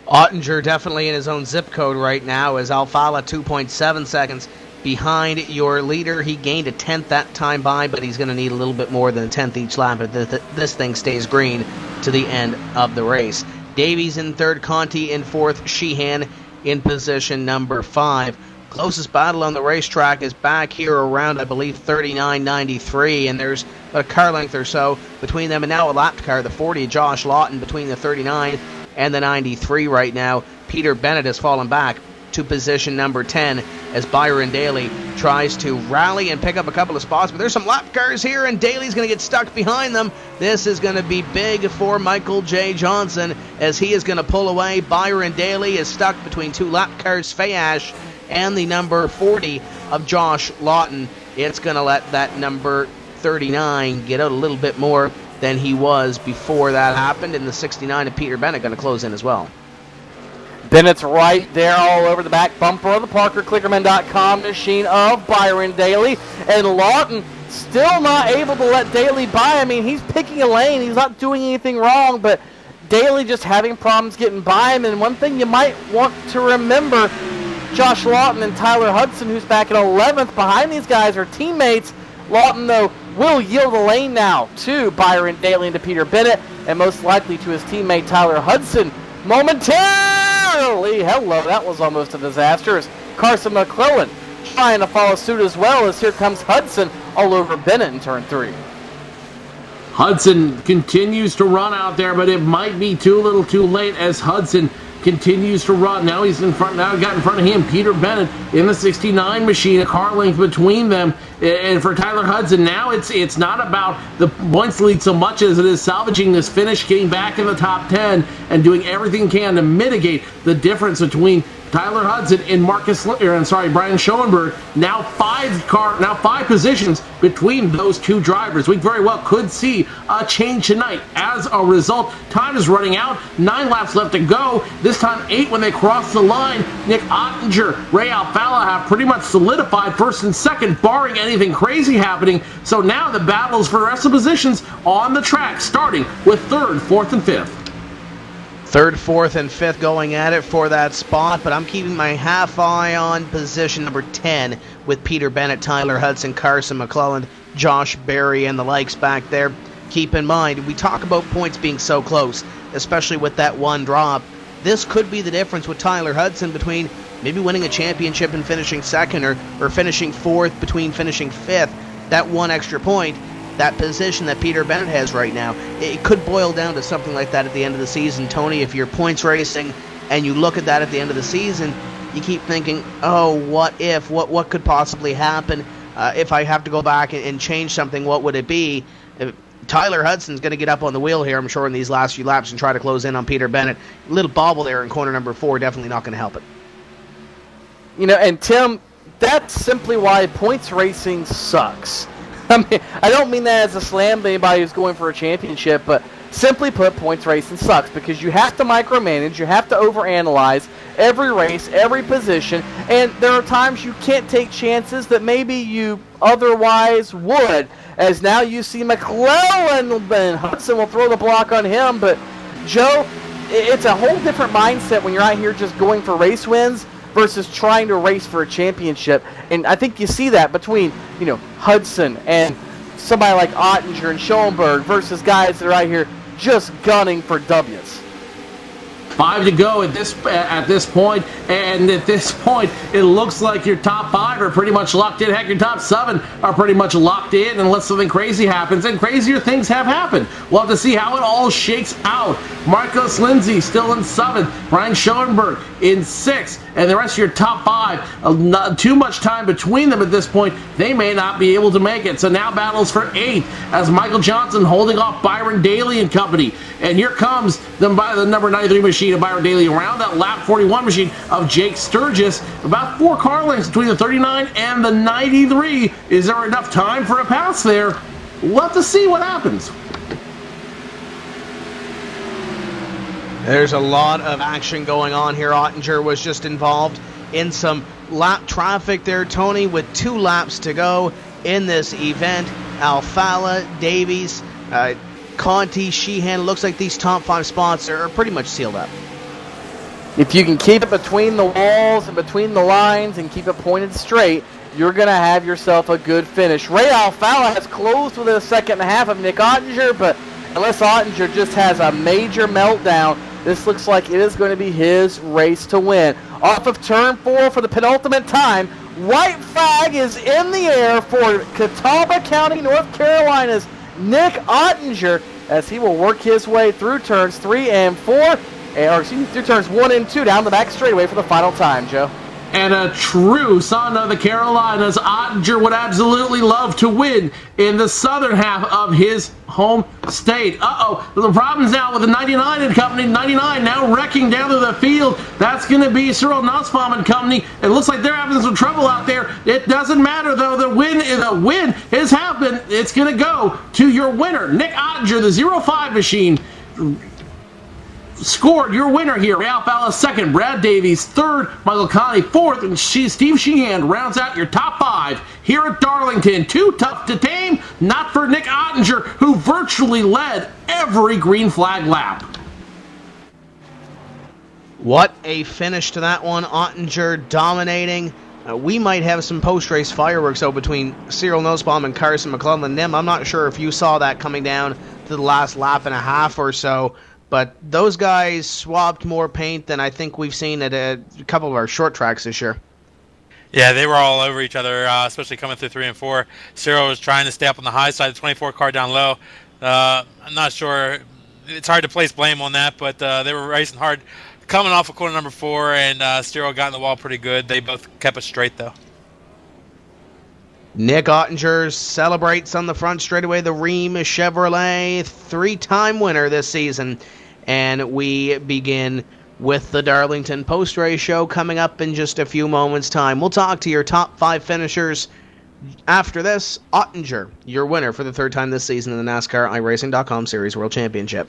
Ottinger definitely in his own zip code right now, as Alfala 2.7 seconds behind your leader. He gained a tenth that time by, but he's going to need a little bit more than a tenth each lap if this thing stays green to the end of the race. Davies in third, Conti in fourth, Sheehan in position number 5. Closest battle on the racetrack is back here around, I believe, 39.93, and there's a car length or so between them, and now a lap car, the 40, Josh Lawton, between the 39 and the 93 right now. Peter Bennett has fallen back to position number 10 as Byron Daly tries to rally and pick up a couple of spots, but there's some lap cars here, and Daly's going to get stuck behind them. This is going to be big for Michael J. Johnson as he is going to pull away. Byron Daly is stuck between 2 lap cars, Fayash and the number 40 of Josh Lawton. It's going to let that number 39 get out a little bit more than he was before that happened, and the 69 of Peter Bennett going to close in as well. Bennett's right there all over the back bumper of the ParkerClickerman.com machine of Byron Daly, and Lawton still not able to let Daly by. I mean, he's picking a lane. He's not doing anything wrong, but Daly just having problems getting by him. And one thing you might want to remember, Josh Lawton and Tyler Hudson, who's back at 11th behind these guys, are teammates. Lawton, though, will yield the lane now to Byron Daly and to Peter Bennett, and most likely to his teammate Tyler Hudson momentarily. Hello, that was almost a disaster. As Carson McClellan trying to follow suit as well, as here comes Hudson all over Bennett in turn 3. Hudson continues to run out there, but it might be too little too late as Hudson continues to run. Now he's in front. Now got in front of him, Peter Bennett in the 69 machine, a car length between them. And for Tyler Hudson, now it's not about the points lead so much as it is salvaging this finish, getting back in the top 10, and doing everything he can to mitigate the difference between Tyler Hudson and Brian Schoenberg. Now five positions between those two drivers. We very well could see a change tonight. As a result, time is running out. 9 laps left to go. This time 8 when they cross the line. Nick Ottinger, Ray Alfala have pretty much solidified first and second, barring anything crazy happening. So now the battles for the rest of the positions on the track, starting with 3rd, 4th, and 5th. 3rd, 4th, and 5th going at it for that spot, but I'm keeping my half eye on position number 10 with Peter Bennett, Tyler Hudson, Carson McClellan, Josh Berry, and the likes back there. Keep in mind, we talk about points being so close, especially with that one drop. This could be the difference with Tyler Hudson between maybe winning a championship and finishing 2nd, or finishing 4th between finishing 5th. That one extra point, that position that Peter Bennett has right now, it could boil down to something like that at the end of the season. Tony, if you're points racing and you look at that at the end of the season, you keep thinking, oh, what if, what could possibly happen? If I have to go back and change something, what would it be? Tyler Hudson's going to get up on the wheel here, I'm sure, in these last few laps and try to close in on Peter Bennett. A little bobble there in corner number 4, definitely not going to help it. You know, and Tim, that's simply why points racing sucks. I mean, I don't mean that as a slam to anybody who's going for a championship, but simply put, points racing sucks because you have to micromanage, you have to overanalyze every race, every position, and there are times you can't take chances that maybe you otherwise would, as now you see McClellan and Hudson will throw the block on him, but Joe, it's a whole different mindset when you're out here just going for race wins versus trying to race for a championship. And I think you see that between, Hudson and somebody like Ottinger and Schoenberg versus guys that are out here just gunning for W's. 5 to go at this point, and at this point, it looks like your top 5 are pretty much locked in. Heck, your top 7 are pretty much locked in unless something crazy happens, and crazier things have happened. We'll have to see how it all shakes out. Marcos Lindsay still in 7th, Brian Schoenberg in 6th, and the rest of your top 5, not too much time between them at this point. They may not be able to make it. So now battles for 8th as Michael Johnson holding off Byron Daly and company. And here comes the number 93 machine of Byron Daly around that lap 41 machine of Jake Sturgis. About 4 car lengths between the 39 and the 93. Is there enough time for a pass there? We'll have to see what happens. There's a lot of action going on here. Ottinger was just involved in some lap traffic there, Tony, with 2 laps to go in this event. Alfala, Davies, Conti, Sheehan, looks like these top 5 spots are pretty much sealed up. If you can keep it between the walls and between the lines and keep it pointed straight, you're going to have yourself a good finish. Ray Alfala has closed within a second and a half of Nick Ottinger, but unless Ottinger just has a major meltdown, this looks like it is going to be his race to win. Off of turn 4 for the penultimate time, white flag is in the air for Catawba County, North Carolina's Nick Ottinger, as he will work his way through turns 3 and 4, through turns 1 and 2 down the back straightaway for the final time, Joe. And a true son of the Carolinas, Ottinger would absolutely love to win in the southern half of his home state. The problem's now with the 99 and company. 99 now wrecking down to the field. That's going to be Cyril Nussbaum and company. It looks like they're having some trouble out there. It doesn't matter, though. The win has happened. It's going to go to your winner, Nick Ottinger, the 05 machine. Scored your winner here. Ray Alfala second, Brad Davies third, Michael Conti fourth, and Steve Sheehan rounds out your top 5 here at Darlington. Too tough to tame, not for Nick Ottinger, who virtually led every green flag lap. What a finish to that one. Ottinger dominating. We might have some post-race fireworks though between Cyril Nussbaum and Carson McClellan-Nim. I'm not sure if you saw that coming down to the last lap and a half or so. But those guys swapped more paint than I think we've seen at a couple of our short tracks this year. Yeah, they were all over each other, especially coming through 3 and 4. Cyril was trying to stay up on the high side, the 24 car down low. I'm not sure. It's hard to place blame on that, but they were racing hard. Coming off of corner number 4, and Cyril got in the wall pretty good. They both kept it straight, though. Nick Ottinger celebrates on the front straightaway. The Rheem Chevrolet, 3-time winner this season. And we begin with the Darlington post-race show coming up in just a few moments' time. We'll talk to your top 5 finishers after this. Ottinger, your winner for the 3rd time this season in the NASCAR iRacing.com Series World Championship.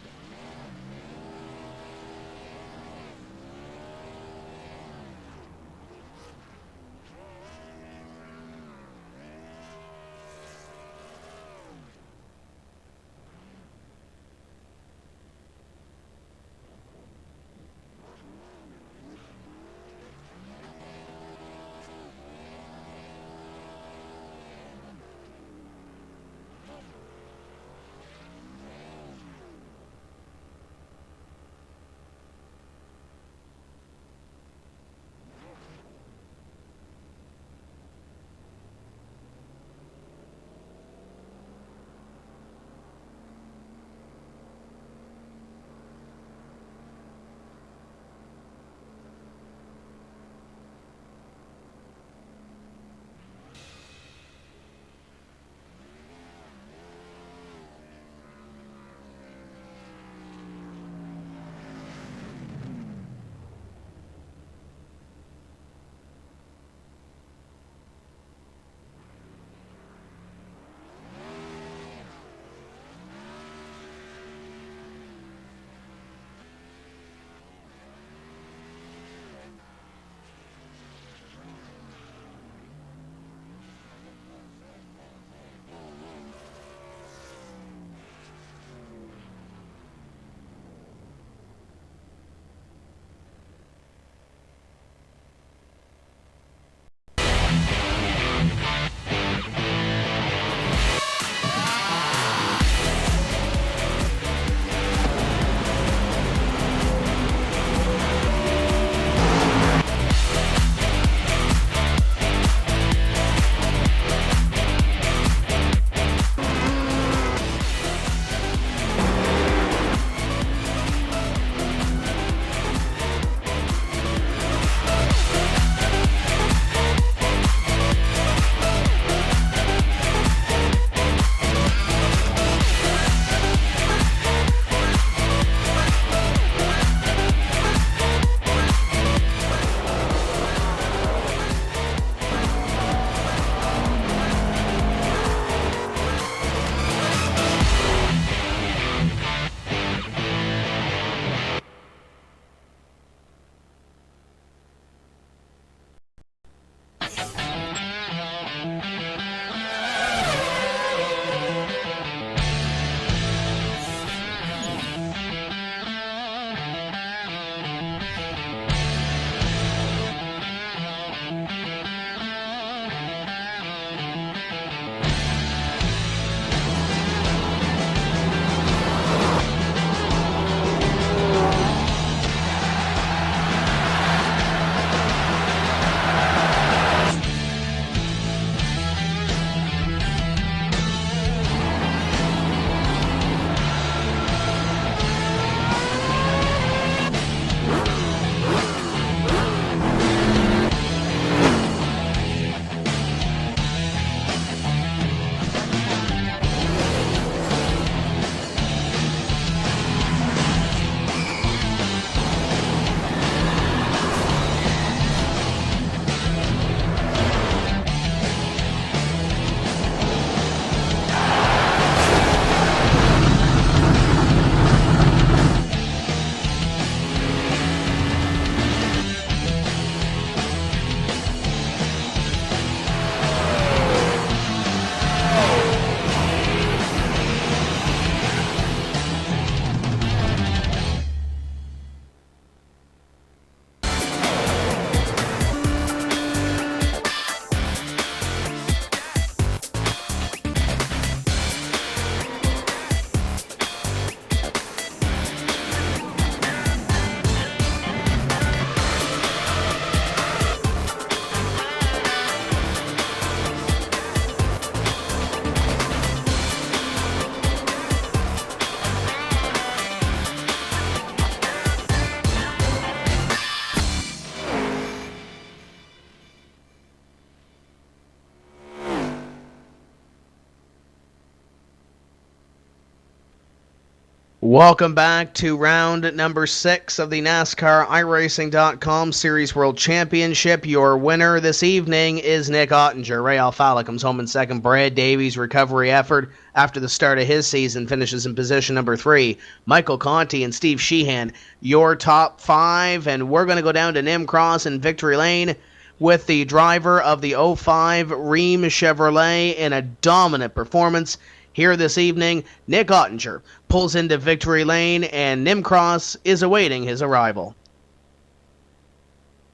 Welcome back to round number 6 of the NASCAR iRacing.com Series World Championship. Your winner this evening is Nick Ottinger. Ray Alfala comes home in second. Brad Davies' recovery effort after the start of his season finishes in position number 3. Michael Conti and Steve Sheehan, your top 5. And we're going to go down to Nim Cross and Victory Lane with the driver of the 05 Ream Chevrolet in a dominant performance. Here this evening, Nick Ottinger pulls into Victory Lane, and Nim Cross is awaiting his arrival.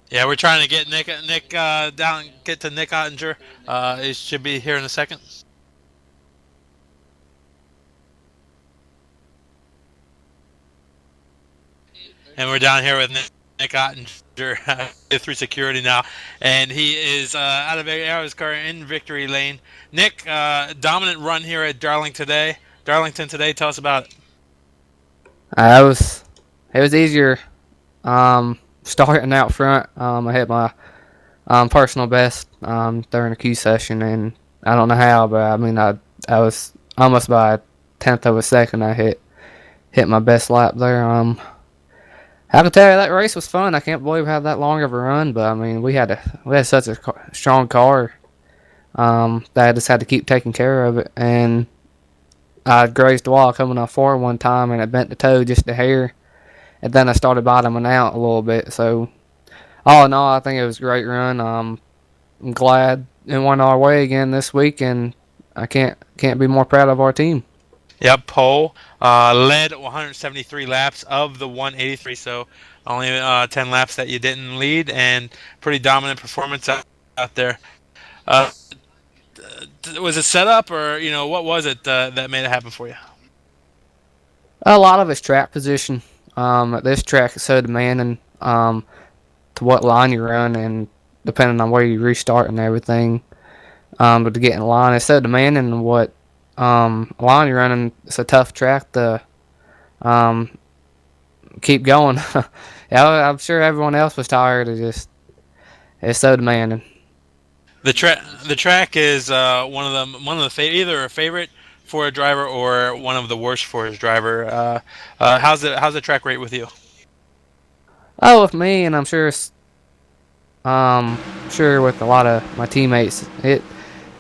Yeah, we're trying to get Nick down, get to Nick Ottinger. He should be here in a second. And we're down here with Nick Ottinger through security now, and he is out of his car in Victory Lane. Nick, dominant run here at Darlington today. Tell us about it. It was easier starting out front. I hit my personal best during the Q session, and I don't know how, but I mean I was almost by a tenth of a second. I hit my best lap there. I have to tell you, that race was fun. I can't believe we had that long of a run, but I mean we had such a strong car that I just had to keep taking care of it. And I grazed the wall coming off 4 one time, and it bent the toe just a hair, and then I started bottoming out a little bit. So all in all, I think it was a great run. I'm glad it went our way again this week, and I can't be more proud of our team. Yep, pole led 173 laps of the 183, so only 10 laps that you didn't lead, and pretty dominant performance out there. Was it set up, or what was it that made it happen for you? A lot of it's track position. This track is so demanding to what line you run, and depending on where you restart and everything. But to get in line, it's so demanding what line you're running. It's a tough track to keep going. Yeah, I'm sure everyone else was tired. It's so demanding. The track is one of the either a favorite for a driver or one of the worst for his driver. How's the track rate with you? Oh, with me, and I'm sure it's sure with a lot of my teammates,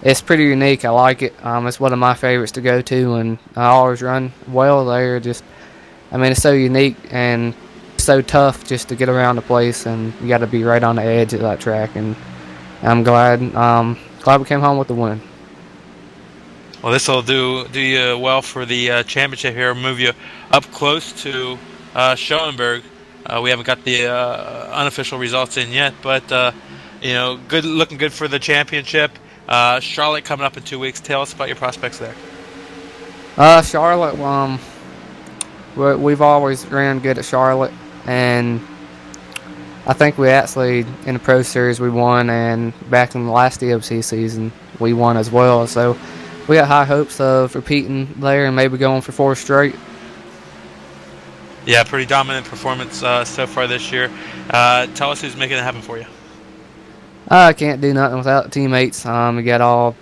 it's pretty unique. I like it. It's one of my favorites to go to, and I always run well there. It's so unique and so tough just to get around the place, and you got to be right on the edge of that track. And I'm glad we came home with the win. Well, this will do you well for the championship here. Move you up close to Schoenberg. We haven't got the unofficial results in yet, but looking good for the championship. Charlotte coming up in 2 weeks. Tell us about your prospects there. Charlotte, we've always ran good at Charlotte, and I think we actually, in the Pro Series, we won, and back in the last DOC season, we won as well. So we got high hopes of repeating there and maybe going for 4 straight. Yeah, pretty dominant performance so far this year. Tell us who's making it happen for you. I can't do nothing without teammates. We got all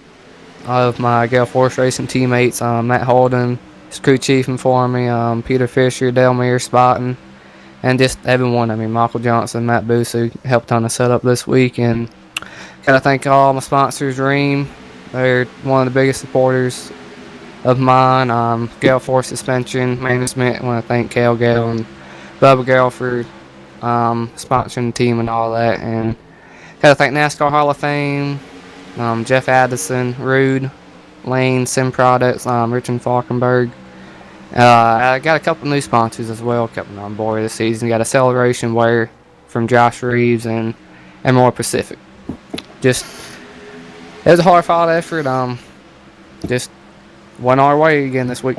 of my Gale Force Racing teammates. Matt Holden, his crew chiefing for me. Peter Fisher, Dale Meyer spotting, and just everyone. Michael Johnson, Matt Booth, who helped on the setup this week. And gotta thank all my sponsors. Ream, they're one of the biggest supporters of mine. Gale Force Suspension Management, I want to thank Kale Gale and Bubba Gale for sponsoring the team and all that. And gotta thank NASCAR Hall of Fame, Jeff Addison, Rude, Lane, Sim Products, Richard Falkenberg. I got a couple new sponsors as well coming on board this season. Got a Celebration Wear from Josh Reeves and More Pacific. It was a hard-fought effort. Just went our way again this week.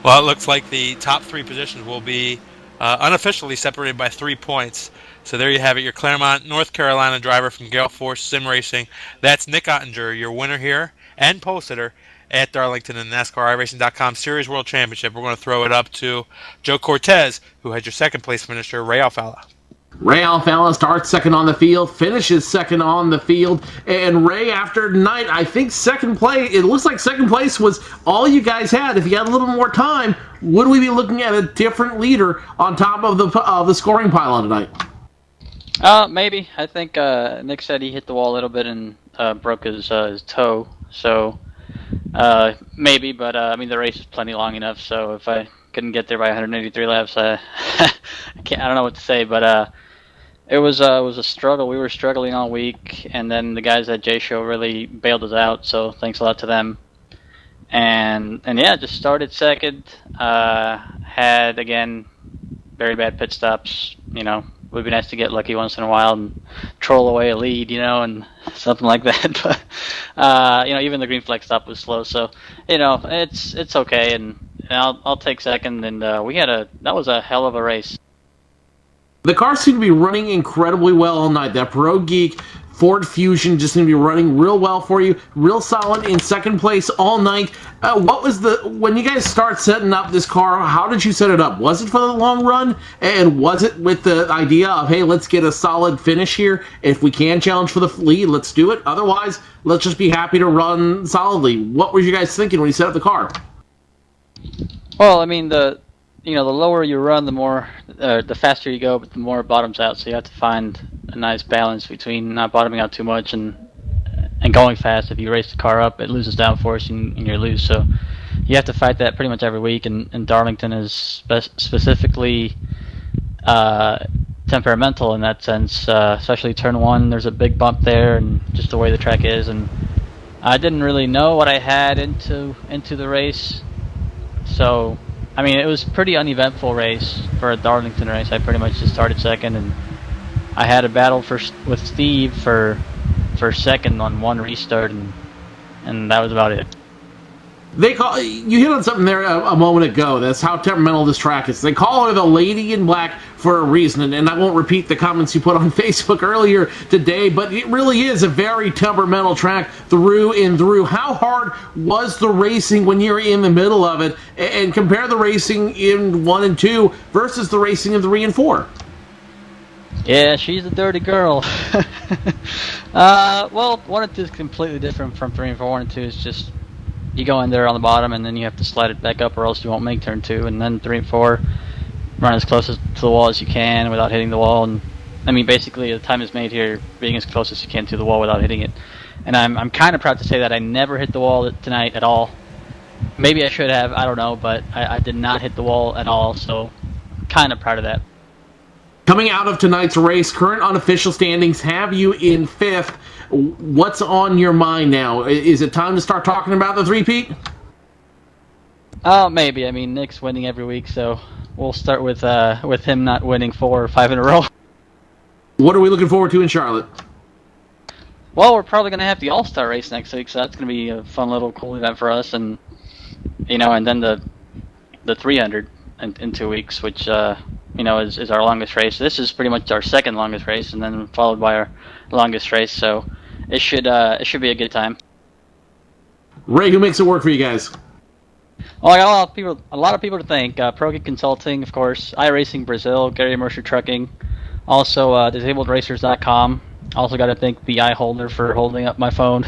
Well, it looks like the top 3 positions will be unofficially separated by 3 points. So there you have it, your Claremont, North Carolina driver from Gale Force Sim Racing. That's Nick Ottinger, your winner here and pole sitter at Darlington in the NASCAR iRacing.com Series World Championship. We're going to throw it up to Joe Cortez, who had your second place finisher, Ray Alfala. Ray Alfalla starts second on the field, finishes second on the field, and Ray, after tonight, I think it looks like second place was all you guys had. If you had a little more time, would we be looking at a different leader on top of the scoring pile tonight? Maybe. I think Nick said he hit the wall a little bit and broke his toe, so maybe. But I mean, the race is plenty long enough, so if I couldn't get there by 183 laps, I don't know what to say, but. It was a struggle. We were struggling all week, and then the guys at J-Show really bailed us out, so thanks a lot to them. And yeah, just started second. Had, again, very bad pit stops. You know, would be nice to get lucky once in a while and troll away a lead, you know, and something like that. But, you know, even the green flag stop was slow, so, you know, it's okay, and I'll take second. And that was a hell of a race. The cars seem to be running incredibly well all night. That Pro Geek Ford Fusion just seems to be running real well for you, real solid in second place all night. When you guys start setting up this car, how did you set it up? Was it for the long run? And was it with the idea of, hey, let's get a solid finish here. If we can challenge for the lead, let's do it. Otherwise, let's just be happy to run solidly. What were you guys thinking when you set up the car? Well, I mean, the lower you run, the faster you go, but the more it bottoms out. So you have to find a nice balance between not bottoming out too much and going fast. If you race the car up, it loses downforce and you lose. So you have to fight that pretty much every week. And Darlington is specifically temperamental in that sense, especially turn one. There's a big bump there, and just the way the track is. And I didn't really know what I had into the race, so. I mean, it was a pretty uneventful race for a Darlington race. I pretty much just started second, and I had a battle with Steve for second on one restart, and that was about it. You hit on something there a moment ago. That's how temperamental this track is. They call her the Lady in Black for a reason, and I won't repeat the comments you put on Facebook earlier today, but it really is a very temperamental track through and through. How hard was the racing when you're in the middle of it, and compare the racing in 1 and 2 versus the racing in 3 and 4? Yeah, she's a dirty girl. Well, 1 and 2 is completely different from 3 and 4. 1 and 2 is just you go in there on the bottom, and then you have to slide it back up, or else you won't make turn 2. And then 3 and 4, run as close to the wall as you can without hitting the wall. And I mean, basically, the time is made here, being as close as you can to the wall without hitting it. And I'm kind of proud to say that I never hit the wall tonight at all. Maybe I should have, I don't know, but I did not hit the wall at all. So, kind of proud of that. Coming out of tonight's race, current unofficial standings have you in 5th. What's on your mind now? Is it time to start talking about the three-peat? Oh, maybe. I mean, Nick's winning every week, so we'll start with him not winning 4 or 5 in a row. What are we looking forward to in Charlotte? Well, we're probably going to have the All-Star race next week, so that's going to be a fun little cool event for us. And and then the 300 in 2 weeks, which is our longest race. This is pretty much our second longest race, and then followed by our longest race. So it should be a good time. Ray, who makes it work for you guys? Well, I got a lot of people to thank. Pro Geek Consulting, of course, iRacing Brazil, Gary Mercer Trucking, also DisabledRacers.com. Also got to thank the eye holder for holding up my phone.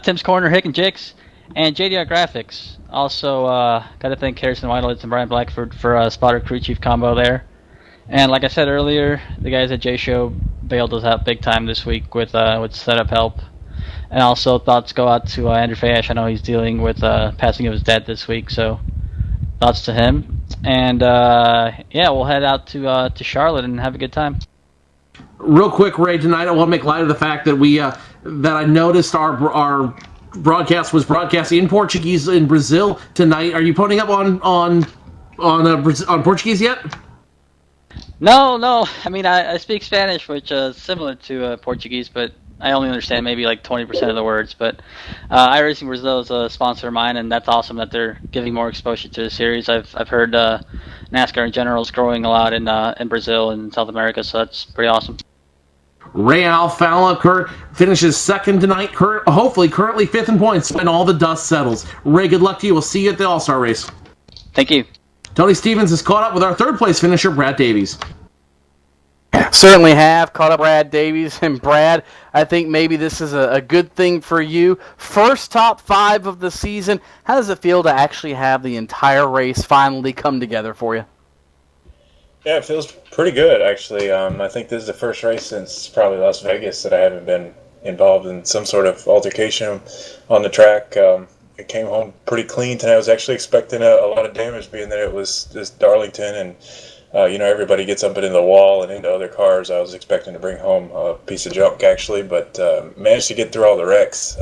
Tim's Corner, Hick and Jix, and JDR Graphics. Also got to thank Harrison Whitelitz and Brian Blackford for Spotter Crew Chief combo there. And like I said earlier, the guys at J-Show bailed us out big time this week with setup help. And also thoughts go out to Andrew Fayash. I know he's dealing with passing of his dad this week, so thoughts to him. And we'll head out to Charlotte and have a good time. Real quick, Ray, tonight I want to make light of the fact that that I noticed our broadcast was broadcast in Portuguese in Brazil tonight. Are you putting up on Portuguese yet? No. I mean, I speak Spanish, which is similar to Portuguese, but I only understand maybe like 20% of the words. But iRacing Brazil is a sponsor of mine, and that's awesome that they're giving more exposure to the series. I've heard NASCAR in general is growing a lot in Brazil and South America, so that's pretty awesome. Ray Alfalla finishes second tonight, hopefully currently 5th in points when all the dust settles. Ray, good luck to you. We'll see you at the All-Star race. Thank you. Tony Stevens is caught up with our 3rd place finisher, Brad Davies. Certainly have caught up Brad Davies. And Brad, I think maybe this is a good thing for you. First top 5 of the season. How does it feel to actually have the entire race finally come together for you? Yeah, it feels pretty good, actually. I think this is the first race since probably Las Vegas that I haven't been involved in some sort of altercation on the track. It came home pretty clean tonight. I was actually expecting a lot of damage, being that it was just Darlington and everybody gets up into the wall and into other cars. I was expecting to bring home a piece of junk, actually, but managed to get through all the wrecks.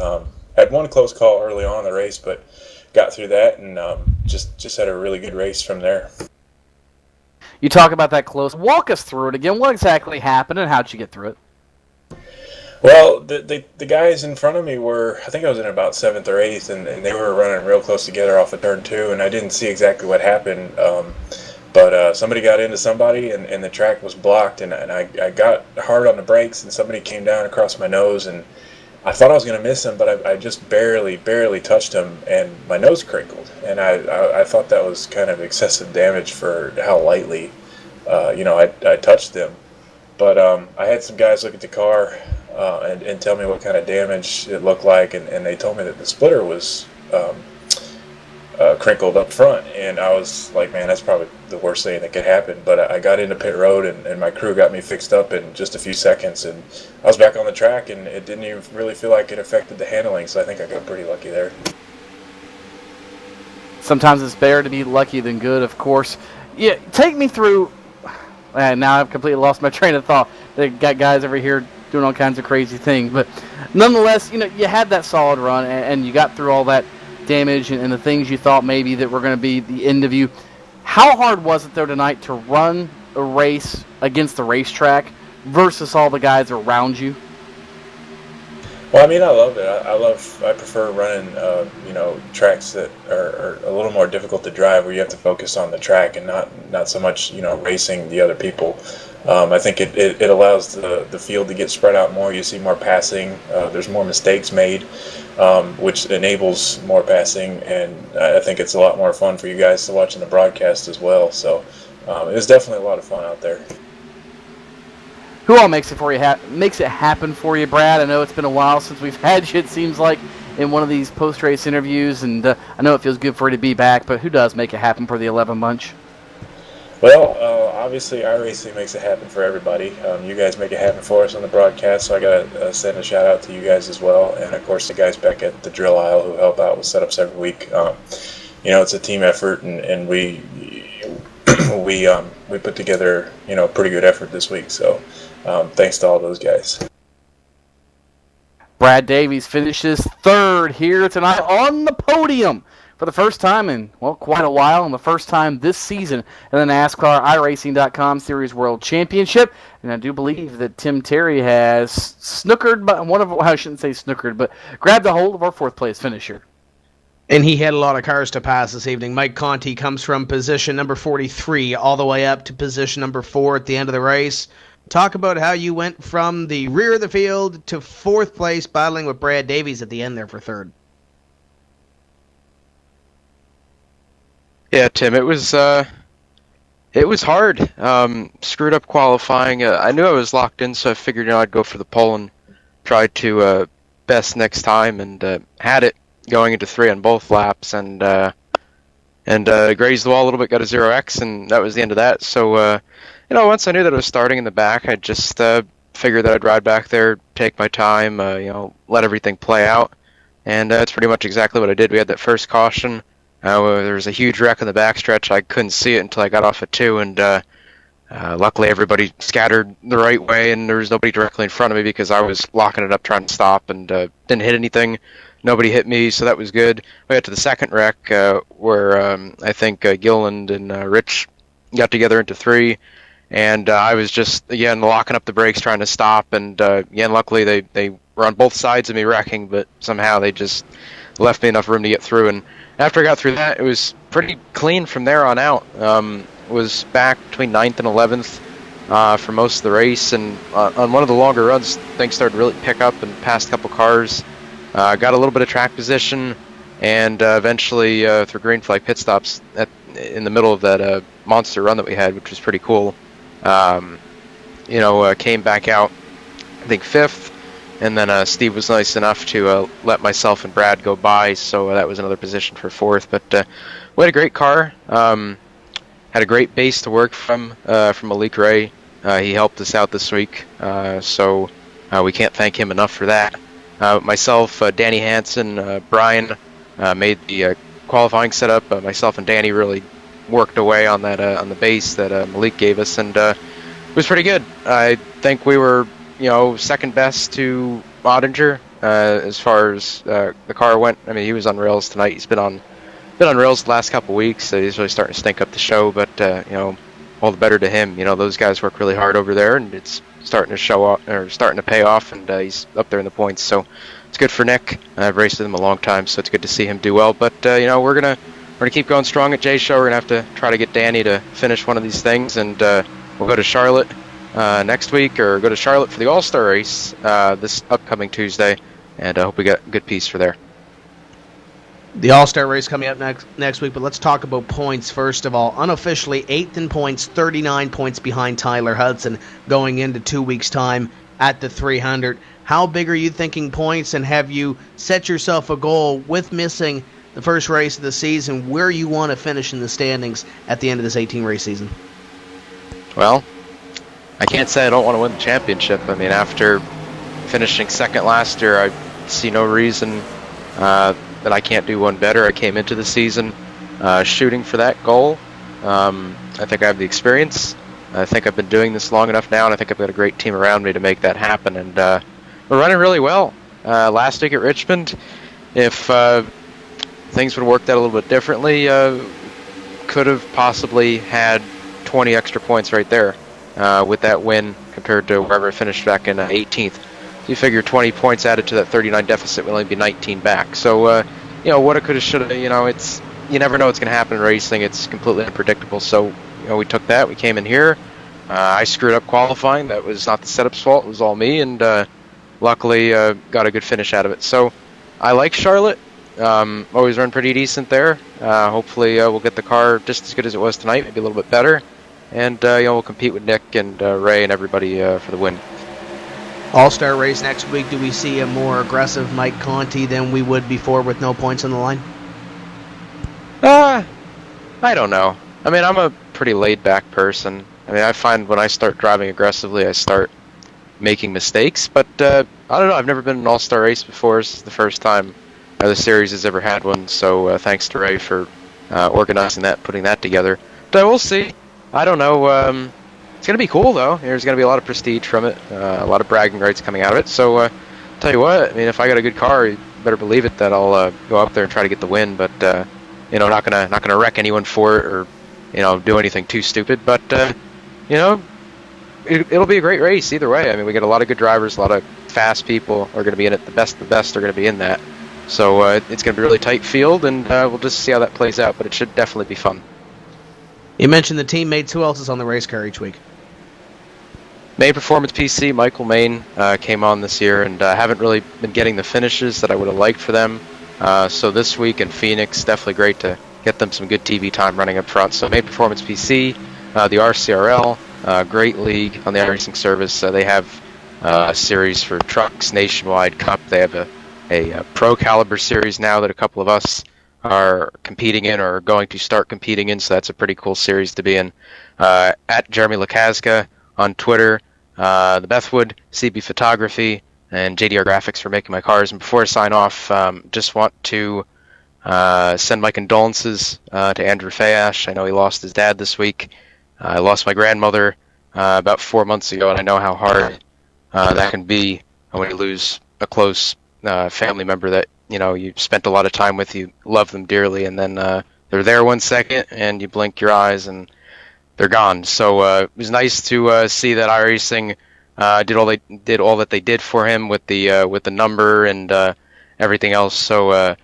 Had one close call early on in the race, but got through that and just had a really good race from there. You talk about that close. Walk us through it again. What exactly happened and how'd you get through it? Well, the guys in front of me were, I think I was in about 7th or 8th, and they were running real close together off of turn 2, and I didn't see exactly what happened. But somebody got into somebody, and the track was blocked, and I got hard on the brakes, and somebody came down across my nose, and I thought I was going to miss him, but I just barely touched him, and my nose crinkled, and I thought that was kind of excessive damage for how lightly, I touched them. But I had some guys look at the car and tell me what kind of damage it looked like, and they told me that the splitter was crinkled up front, and I was like, man, that's probably the worst thing that could happen. But I got into pit road, and my crew got me fixed up in just a few seconds, and I was back on the track, and it didn't even really feel like it affected the handling, so I think I got pretty lucky there. Sometimes it's better to be lucky than good, of course. Yeah, take me through. And now I've completely lost my train of thought. They got guys over here doing all kinds of crazy things, but nonetheless, you had that solid run, and you got through all that damage and the things you thought maybe that were going to be the end of you. How hard was it though tonight to run a race against the racetrack versus all the guys around you? Well, I mean, I love it. I prefer running, tracks that are a little more difficult to drive, where you have to focus on the track and not so much, racing the other people. I think it allows the field to get spread out more. You see more passing. There's more mistakes made, which enables more passing, and I think it's a lot more fun for you guys to watch in the broadcast as well. So it was definitely a lot of fun out there. Who all makes it happen for you, Brad? I know it's been a while since we've had you, it seems like, in one of these post-race interviews, and I know it feels good for you to be back, but who does make it happen for the 11 bunch? Well, obviously iRacing makes it happen for everybody. You guys make it happen for us on the broadcast, so I got to send a shout-out to you guys as well, and of course the guys back at the drill aisle who help out with setups every week. It's a team effort, and we put together, a pretty good effort this week, so thanks to all those guys. Brad Davies finishes 3rd here tonight on the podium for the first time in, quite a while, and the first time this season in the NASCAR iRacing.com Series World Championship. And I do believe that Tim Terry has snookered, I shouldn't say snookered, but grabbed a hold of our 4th place finisher. And he had a lot of cars to pass this evening. Mike Conti comes from position number 43 all the way up to position number 4 at the end of the race. Talk about how you went from the rear of the field to 4th place, battling with Brad Davies at the end there for 3rd. Yeah, Tim, it was hard. Screwed up qualifying. I knew I was locked in, so I figured I'd go for the pole and try to best next time, and had it going into 3 on both laps, and grazed the wall a little bit, got a 0x, and that was the end of that. So, once I knew that I was starting in the back, I just figured that I'd ride back there, take my time, let everything play out, and that's pretty much exactly what I did. We had that first caution. There was a huge wreck in the backstretch. I couldn't see it until I got off at 2, and luckily everybody scattered the right way, and there was nobody directly in front of me because I was locking it up trying to stop, and didn't hit anything. Nobody hit me, so that was good. We got to the second wreck where I think Gilland and Rich got together into 3, and I was just, again, locking up the brakes trying to stop, and again, luckily they were on both sides of me wrecking, but somehow they just left me enough room to get through, and after I got through that, it was pretty clean from there on out. Was back between 9th and 11th for most of the race, and on one of the longer runs, things started to really pick up and passed a couple cars. Got a little bit of track position, and eventually through green flag pit stops in the middle of that monster run that we had, which was pretty cool. came back out, I think 5th. And then Steve was nice enough to let myself and Brad go by, so that was another position for 4th. But we had a great car. Had a great base to work from Malik Ray. He helped us out this week, so we can't thank him enough for that. Myself, Danny Hansen, Brian made the qualifying setup. Myself and Danny really worked away on that on the base that Malik gave us, and it was pretty good. I think we were, second best to Ottinger as far as the car went. I mean, he was on rails tonight. He's been on rails the last couple weeks, so he's really starting to stink up the show. But all the better to him. Those guys work really hard over there, and it's starting to show up or starting to pay off. And he's up there in the points, so it's good for Nick. I've raced with him a long time, so it's good to see him do well. But we're gonna keep going strong at Jay's show. We're gonna have to try to get Danny to finish one of these things, and we'll go to Charlotte next week, or go to Charlotte for the All-Star race this upcoming Tuesday, and I hope we get a good piece for there. The All-Star race coming up next week, but let's talk about points first of all. Unofficially, 8th in points, 39 points behind Tyler Hudson going into 2 weeks' time at the 300. How big are you thinking points, and have you set yourself a goal with missing the first race of the season where you want to finish in the standings at the end of this 18-race season? Well, I can't say I don't want to win the championship. I mean, after finishing second last year, I see no reason that I can't do one better. I came into the season shooting for that goal. I think I have the experience. I think I've been doing this long enough now, and I think I've got a great team around me to make that happen. And we're running really well. Last week at Richmond, if things would have worked out a little bit differently, could have possibly had 20 extra points right there with that win compared to wherever I finished back in 18th. You figure 20 points added to that 39 deficit will only be 19 back. So, what it could have, should have, it's, you never know what's going to happen in racing. It's completely unpredictable. So, we took that. We came in here. I screwed up qualifying. That was not the setup's fault. It was all me. And luckily got a good finish out of it. So, I like Charlotte. Always run pretty decent there. Hopefully we'll get the car just as good as it was tonight, maybe a little bit better. And, we'll compete with Nick and Ray and everybody for the win. All-Star race next week, do we see a more aggressive Mike Conti than we would before with no points on the line? I don't know. I mean, I'm a pretty laid-back person. I mean, I find when I start driving aggressively, I start making mistakes. But, I don't know. I've never been in an All-Star race before. This is the first time the series has ever had one. So, thanks to Ray for organizing that, putting that together. But we'll see. I don't know. It's going to be cool, though. There's going to be a lot of prestige from it, a lot of bragging rights coming out of it. So, tell you what, I mean, if I got a good car, you better believe it that I'll go up there and try to get the win. But, not gonna wreck anyone for it or, do anything too stupid. But, it'll be a great race either way. I mean, we got a lot of good drivers, a lot of fast people are going to be in it. The best are going to be in that. So, it's going to be a really tight field, and we'll just see how that plays out. But it should definitely be fun. You mentioned the teammates. Who else is on the race car each week? Main Performance PC, Michael Main, came on this year, and haven't really been getting the finishes that I would have liked for them. So this week in Phoenix, definitely great to get them some good TV time running up front. So Main Performance PC, the RCRL, great league on the iRacing service. They have a series for trucks, Nationwide Cup. They have a Pro Caliber series now that a couple of us are competing in or are going to start competing in, so that's a pretty cool series to be in. At Jeremy Lukaszka on Twitter, the Bethwood, CB Photography, and JDR Graphics for making my cars. And before I sign off, just want to send my condolences to Andrew Fayash. I know he lost his dad this week. I lost my grandmother about 4 months ago, and I know how hard that can be when you lose a close family member that you spent a lot of time with, you love them dearly, and then they're there 1 second, and you blink your eyes, and they're gone. So it was nice to see that iRacing did all that they did for him with the number and everything else. So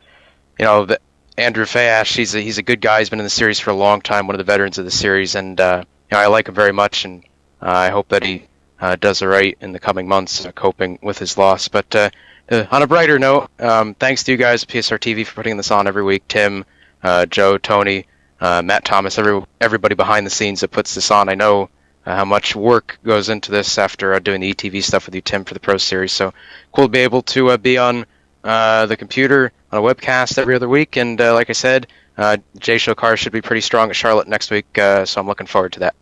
Andrew Fayash, he's a good guy. He's been in the series for a long time, one of the veterans of the series, and I like him very much, and I hope that he does all right in the coming months, coping with his loss. But on a brighter note, thanks to you guys at PSR TV for putting this on every week. Tim, Joe, Tony, Matt Thomas, everybody behind the scenes that puts this on. I know how much work goes into this after doing the ETV stuff with you, Tim, for the Pro Series. So cool to be able to be on the computer on a webcast every other week. And like I said, J-Show car should be pretty strong at Charlotte next week, so I'm looking forward to that.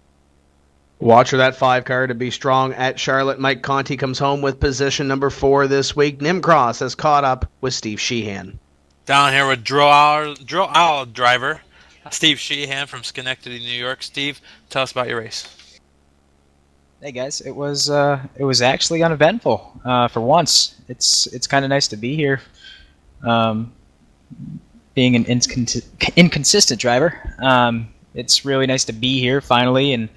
Watch for that 5 car to be strong at Charlotte. Mike Conti comes home with position number 4 this week. Nimcross has caught up with Steve Sheehan. Down here with Drill Owl driver Steve Sheehan from Schenectady, New York. Steve, tell us about your race. Hey guys, it was actually uneventful for once. It's kind of nice to be here. Being an inconsistent driver, it's really nice to be here finally, and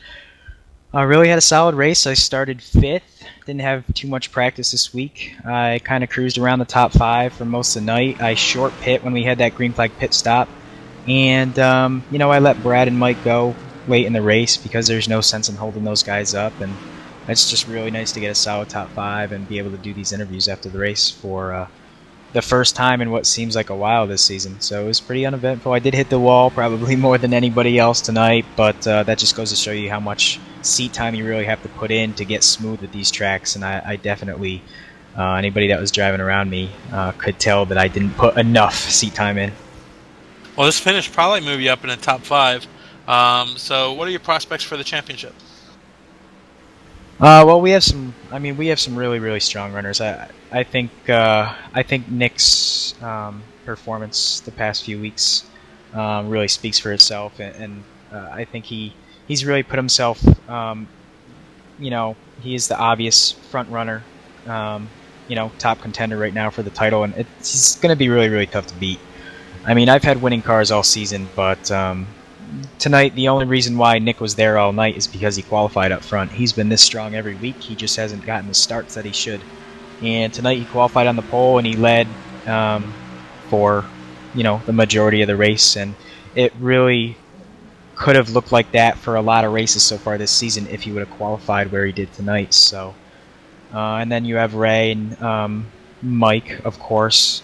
I really had a solid race. I started 5th. Didn't have too much practice this week. I kind of cruised around the top 5 for most of the night. I short pit when we had that green flag pit stop. And, I let Brad and Mike go late in the race because there's no sense in holding those guys up. And it's just really nice to get a solid top 5 and be able to do these interviews after the race for the first time in what seems like a while this season. So it was pretty uneventful. I did hit the wall probably more than anybody else tonight, but that just goes to show you how much seat time you really have to put in to get smooth with these tracks. And I definitely, anybody that was driving around me could tell that I didn't put enough seat time in. Well, this finish probably moved you up in the top 5. So what are your prospects for the championship? Well, we have some really, really strong runners. I think Nick's performance the past few weeks really speaks for itself, and I think he's really put himself. He is the obvious front runner. Top contender right now for the title, and he's going to be really, really tough to beat. I mean, I've had winning cars all season, but tonight the only reason why Nick was there all night is because he qualified up front. He's been this strong every week. He just hasn't gotten the starts that he should. And tonight he qualified on the pole and he led for the majority of the race, and it really could have looked like that for a lot of races so far this season if he would have qualified where he did tonight. So, and then you have Ray and Mike, of course,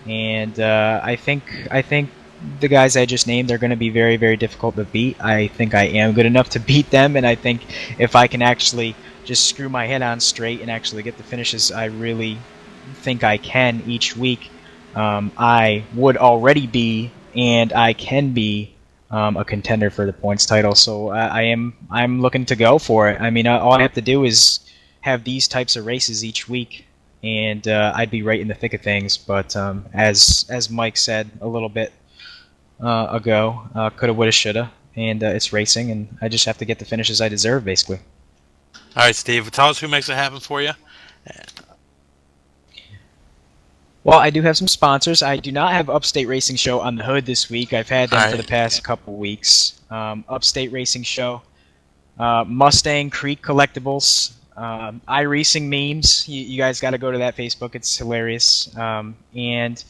and I think the guys I just named, they're going to be very, very difficult to beat. I think I am good enough to beat them, and I think if I can actually just screw my head on straight and actually get the finishes I really think I can each week, I would already be, and I can be, a contender for the points title. So I'm looking to go for it. I mean, all I have to do is have these types of races each week, and I'd be right in the thick of things. But as Mike said a little bit ago, coulda, woulda, shoulda, and it's racing, and I just have to get the finishes I deserve, basically. All right, Steve, tell us who makes it happen for you. Well, I do have some sponsors. I do not have Upstate Racing Show on the hood this week. I've had them for the past couple weeks. Upstate Racing Show, Mustang Creek Collectibles, iRacing Memes. You guys got to go to that Facebook. It's hilarious. And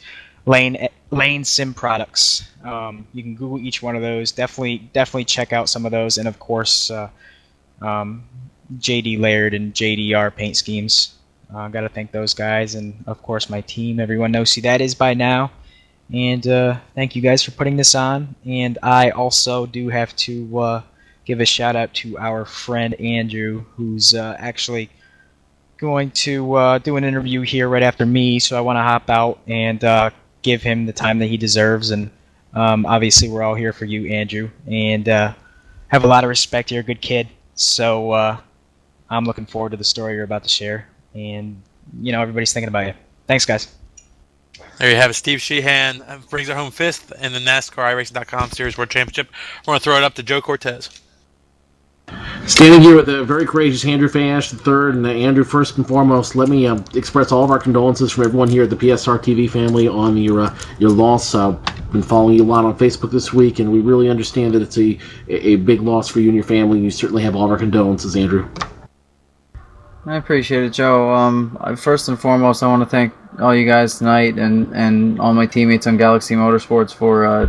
Lane Sim Products. You can Google each one of those. Definitely check out some of those. And, of course, JD Laird and JDR Paint Schemes. Got to thank those guys, and of course my team. Everyone knows who that is by now. And thank you guys for putting this on. And I also do have to give a shout out to our friend Andrew, who's actually going to do an interview here right after me. So I want to hop out and give him the time that he deserves. And obviously we're all here for you, Andrew. And have a lot of respect. You're a good kid. So I'm looking forward to the story you're about to share. And, everybody's thinking about you. Thanks, guys. There you have it. Steve Sheehan brings her home 5th in the NASCAR iRacing.com Series World Championship. We're going to throw it up to Joe Cortez. Standing here with a very courageous Andrew Fayash III, and Andrew, first and foremost, let me express all of our condolences from everyone here at the PSR TV family on your loss. Been following you a lot on Facebook this week, and we really understand that it's a big loss for you and your family. And you certainly have all of our condolences, Andrew. I appreciate it, Joe. First and foremost, I want to thank all you guys tonight and all my teammates on Galaxy Motorsports for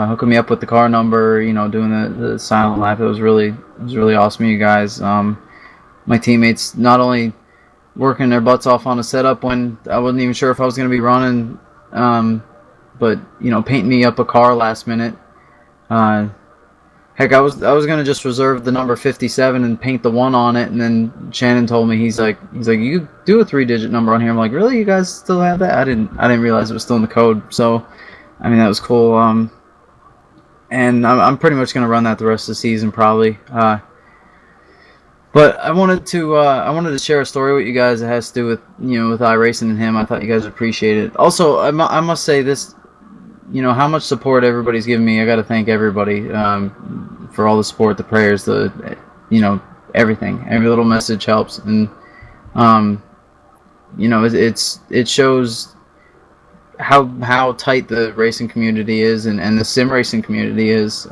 hooking me up with the car number. Doing the silent lap. It was really awesome, you guys. My teammates not only working their butts off on a setup when I wasn't even sure if I was going to be running, but painting me up a car last minute. Heck, I was gonna just reserve the number 57 and paint the 1 on it, and then Shannon told me he's like you do a 3-digit number on here. I'm like, really? You guys still have that? I didn't realize it was still in the code. So, I mean, that was cool. And I'm pretty much gonna run that the rest of the season probably. But I wanted to share a story with you guys that has to do with with iRacing and him. I thought you guys would appreciate it. Also, I must say this. How much support everybody's given me. I got to thank everybody for all the support, the prayers, everything. Every little message helps, and it shows how tight the racing community is, and the sim racing community is.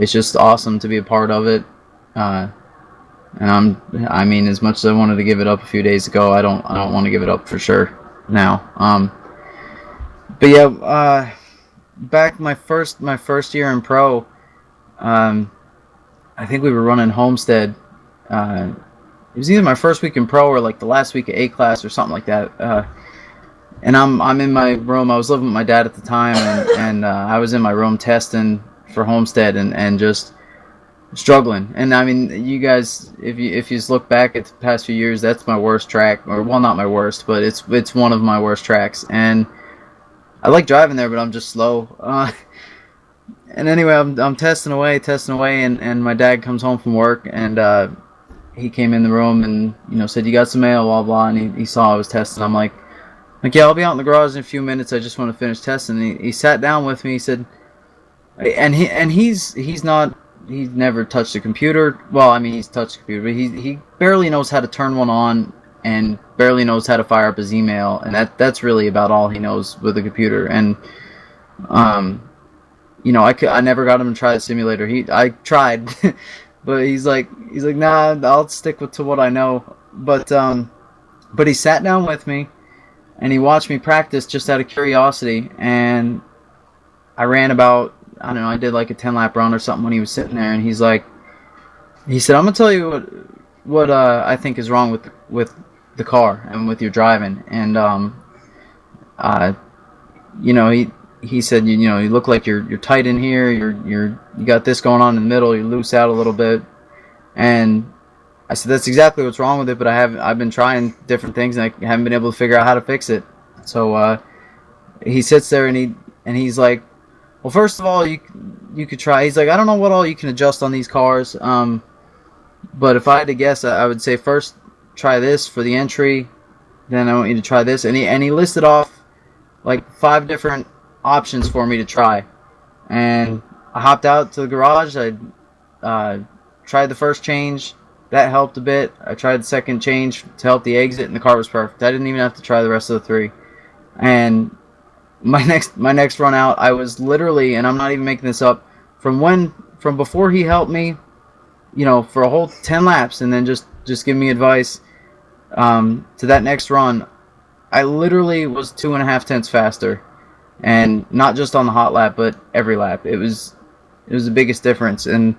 It's just awesome to be a part of it. And I mean, as much as I wanted to give it up a few days ago, I don't want to give it up for sure now. But yeah, back my first year in pro, I think we were running Homestead. It was either my first week in pro or like the last week of A class or something like that. And I'm in my room. I was living with my dad at the time, and I was in my room testing for Homestead and just struggling. And I mean, you guys, if you look back at the past few years, that's my worst track, or well, not my worst, but it's one of my worst tracks. And I like driving there, but I'm just slow. And anyway, I'm testing away, and my dad comes home from work, and he came in the room and said, "You got some mail, blah blah." And he saw I was testing. I'm like, yeah, I'll be out in the garage in a few minutes. I just want to finish testing. And he sat down with me. He said, he's never touched a computer. Well, I mean, he's touched a computer, but he barely knows how to turn one on and barely knows how to fire up his email, and that's really about all he knows with a computer. And I never got him to try the simulator. I tried, but he's like, nah, I'll stick to what I know. But he sat down with me and he watched me practice just out of curiosity, and I ran about, I don't know, I did like a 10-lap run or something when he was sitting there, and he said, "I'm gonna tell you what I think is wrong with the car and with your driving." And he said, you look like you're tight in here. You got this going on in the middle. You're loose out a little bit. And I said, that's exactly what's wrong with it. But I've been trying different things, and I haven't been able to figure out how to fix it. So he sits there and he's like, well, first of all, you could try. He's like, I don't know what all you can adjust on these cars. But if I had to guess, I would say first try this for the entry. Then I want you to try this. And he listed off like 5 different options for me to try. And I hopped out to the garage. I tried the first change. That helped a bit. I tried the second change to help the exit, and the car was perfect. I didn't even have to try the rest of the 3. And my next run out, I was literally, and I'm not even making this up, from before he helped me, for a whole 10 laps, and then just give me advice, to that next run, I literally was 2.5 tenths faster, and not just on the hot lap, but every lap. It was the biggest difference, and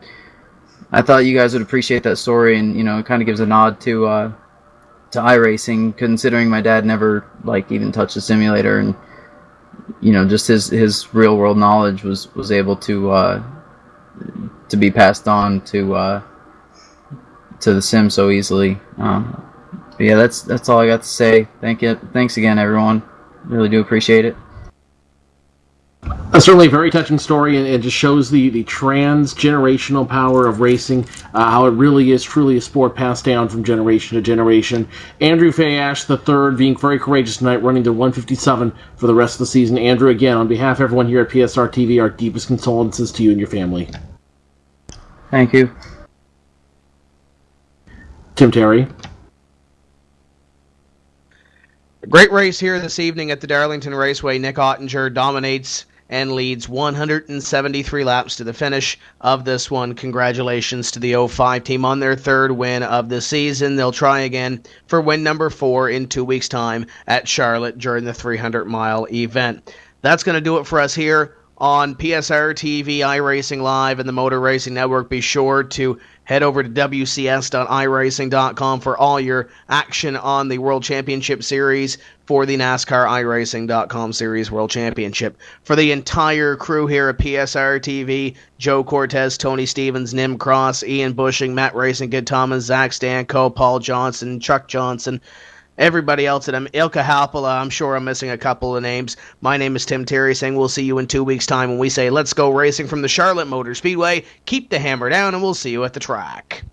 I thought you guys would appreciate that story, and it kind of gives a nod to iRacing, considering my dad never even touched the simulator, and just his real world knowledge was able to be passed on to the sim so easily. But yeah, that's all I got to say. Thanks again, everyone. Really do appreciate it. Certainly a very touching story, and it just shows the trans-generational power of racing, how it really is truly a sport passed down from generation to generation. Andrew Fayash III being very courageous tonight, running the 157 for the rest of the season. Andrew, again, on behalf of everyone here at PSR TV, our deepest condolences to you and your family. Thank you. Tim Terry. A great race here this evening at the Darlington Raceway. Nick Ottinger dominates and leads 173 laps to the finish of this one. Congratulations to the 05 team on their 3rd win of the season. They'll try again for win number 4 in 2 weeks' time at Charlotte during the 300-mile event. That's going to do it for us here on PSR TV, iRacing Live, and the Motor Racing Network. Be sure to head over to wcs.iracing.com for all your action on the World Championship Series for the NASCAR iRacing.com Series World Championship. For the entire crew here at PSR TV, Joe Cortez, Tony Stevens, Nim Cross, Ian Bushing, Matt Racing, Good Thomas, Zach Stanko, Paul Johnson, Chuck Johnson, everybody else at him, Ilka Halpala, I'm sure I'm missing a couple of names. My name is Tim Terry, saying we'll see you in 2 weeks' time when we say let's go racing from the Charlotte Motor Speedway. Keep the hammer down, and we'll see you at the track.